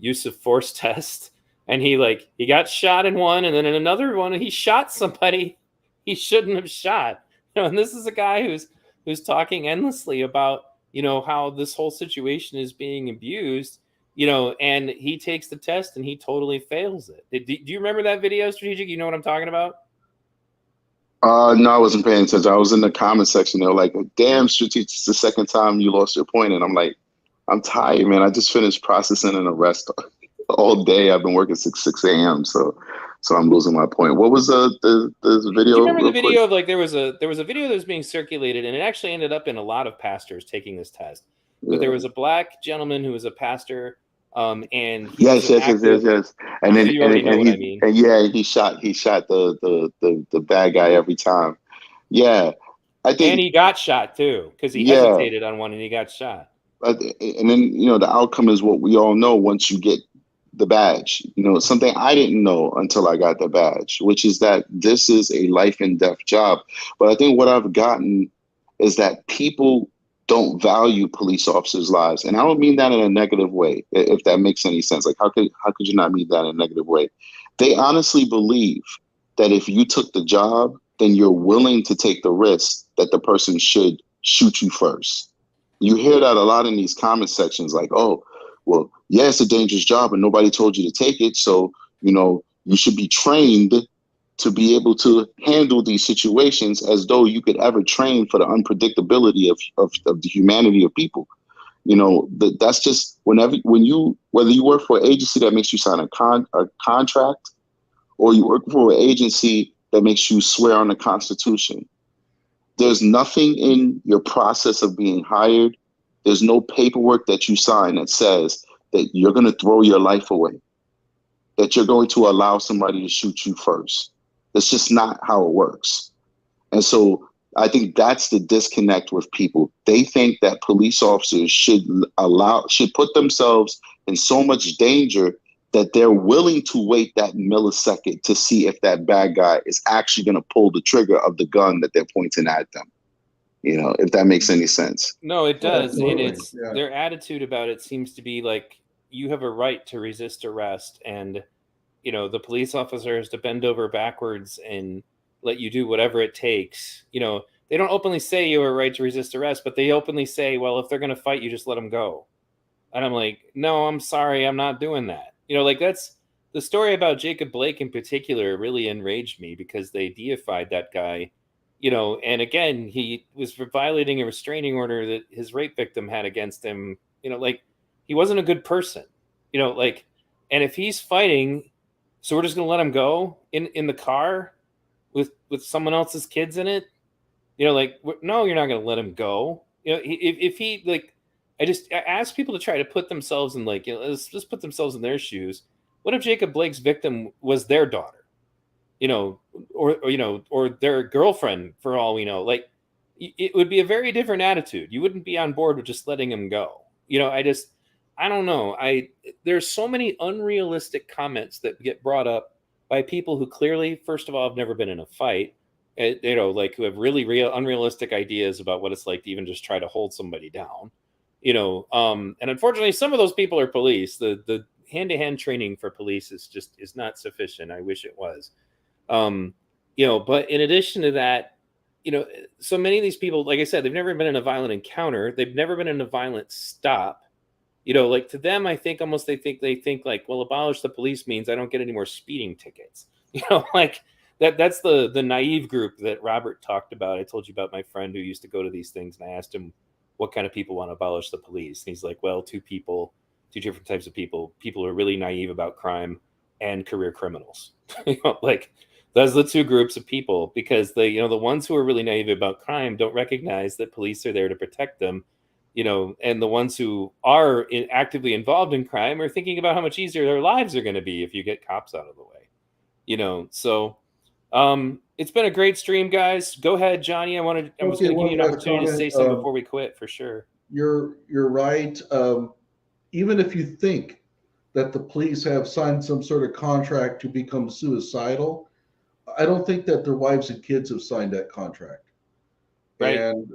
Speaker 1: use of force test. And he got shot in one, and then in another one, he shot somebody he shouldn't have shot. And this is a guy who's talking endlessly about, how this whole situation is being abused, and he takes the test and he totally fails it. Do you remember that video, Strategic? You know what I'm talking about?
Speaker 15: No, I wasn't paying attention. I was in the comment section. They were like, damn, Strategic, it's the second time you lost your point. And I'm like, I'm tired, man. I just finished processing an arrest all day. I've been working since 6 a.m. So I'm losing my point. What was the video?
Speaker 1: Do you remember the video of there was a video that was being circulated, and it actually ended up in a lot of pastors taking this test. But there was a black gentleman who was a pastor, and
Speaker 15: yes. And then
Speaker 1: you already know what I mean.
Speaker 15: And yeah, he shot the bad guy every time. Yeah, I think.
Speaker 1: And he got shot too because he hesitated on one and he got shot.
Speaker 15: And then the outcome is what we all know once you get the badge. Something I didn't know until I got the badge, which is that this is a life and death job. But I think what I've gotten is that people don't value police officers' lives. And I don't mean that in a negative way, if that makes any sense. Like, how could you not mean that in a negative way? They honestly believe that if you took the job, then you're willing to take the risk that the person should shoot you first. You hear that a lot in these comment sections, like, oh, well, yeah, it's a dangerous job and nobody told you to take it. So, you should be trained to be able to handle these situations as though you could ever train for the unpredictability of the humanity of people. That's just whether you work for an agency that makes you sign a contract or you work for an agency that makes you swear on the Constitution. There's nothing in your process of being hired. There's no paperwork that you sign that says that you're going to throw your life away. that you're going to allow somebody to shoot you first. That's just not how it works. And so I think that's the disconnect with people. They think that police officers should put themselves in so much danger that they're willing to wait that millisecond to see if that bad guy is actually going to pull the trigger of the gun that they're pointing at them. If that makes any sense.
Speaker 1: No, it does. And
Speaker 2: Absolutely.
Speaker 1: it's their attitude about it seems to be like, you have a right to resist arrest, and the police officer has to bend over backwards and let you do whatever it takes. They don't openly say you have a right to resist arrest, but they openly say, well, if they're going to fight you, just let them go. And I'm like, no, I'm sorry, I'm not doing that. That's the story about Jacob Blake in particular really enraged me, because they deified that guy, and again, he was violating a restraining order that his rape victim had against him. He wasn't a good person, and if he's fighting, so we're just going to let him go in the car with someone else's kids in it. No, you're not going to let him go. If he I ask people to try to put themselves in let's just put themselves in their shoes. What if Jacob Blake's victim was their daughter, or their girlfriend, for all we know? It would be a very different attitude. You wouldn't be on board with just letting him go. I don't know. There's so many unrealistic comments that get brought up by people who clearly, first of all, have never been in a fight, who have really unrealistic ideas about what it's like to even just try to hold somebody down, and unfortunately, some of those people are police. The hand-to-hand training for police is not sufficient. I wish it was. But in addition to that, so many of these people, like I said, they've never been in a violent encounter. They've never been in a violent stop. To them, I think almost they think like, well, abolish the police means I don't get any more speeding tickets. That's the naive group that Robert talked about. I told you about my friend who used to go to these things, and I asked him what kind of people want to abolish the police. And he's like, well, two different types of people who are really naive about crime and career criminals. Those are the two groups of people, because the ones who are really naive about crime don't recognize that police are there to protect them. And the ones who are actively involved in crime are thinking about how much easier their lives are going to be if you get cops out of the way. So it's been a great stream, guys. Go ahead, Johnny. I was going to give you an opportunity to say something before we quit, for sure.
Speaker 2: You're right. Even if you think that the police have signed some sort of contract to become suicidal, I don't think that their wives and kids have signed that contract. Right. And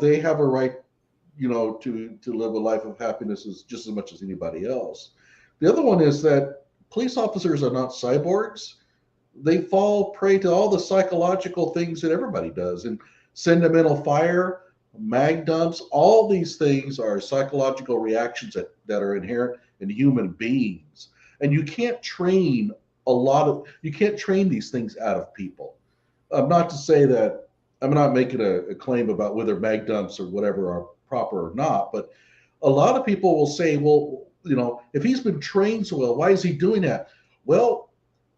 Speaker 2: they have a right to live a life of happiness just as much as anybody else. The other one is that police officers are not cyborgs. They fall prey to all the psychological things that everybody does, and sentimental fire, mag dumps, all these things are psychological reactions that are inherent in human beings. And you can't train these things out of people. Not to say that I'm not making a claim about whether mag dumps or whatever are proper or not, but a lot of people will say, well, if he's been trained so well, why is he doing that? Well,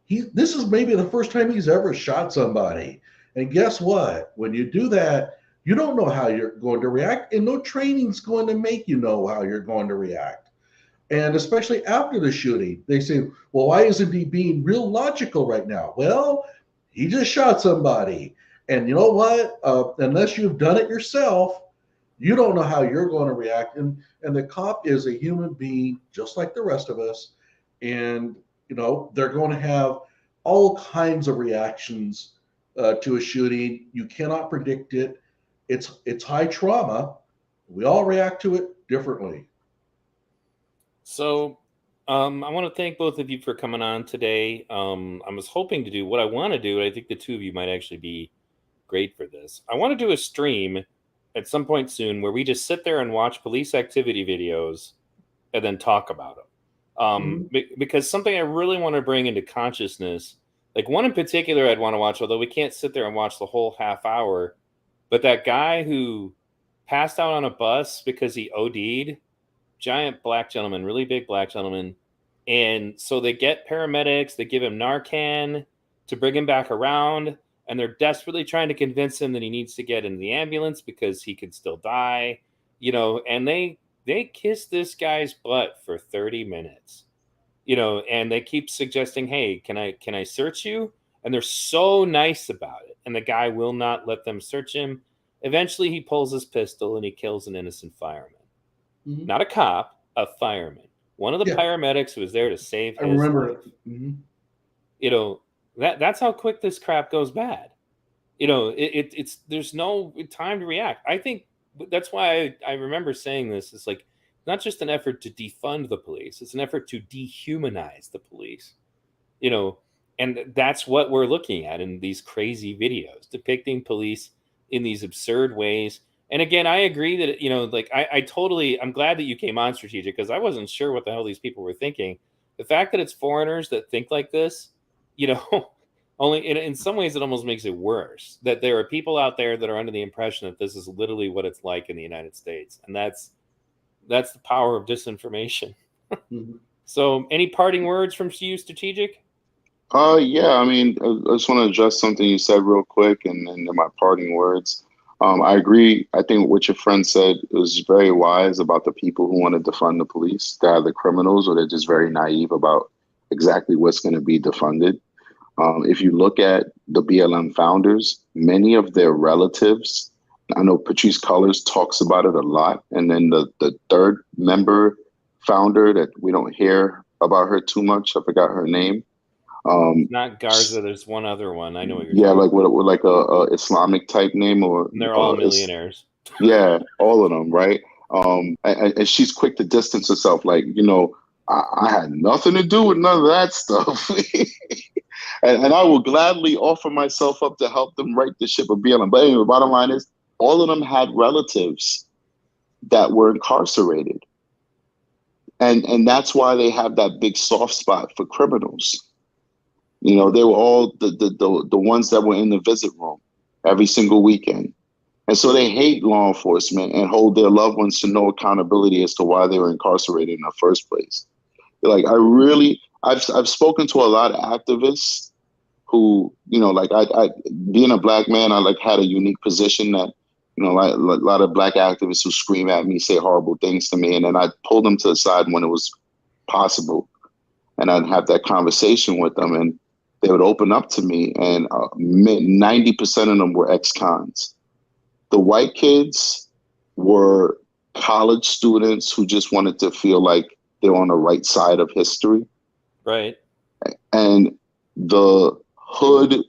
Speaker 2: this is maybe the first time he's ever shot somebody. And guess what? When you do that, you don't know how you're going to react, and no training's going to make you know how you're going to react. And especially after the shooting, they say, well, why isn't he being real logical right now? Well, he just shot somebody. And you know what? Unless you've done it yourself, you don't know how you're going to react. And the cop is a human being just like the rest of us. And, they're going to have all kinds of reactions to a shooting. You cannot predict it. It's high trauma. We all react to it differently.
Speaker 1: So I want to thank both of you for coming on today. I was hoping to do what I want to do. And I think the two of you might actually be great for this. I want to do a stream at some point soon where we just sit there and watch police activity videos and then talk about them. Because something I really want to bring into consciousness, like one in particular I'd want to watch, although we can't sit there and watch the whole half hour, but that guy who passed out on a bus because he OD'd, giant black gentleman, really big black gentleman. And so they get paramedics, they give him Narcan to bring him back around, and they're desperately trying to convince him that he needs to get in the ambulance because he could still die, and they kiss this guy's butt for 30 minutes. and they keep suggesting, hey, can I search you? And they're so nice about it. And the guy will not let them search him. Eventually he pulls his pistol and he kills an innocent fireman.
Speaker 2: Mhm.
Speaker 1: Not a cop, a fireman. One of the
Speaker 2: Yeah.
Speaker 1: paramedics who was there to save
Speaker 2: I
Speaker 1: his
Speaker 2: remember
Speaker 1: life.
Speaker 2: it. Mhm.
Speaker 1: That's how quick this crap goes bad. It's there's no time to react. I think that's why I remember saying this. It's like not just an effort to defund the police; it's an effort to dehumanize the police. And that's what we're looking at in these crazy videos, depicting police in these absurd ways. And again, I agree that I'm glad that you came on, Strategic, because I wasn't sure what the hell these people were thinking. The fact that it's foreigners that think like this, only in some ways it almost makes it worse that there are people out there that are under the impression that this is literally what it's like in the United States, and that's the power of disinformation.
Speaker 2: Mhm.
Speaker 1: So, any parting words from you, Strategic?
Speaker 15: Yeah, I mean, I just want to address something you said real quick, and then my parting words. I agree. I think what your friend said was very wise about the people who want to defund the police. They're either criminals or they're just very naive about exactly what's going to be defunded. If you look at the BLM founders, many of their relatives, I know Patrice Cullors talks about it a lot, and then the third member founder that we don't hear about her too much, I forgot her name.
Speaker 1: Not Garza. There's one other one. I know what you're
Speaker 15: Yeah,
Speaker 1: talking
Speaker 15: like with like a Islamic type name, or
Speaker 1: And they're all millionaires.
Speaker 15: yeah, all of them, right? And she's quick to distance herself, like, I had nothing to do with none of that stuff. and I will gladly offer myself up to help them right the ship of BLM. But anyway, the bottom line is, all of them had relatives that were incarcerated, and that's why they have that big soft spot for criminals. They were all the ones that were in the visit room every single weekend. And so they hate law enforcement and hold their loved ones to no accountability as to why they were incarcerated in the first place. Like, I've spoken to a lot of activists who, I being a black man, I had a unique position that, a lot of black activists who scream at me, say horrible things to me. And then I pulled them to the side when it was possible. And I'd have that conversation with them, and they would open up to me, and 90% of them were ex-cons. The white kids were college students who just wanted to feel like they're on the right side of history.
Speaker 1: Right.
Speaker 15: And the hood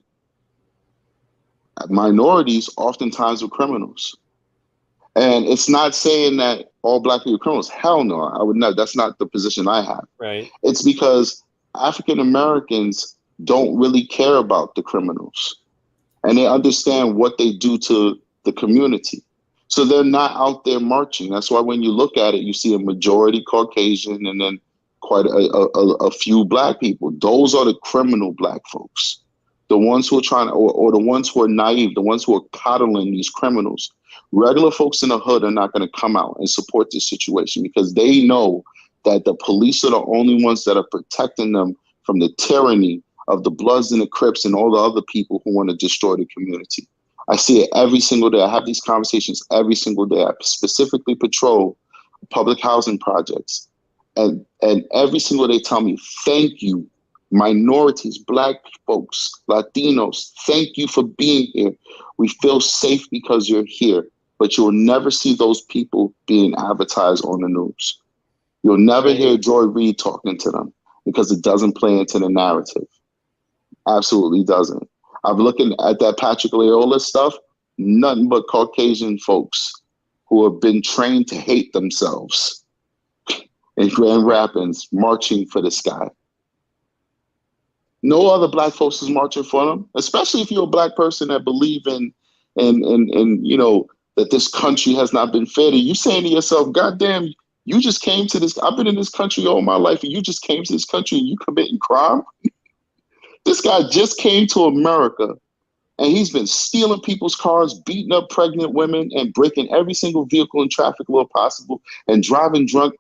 Speaker 15: minorities oftentimes were criminals. And it's not saying that all black people are criminals. Hell no, I would not. That's not the position I have.
Speaker 1: Right.
Speaker 15: It's because African Americans don't really care about the criminals, and they understand what they do to the community. So they're not out there marching. That's why when you look at it, you see a majority Caucasian and then quite a few black people. Those are the criminal black folks. The ones who are trying to, or the ones who are naive, the ones who are coddling these criminals. Regular folks in the hood are not going to come out and support this situation because they know that the police are the only ones that are protecting them from the tyranny of the Bloods and the Crips and all the other people who want to destroy the community. I see it every single day. I have these conversations every single day. I specifically patrol public housing projects. And every single day tell me, thank you, minorities, black folks, Latinos, thank you for being here. We feel safe because you're here. But you'll never see those people being advertised on the news. You'll never hear Joy Reid talking to them because it doesn't play into the narrative. Absolutely doesn't. I'm looking at that Patrick Leola stuff, nothing but Caucasian folks who have been trained to hate themselves in Grand Rapids marching for this guy. No other black folks is marching for them, especially if you're a black person that believe in that this country has not been fair to you. Saying to yourself, God damn, you just came to this. I've been in this country all my life, and you just came to this country and you committing crime. This guy just came to America, and he's been stealing people's cars, beating up pregnant women, and breaking every single vehicle in traffic law possible, and driving drunk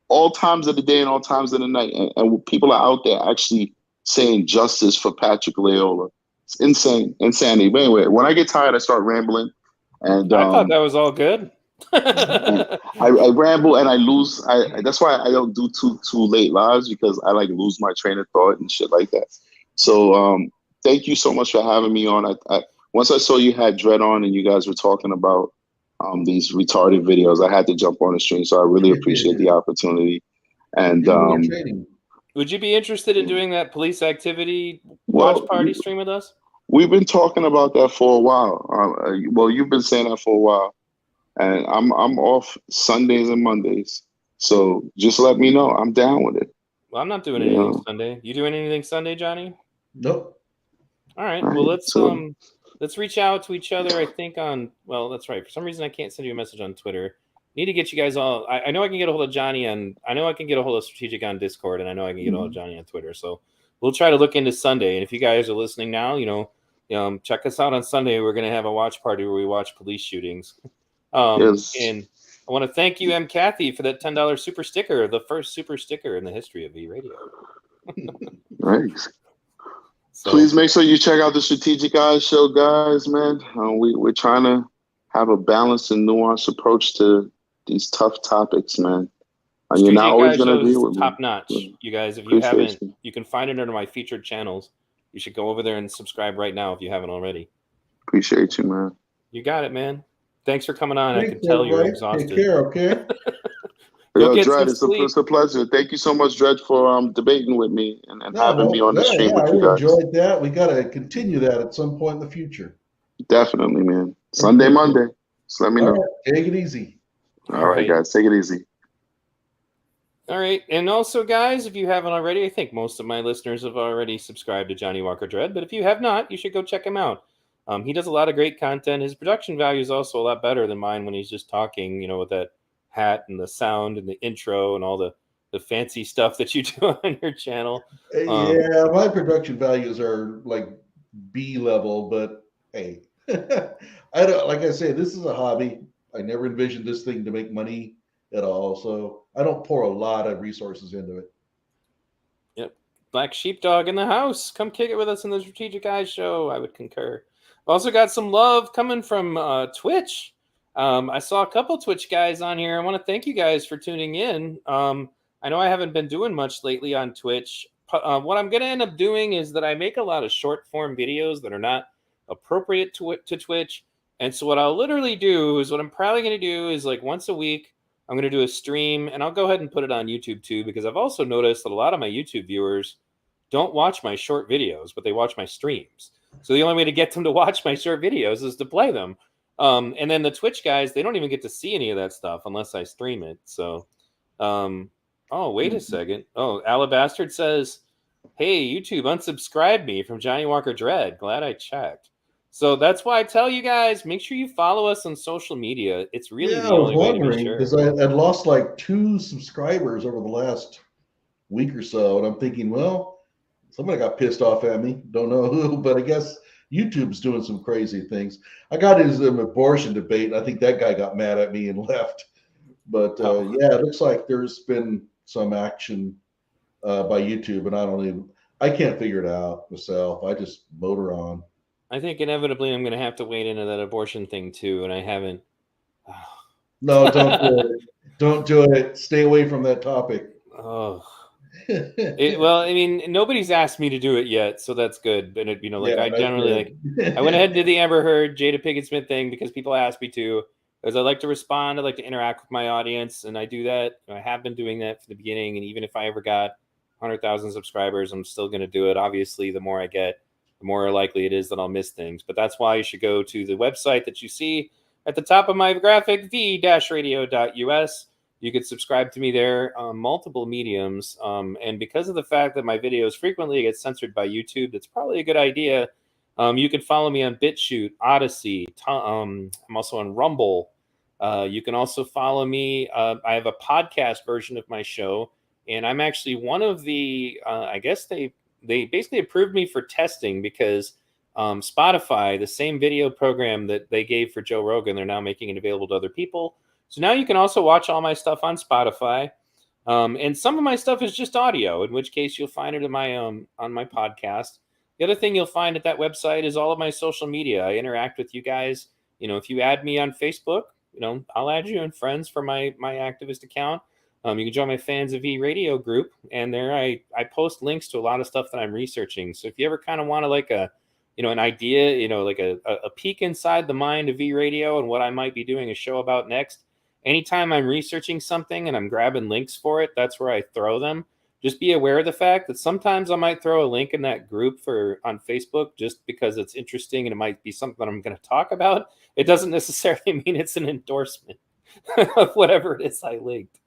Speaker 15: all times of the day and all times of the night. And people are out there actually saying justice for Patrick Leola. It's insane, insanity. But anyway, when I get tired, I start rambling. And
Speaker 1: I thought that was all good.
Speaker 7: I ramble and I lose. That's why I don't do too late lives, because I like lose my train of thought and shit like that. So thank you so much for having me on. I once I saw you had Dread on and you guys were talking about these retarded videos, I had to jump on the stream. So I really appreciate the opportunity. And
Speaker 1: would you be interested in doing that police activity
Speaker 7: Well,
Speaker 1: watch party stream with us?
Speaker 7: we've been talking about that for a while. Well, you've been saying that for a while, and I'm off Sundays and Mondays. So just let me know. I'm down with it.
Speaker 1: Well, I'm not doing anything Sunday. You doing anything Sunday, Johnny?
Speaker 2: Nope.
Speaker 1: All right. Well, let's reach out to each other. I think well, that's right. For some reason, I can't send you a message on Twitter. Need to get you guys all. I know I can get a hold of Johnny I know I can get a hold of Strategic on Discord, and I know I can get a hold of Johnny on Twitter. So we'll try to look into Sunday. And if you guys are listening now, check us out on Sunday. We're gonna have a watch party where we watch police shootings.
Speaker 7: Yes.
Speaker 1: And I want to thank you, M. Kathy, for that $10 super sticker, the first super sticker in the history of V Radio.
Speaker 7: Thanks. Please make sure you check out the Strategic Eyes show, guys, man. We're trying to have a balanced and nuanced approach to these tough topics, man. You're not always going to agree with me.
Speaker 1: Top notch. You guys, if you haven't, you can find it under my featured channels. You should go over there and subscribe right now if you haven't already.
Speaker 7: Appreciate you, man.
Speaker 1: You got it, man. Thanks for coming on.
Speaker 2: Thanks,
Speaker 1: I can tell you're
Speaker 2: everybody.
Speaker 1: exhausted.
Speaker 2: Take care, okay?
Speaker 1: Go get
Speaker 7: Dred,
Speaker 1: some sleep.
Speaker 7: it's a pleasure. Thank you so much, Dred, for debating with me and having me on the stream with you
Speaker 2: I
Speaker 7: guys.
Speaker 2: enjoyed that. We got to continue that at some point in the future.
Speaker 7: Definitely, man. Sunday, Monday. Just let me know.
Speaker 2: All right, take it easy.
Speaker 7: All right, guys. Take it easy.
Speaker 1: All right. And also, guys, if you haven't already, I think most of my listeners have already subscribed to Johnnie Walker Dread. But if you have not, you should go check him out. He does a lot of great content. His production value is also a lot better than mine when he's just talking, with that hat and the sound and the intro and all the fancy stuff that you do on your channel.
Speaker 2: Yeah, my production values are like B level, but hey, I don't, like I say, this is a hobby. I never envisioned this thing to make money at all, so I don't pour a lot of resources into it.
Speaker 1: Yep. Black Sheepdog in the house. Come kick it with us in the Strategic Eyes show. I would concur. Also got some love coming from Twitch. I saw a couple Twitch guys on here. I want to thank you guys for tuning in. I know I haven't been doing much lately on Twitch. What I'm going to end up doing is that I make a lot of short form videos that are not appropriate to Twitch. And so what I'll literally do is what I'm probably going to do is like once a week, I'm going to do a stream, and I'll go ahead and put it on YouTube too, because I've also noticed that a lot of my YouTube viewers don't watch my short videos, but they watch my streams. So the only way to get them to watch my short videos is to play them. And then the Twitch guys, they don't even get to see any of that stuff unless I stream it. So, oh, wait a second. Oh, Alabastard says, hey, YouTube, unsubscribe me from Johnnie Walker Dread. Glad I checked. So that's why I tell you guys, make sure you follow us on social media. It's really the only way to be sure.
Speaker 2: Because I'd lost like 2 subscribers over the last week or so, and I'm thinking, well, somebody got pissed off at me. Don't know who, but I guess YouTube's doing some crazy things. I got his abortion debate. I think that guy got mad at me and left. But yeah, it looks like there's been some action by YouTube, and I can't figure it out myself. I just motor on.
Speaker 1: I think inevitably I'm going to have to wade into that abortion thing too, and I haven't.
Speaker 2: No, don't do it. Don't do it. Stay away from that topic.
Speaker 1: Oh. Well, I mean, nobody's asked me to do it yet, so that's good. But I generally I went ahead and did the Amber Heard, Jada Pinkett Smith thing because people asked me to. Because I like to respond, I like to interact with my audience, and I do that. I have been doing that from the beginning, and even if I ever got 100,000 subscribers, I'm still going to do it. Obviously, the more I get, the more likely it is that I'll miss things. But that's why you should go to the website that you see at the top of my graphic, v-radio.us. You could subscribe to me there on multiple mediums. And because of the fact that my videos frequently get censored by YouTube, that's probably a good idea. You can follow me on BitChute, Odyssey. I'm also on Rumble. You can also follow me. I have a podcast version of my show. And I'm actually one of the, I guess they basically approved me for testing because Spotify, the same video program that they gave for Joe Rogan, they're now making it available to other people. So now you can also watch all my stuff on Spotify. And some of my stuff is just audio, in which case you'll find it in my on my podcast. The other thing you'll find at that website is all of my social media. I interact with you guys. If you add me on Facebook, I'll add you in friends for my activist account. You can join my Fans of E radio group, and there I post links to a lot of stuff that I'm researching. So if you ever kind of want to like an idea, like a peek inside the mind of E radio and what I might be doing a show about next, anytime I'm researching something and I'm grabbing links for it, that's where I throw them. Just be aware of the fact that sometimes I might throw a link in that group on Facebook just because it's interesting and it might be something that I'm going to talk about. It doesn't necessarily mean it's an endorsement of whatever it is I linked.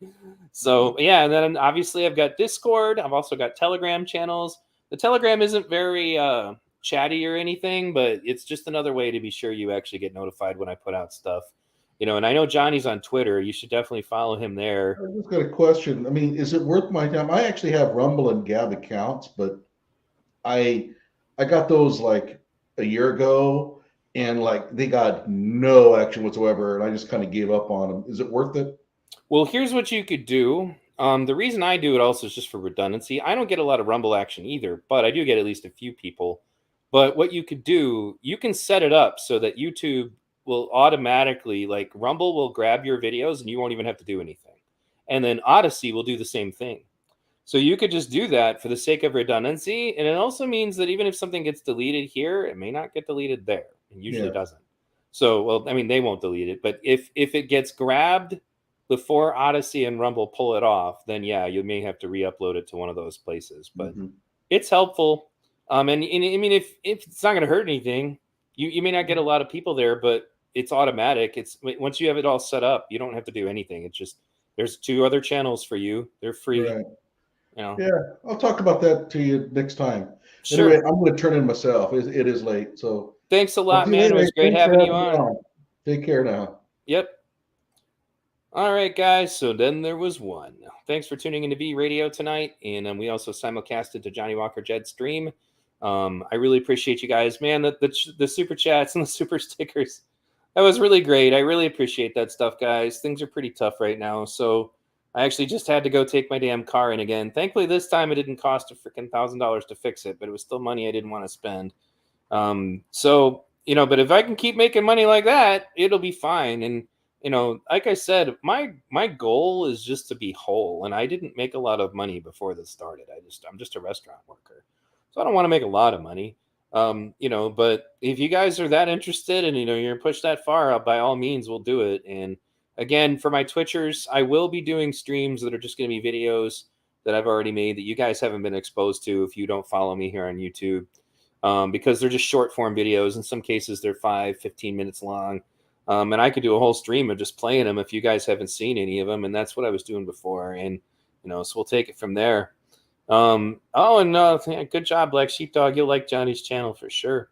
Speaker 1: So yeah, and then obviously I've got Discord. I've also got Telegram channels. The Telegram isn't very chatty or anything, but it's just another way to be sure you actually get notified when I put out stuff. And I know Johnny's on Twitter. You should definitely follow him there.
Speaker 2: I just got a question. I mean, is it worth my time? I actually have Rumble and Gab accounts, but I got those like a year ago, and like they got no action whatsoever, and I just kind of gave up on them. Is it worth it?
Speaker 1: Well, here's what you could do. The reason I do it also is just for redundancy. I don't get a lot of Rumble action either, but I do get at least a few people. But what you could do, you can set it up so that YouTube will automatically, like Rumble will grab your videos and you won't even have to do anything. And then Odyssey will do the same thing. So you could just do that for the sake of redundancy. And it also means that even if something gets deleted here, it may not get deleted there. It usually doesn't. So, well, I mean, they won't delete it. But if it gets grabbed before Odyssey and Rumble pull it off, then yeah, you may have to re-upload it to one of those places. But it's helpful. And I mean, if it's not going to hurt anything, you may not get a lot of people there, but it's automatic. It's once you have it all set up, you don't have to do anything. It's just there's 2 other channels for you. They're free.
Speaker 2: Right.
Speaker 1: Yeah,
Speaker 2: I'll talk about that to you next time.
Speaker 1: Sure.
Speaker 2: Anyway, I'm going to turn in myself. It is late, so
Speaker 1: thanks a lot, man. It was great having you on.
Speaker 2: Take care now.
Speaker 1: Yep. All right, guys. So then there was one. Thanks for tuning into V Radio tonight, and we also simulcasted to Johnnie Walker Jed stream. I really appreciate you guys, man. The super chats and the super stickers. That was really great. I really appreciate that stuff, guys. Things are pretty tough right now, so I actually just had to go take my damn car in again. Thankfully, this time it didn't cost a freaking $1,000 to fix it, but it was still money I didn't want to spend. So but if I can keep making money like that, it'll be fine. And like I said, my goal is just to be whole, and I didn't make a lot of money before this started. I'm just a restaurant worker, so I don't want to make a lot of money. But if you guys are that interested and you're pushed that far, by all means, we'll do it. And again, for my Twitchers, I will be doing streams that are just going to be videos that I've already made that you guys haven't been exposed to if you don't follow me here on YouTube, because they're just short form videos. In some cases, they're 5-15 minutes long. And I could do a whole stream of just playing them if you guys haven't seen any of them. And that's what I was doing before. And, so we'll take it from there. Good job, Black Sheepdog. You'll like Johnny's channel for sure.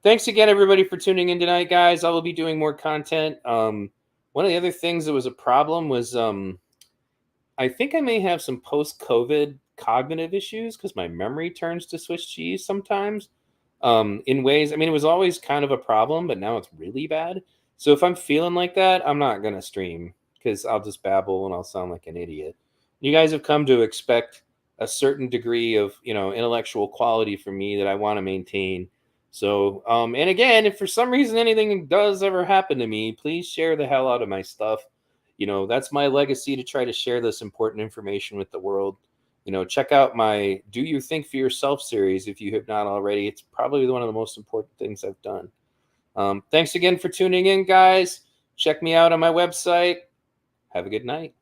Speaker 1: Thanks again, everybody, for tuning in tonight, guys. I will be doing more content. One of the other things that was a problem was I think I may have some post-COVID cognitive issues because my memory turns to Swiss cheese sometimes in ways. I mean, it was always kind of a problem, but now it's really bad. So if I'm feeling like that, I'm not going to stream because I'll just babble and I'll sound like an idiot. You guys have come to expect a certain degree of, intellectual quality from me that I want to maintain. So, and again, if for some reason anything does ever happen to me, please share the hell out of my stuff. That's my legacy, to try to share this important information with the world. Check out my Do You Think for Yourself series if you have not already. It's probably one of the most important things I've done. Thanks again for tuning in, guys. Check me out on my website. Have a good night.